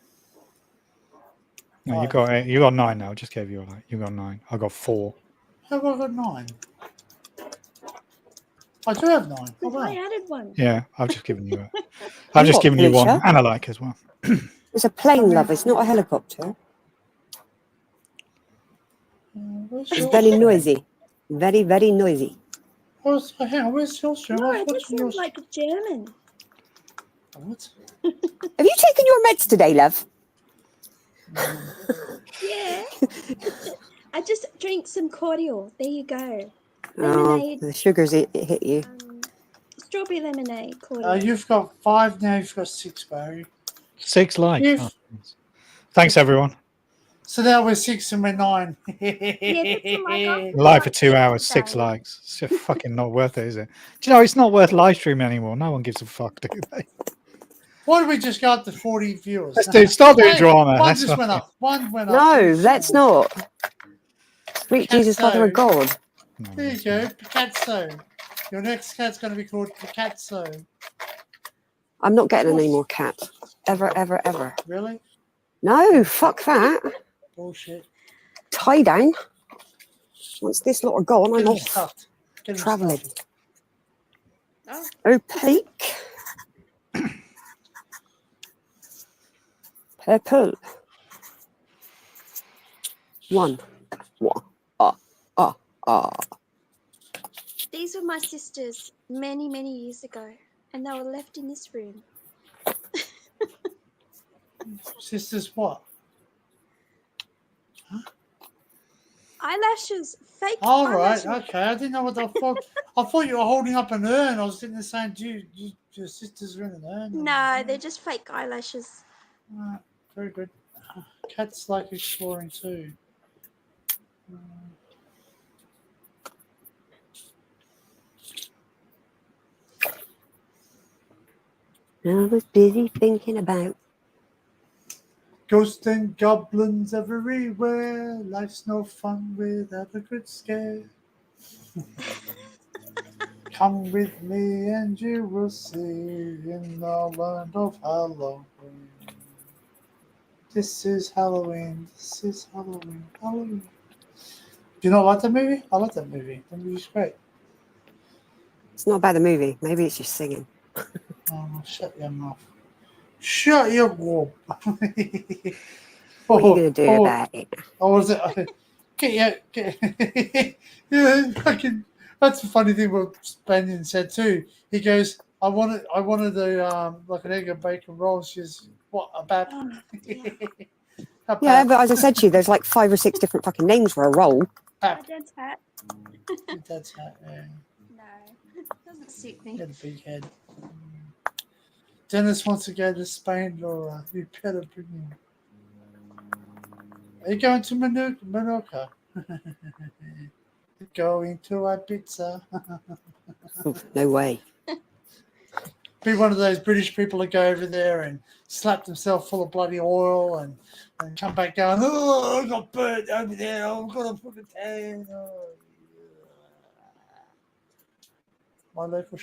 No, you got 9 now. I just gave you a like. You got 9. I got 4. How have I got 9? I do have 9. Oh, Because wow. I added one. Yeah, I've just given you. I've just What, given you one Alicia? and a like as well. It's a plane, love. It's not a helicopter. Where's It's your very stream? noisy. Very, very noisy. Hang on, where's your stream? No, I was it just watching sounds your like German. What? Have you taken your meds today, love? Yeah. I just drank some cordial. There you go. Oh, Lemonade. the sugars it hit you. Strawberry lemonade cordial. You've got 5 now. You've got 6, Barry. 6 likes. If- Oh, thanks, everyone. So now we're 6 and we're 9. Yeah, that's what I got. Live for 2 hours, Today. 6 likes. It's just fucking not worth it, is it? Do you know it's not worth live streaming anymore? No one gives a fuck, do they? Why don't we just go up to 40 viewers? Start doing drama. One Let's just not- went up. One went up. No, let's not. Sweet Jesus, Mother of God. No, There you go, Picasso. Your next cat's going to be called Picasso. I'm not getting any more cat. Ever, ever, ever. Really? No, fuck that. Bullshit. Tie down. Once this lot are gone, Get I'm him off. stuffed. Get him Travelling. stuffed. Opaque. Purple. 1. These were my sisters many, many years ago, and they were left in this room. Sisters, what? Eyelashes, fake All right, eyelashes. okay. I didn't know what the fuck. I thought you were holding up an urn. I was sitting there saying, your sisters are in an urn. No, they're just fake eyelashes. Right, very good. Cats like exploring too. I was busy thinking about. Ghosts and goblins everywhere. Life's no fun without a good scare. Come with me and you will see in the land of Halloween. This is Halloween. This is Halloween. Halloween. Do you not like that movie? I like that movie. That movie's great. It's not about the movie. Maybe it's just singing. Oh, shut your mouth. Shut your mouth. What are you going to do about it? Oh, was it? Yeah, fucking. That's the funny thing what Banyan said too. He goes, I wanted a like an egg and bacon roll. She's what about? Oh, yeah. Yeah, but as I said to you, there's like 5 or 6 different fucking names for a roll. My dad's hat. That's how. Yeah, No, doesn't suit me. he had a big head. Dennis wants to go to Spain, Laura. You better bring him. Are you going to Menorca? Going to Ibiza. Oh, no way. Be one of those British people that go over there and slap themselves full of bloody oil and come back going, oh, I got burnt over there. I've got to put a tan. Oh, yeah. My local.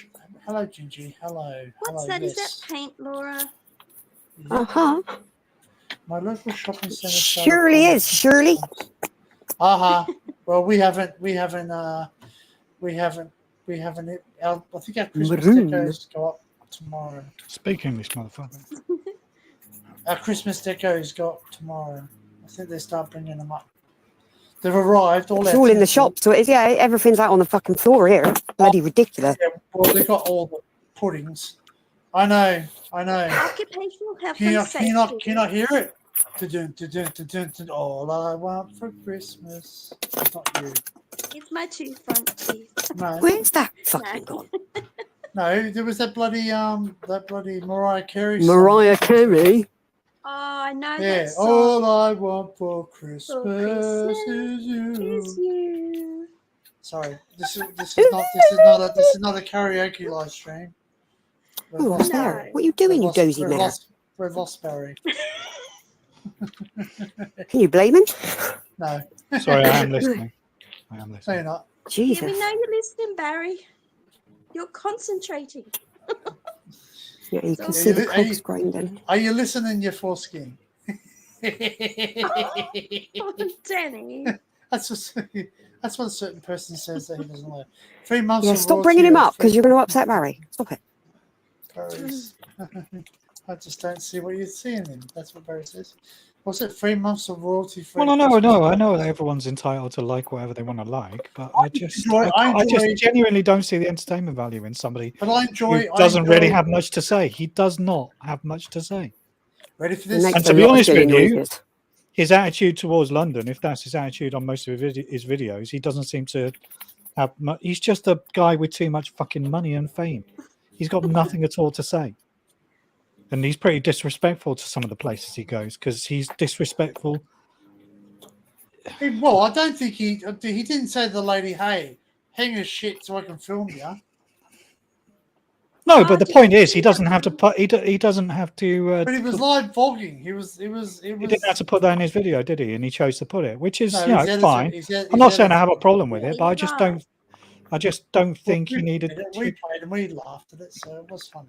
Hello, Gingy. Hello. What's Hello. that? Is Yes. that paint, Laura? Yeah. Uh-huh. My local shopping centre. Surely is, surely. Well, we haven't. I think our Christmas Maroon. decos go up tomorrow. Speak English, motherfucker. Our Christmas decos go up tomorrow. I think they start bringing them up. They've arrived. It's all in the shop, so it is. Yeah, everything's out on the fucking floor here. Bloody ridiculous. Yeah, well, they got all the puddings. I know. Occupational health Can you, and not, can, you not, safety. can you not hear it? All I want for Christmas. It's not you. It's my 2 front teeth. No, Where's that fucking gone? no, there was that bloody Mariah Carey song. Mariah Carey. Oh, I know Yeah, that song. all I want for Christmas, For Christmas is you. is you. Sorry, this is not a karaoke live stream. Oh, what's there? What are you doing, you dozy man? We're lost Barry. Can you blame him? No, Sorry, I am listening. no, you're not. Yeah, Jesus. we know you're listening, Barry. You're concentrating. Yeah, you can Are see you- the are cogs you- grinding. Are you listening, your foreskin? Oh, Danny. That's what a certain person says that he doesn't like. 3 months. Yeah, of stop bringing him royalty up because you're going to upset Barry. Stop it. Barry's- I just don't see what you're seeing in. That's what Barry says. What's it? 3 months of royalty free. Well, I know that everyone's entitled to like whatever they want to like, but I just genuinely don't see the entertainment value in somebody But I who enjoy. doesn't really have much to say. He does not have much to say. Ready for He this? makes And to a be lot of honest silly with you, noises. His attitude towards London, if that's his attitude on most of his videos, he doesn't seem to have much. He's just a guy with too much fucking money and fame. He's got nothing at all to say. And he's pretty disrespectful to some of the places he goes because he's disrespectful. Well, I don't think he didn't say to the lady, "Hey, hang your shit so I can film you." No, Oh, but the did point you is, see he doesn't that have to one? put. He doesn't have to. But he was live vlogging. He didn't have to put that in his video, did he? And he chose to put it, which is, No, you know, his it's editor- fine. his ed- I'm his not saying I have a editor- problem with Yeah, it, but I you're just right. don't think he needed We to. played and we laughed at it, so it was funny.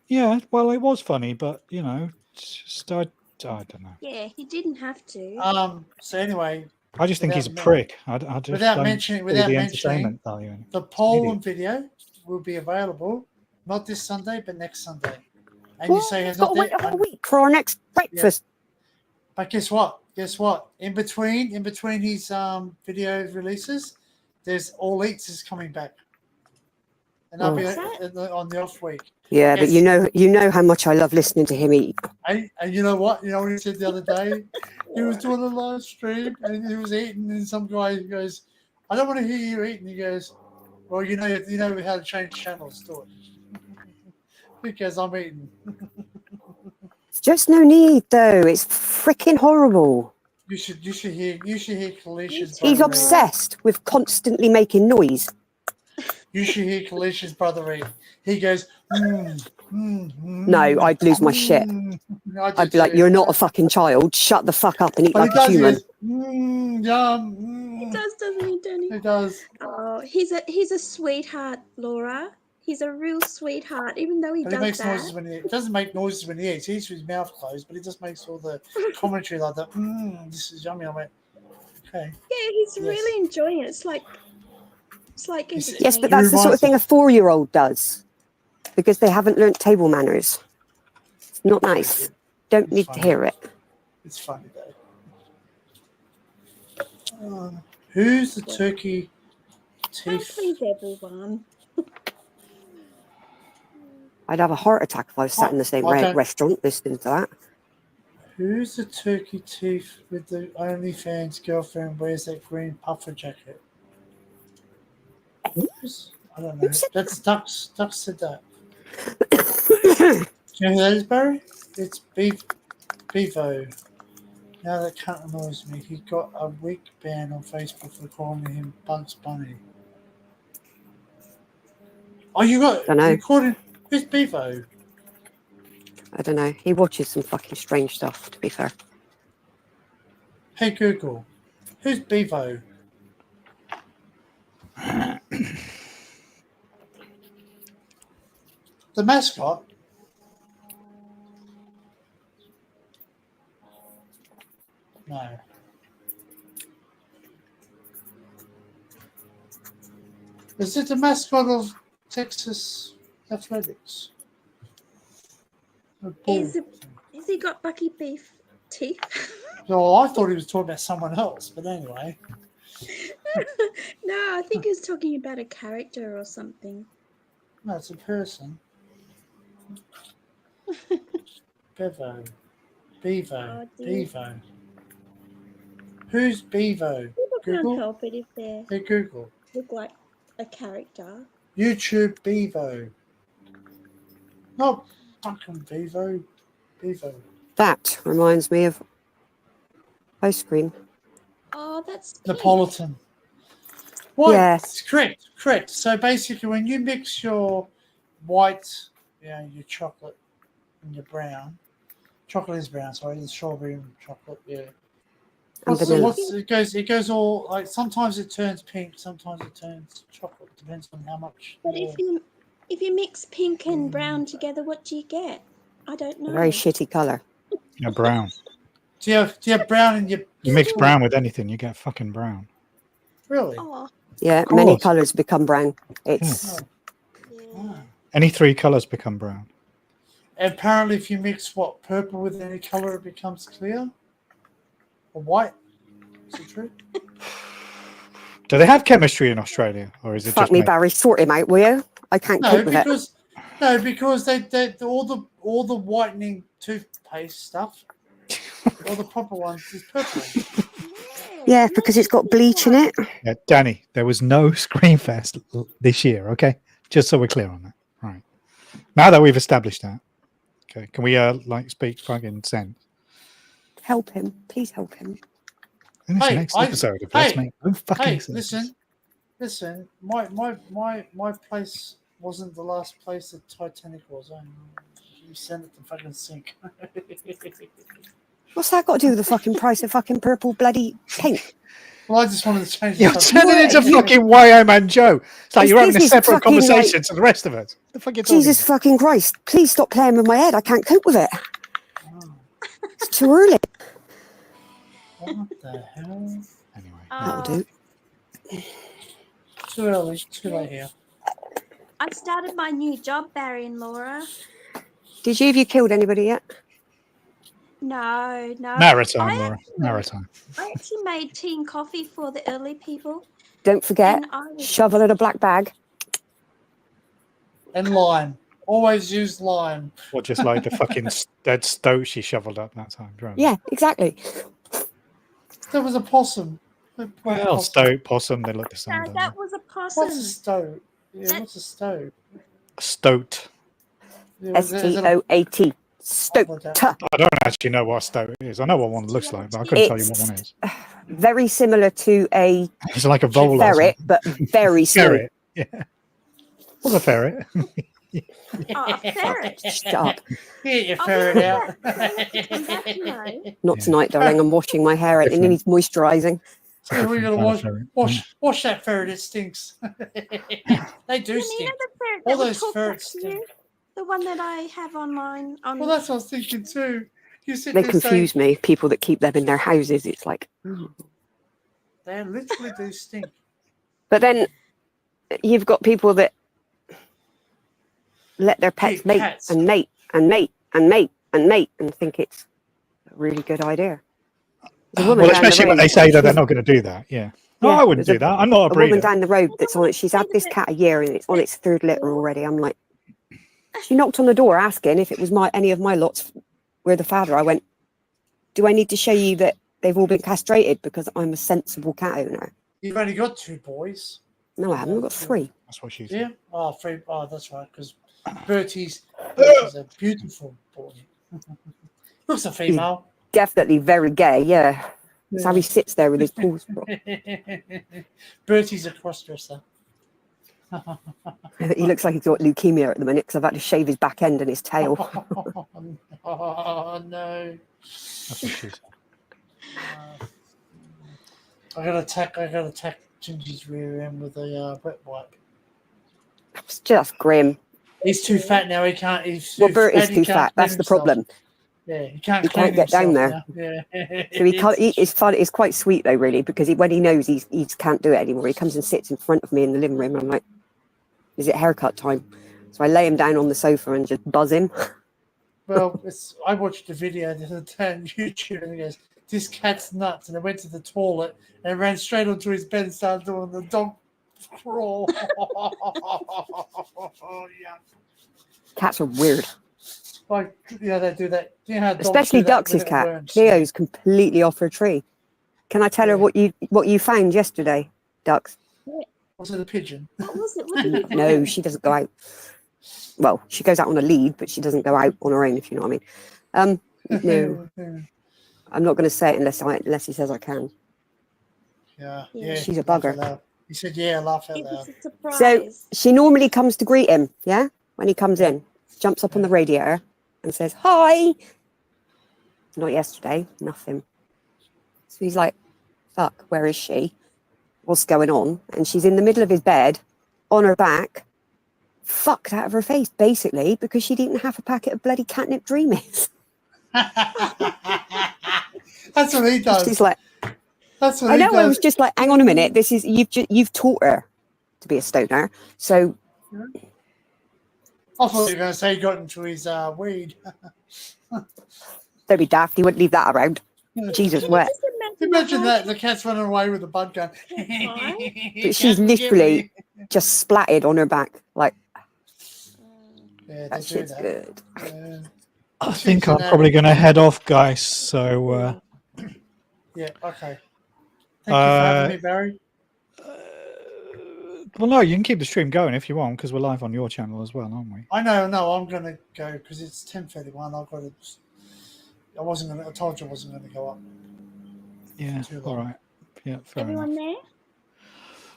Yeah, well, it was funny, but you know, it's just I don't know. Yeah, he didn't have to. So anyway, I just think he's a without prick. I just without don't mentioning- see without the mentioning entertainment value in it. the poll Idiot. and video will be available not this Sunday, but next Sunday. And you Well, say we've has got not to wait there, a whole week for our next breakfast. but guess what? In between his video releases, there's All Eats is coming back, and that'll Oh. be What's that? on the off week. Yeah, but Yes. you know how much I love listening to him eat. And you know what? You know what he said the other day? He was doing a live stream and he was eating, and some guy goes, "I don't want to hear you eating." He goes, "Well, you know how to change channels, do it." Because I'm eating. Just no need though. It's freaking horrible. You should hear Kalish's He's brother obsessed with constantly making noise. eat. You should hear Kalish's brother eat. He goes, No, I'd lose my shit. I'd be like, "You're not a fucking child. Shut the fuck up and eat But like a human." Yum. He does, doesn't he, Danny? He does. Oh, he's a sweetheart, Laura. He's a real sweetheart, even though he But he does makes that. noises when he doesn't make noises when he eats. He eats with his mouth closed, but he just makes all the commentary like that. This is yummy. I went, okay. Yeah, he's Yes. really enjoying it. It's like Yes, Yes, but It that's the sort of reminds thing a 4-year-old does because they haven't learnt table manners. It's not nice. Don't It's need to funny. hear it. It's funny though. Who's the turkey Don't teeth? please everyone. I'd have a heart attack if I was sat in the same I don't- restaurant listening to that. Who's the turkey teeth with the OnlyFans girlfriend wears that green puffer jacket? Who's- I don't know. Who said That's Ducks. Ducks said that. Do you know who that is, Barry? It's Bevo. Now that cunt annoys me. He got a week ban on Facebook for calling him Bugs Bunny. Oh, you Dunno. called him. Who's Bevo? I don't know. He watches some fucking strange stuff, to be fair. Hey Google, who's Bevo? The mascot. No. Is it the mascot of Texas Athletics? Is he got Bucky beef teeth? Oh, I thought he was talking about someone else, but anyway. No, I think he was talking about a character or something. No, it's a person. Bevo. Bevo. Oh, dear. Bevo. Who's Bevo? People can't Google? help it if they Hey, Google. look like a character. YouTube Bevo. Not fucking Bevo. Bevo. That reminds me of ice cream. Oh, that's pink. Neapolitan. What? Yes. Correct. So basically, when you mix your white, your chocolate and your brown, chocolate is brown. Sorry, it's strawberry and chocolate. Yeah. And vanilla. It goes all like sometimes it turns pink, sometimes it turns chocolate. Depends on how much. But if you mix pink and brown together, what do you get? I don't know. A very shitty colour. Yeah, brown. Do you have brown in your? You mix brown with anything, you get fucking brown. Really? Oh, Yeah, Of many course. colours become brown. It's yeah. Ah. Any three colours become brown. And apparently, if you mix purple with any color, it becomes clear or white. Is it true? Do they have chemistry in Australia, or is it fuck just me, me? Barry. Sort him out, will you? I can't cope with it. Because they all the whitening toothpaste stuff, all the proper ones is purple. Yeah, because it's got bleach in it. Yeah, Danny, there was no Screenfest this year. Okay, just so we're clear on that. Right. Now that we've established that, okay, can we speak fucking sense? Help him, please help him. In this next episode of Let's Make No Fucking Sense. Listen. My place wasn't the last place that Titanic was. You sent it to fucking sink. What's that got to do with the fucking price of fucking purple bloody paint? Well, I just wanted to change. You're the turning subject. into fucking YO Man Joe. It's like This you're having a is separate fucking conversation to the rest of us. What the fuck are you talking Jesus fucking Christ! Please stop playing with my head. I can't cope with it. Oh, It's too early. what the hell? Anyway, That'll do. Too early. Too late here. I started my new job, Barry and Laura. Have you killed anybody yet? No. maritime, Laura. Maritime. I actually made tea and coffee for the early people. Don't forget, And I was shovel in a black bag. And lime. Always use lime. Or just like the fucking dead stoat she shoveled up that time. Right? Yeah, exactly. There was a possum. Well, stoat, possum, they look the same. No, don't that they? was a What's possum. a stoat? Yeah, what's a stoat? Stoat. Yeah, is it a- STOAT. Stoat. I don't actually know what a stoat is. I know what one looks like, but I couldn't tell you what one is. Very similar to a It's like a vole. or ferret, something. but very small. Ferret. Yeah. What's a ferret? Oh, a ferret. Shut up. Get your Oh, ferret we out. come back, no. Not Yeah. tonight, darling. I'm washing my hair and it Different. needs moisturising. It's a Yeah, we're different gonna kind of ferret. wash that ferret. It stinks. They do You know stink. the ferret All that would those talk back ferrets to stink. you? The one that I have online. On Well, that's what I was thinking too. You sit They there confuse saying, me. People that keep them in their houses. It's like, oh. they literally do stink. But then you've got people that let their pets Keep mate cats. and mate and mate and mate and mate and think it's a really good idea. There's a woman Well, down the especially when road- they say that they're not going to do that. Yeah. No, Yeah, I wouldn't there's do that. I'm not a a woman breeder. down the road that's on it. She's had this cat a year and it's on its third litter already. I'm like, she knocked on the door asking if it was any of my lots were the father. I went, do I need to show you that they've all been castrated because I'm a sensible cat owner? You've only got 2 boys. No, I haven't. I've got 3. That's what she Yeah. said. Oh, 3. Oh, that's right. Because Bertie's a beautiful boy. Looks a female. Definitely very gay, yeah. That's how he sits there with his paws crossed. Bertie's a crossdresser. He looks like he's got leukemia at the minute because I've had to shave his back end and his tail. Oh no! That's what she said. I gotta attack Gingy's rear end with a wet wipe. It's just grim. He's too fat now. He can't. He's Well, too Bert is fat, he too can't fat. clean That's the himself. problem. Yeah, he can't. He clean can't get down himself there. now. Yeah. So he can't. It's fun. It's quite sweet though, really, because when he knows he can't do it anymore, he comes and sits in front of me in the living room. And I'm like, "Is it haircut time?" So I lay him down on the sofa and just buzz him. Well, I watched the video the other day on YouTube, and he goes, "This cat's nuts," and I went to the toilet and ran straight onto his bed and started doing the dog crawl. Yeah. Cats are weird, Like, yeah, they do that. You know how dogs especially do that Ducks' when it cat. worms? Cleo's completely off her tree. Can I tell her Yeah. what you found yesterday, Ducks? Was it a pigeon? What was it? What did you No, she doesn't go out. Well, she goes out on a lead, but she doesn't go out on her own, if you know what I mean. No, I'm not going to say it unless he says I can. Yeah. She's a laugh bugger. out loud. He said, "Yeah, laugh out It loud." was a surprise. So she normally comes to greet him, yeah? When he comes Yeah. in, jumps up on the radiator and says, "Hi." Not yesterday, nothing. So he's like, "Fuck, where is she? What's going on?" And she's in the middle of his bed, on her back, fucked out of her face, basically, because she'd eaten half a packet of bloody catnip dreamies. That's what he does. She's like, That's what I he know. I was does. just like, hang on a minute. This is you've taught her to be a stoner. So I thought you were going to say he got into his weed. don't be daft. He wouldn't leave that around. Jesus, Can you wet. just Imagine how that, the cat's running away with a bud gun. But she's literally just splatted on her back. Like, Yeah, they that do shit's that. good. Yeah. I think I'm probably going to head off, guys. So, Yeah, okay. Thank you for having me, Barry. well, no, you can keep the stream going if you want, because we're live on your channel as well, aren't we? I know, I'm going to go because it's 10:31. I've got to. I told you I wasn't going to go up. Yeah. Too All long. right. Yeah. Fair everyone enough. there?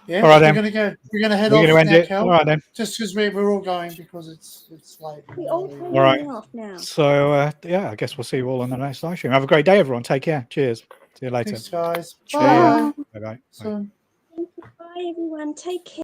Yeah, All right, we're then. going to go. We're going to head We're off going to end now, it. Kel. All right then. Just because we're all going because it's late. We all turning All right. off now. So, yeah, I guess we'll see you all on the next live stream. Have a great day, everyone. Take care. Cheers. See you later. Thanks, guys. Cheers. Bye. Bye bye. Soon. Thank you. Bye, everyone. Take care.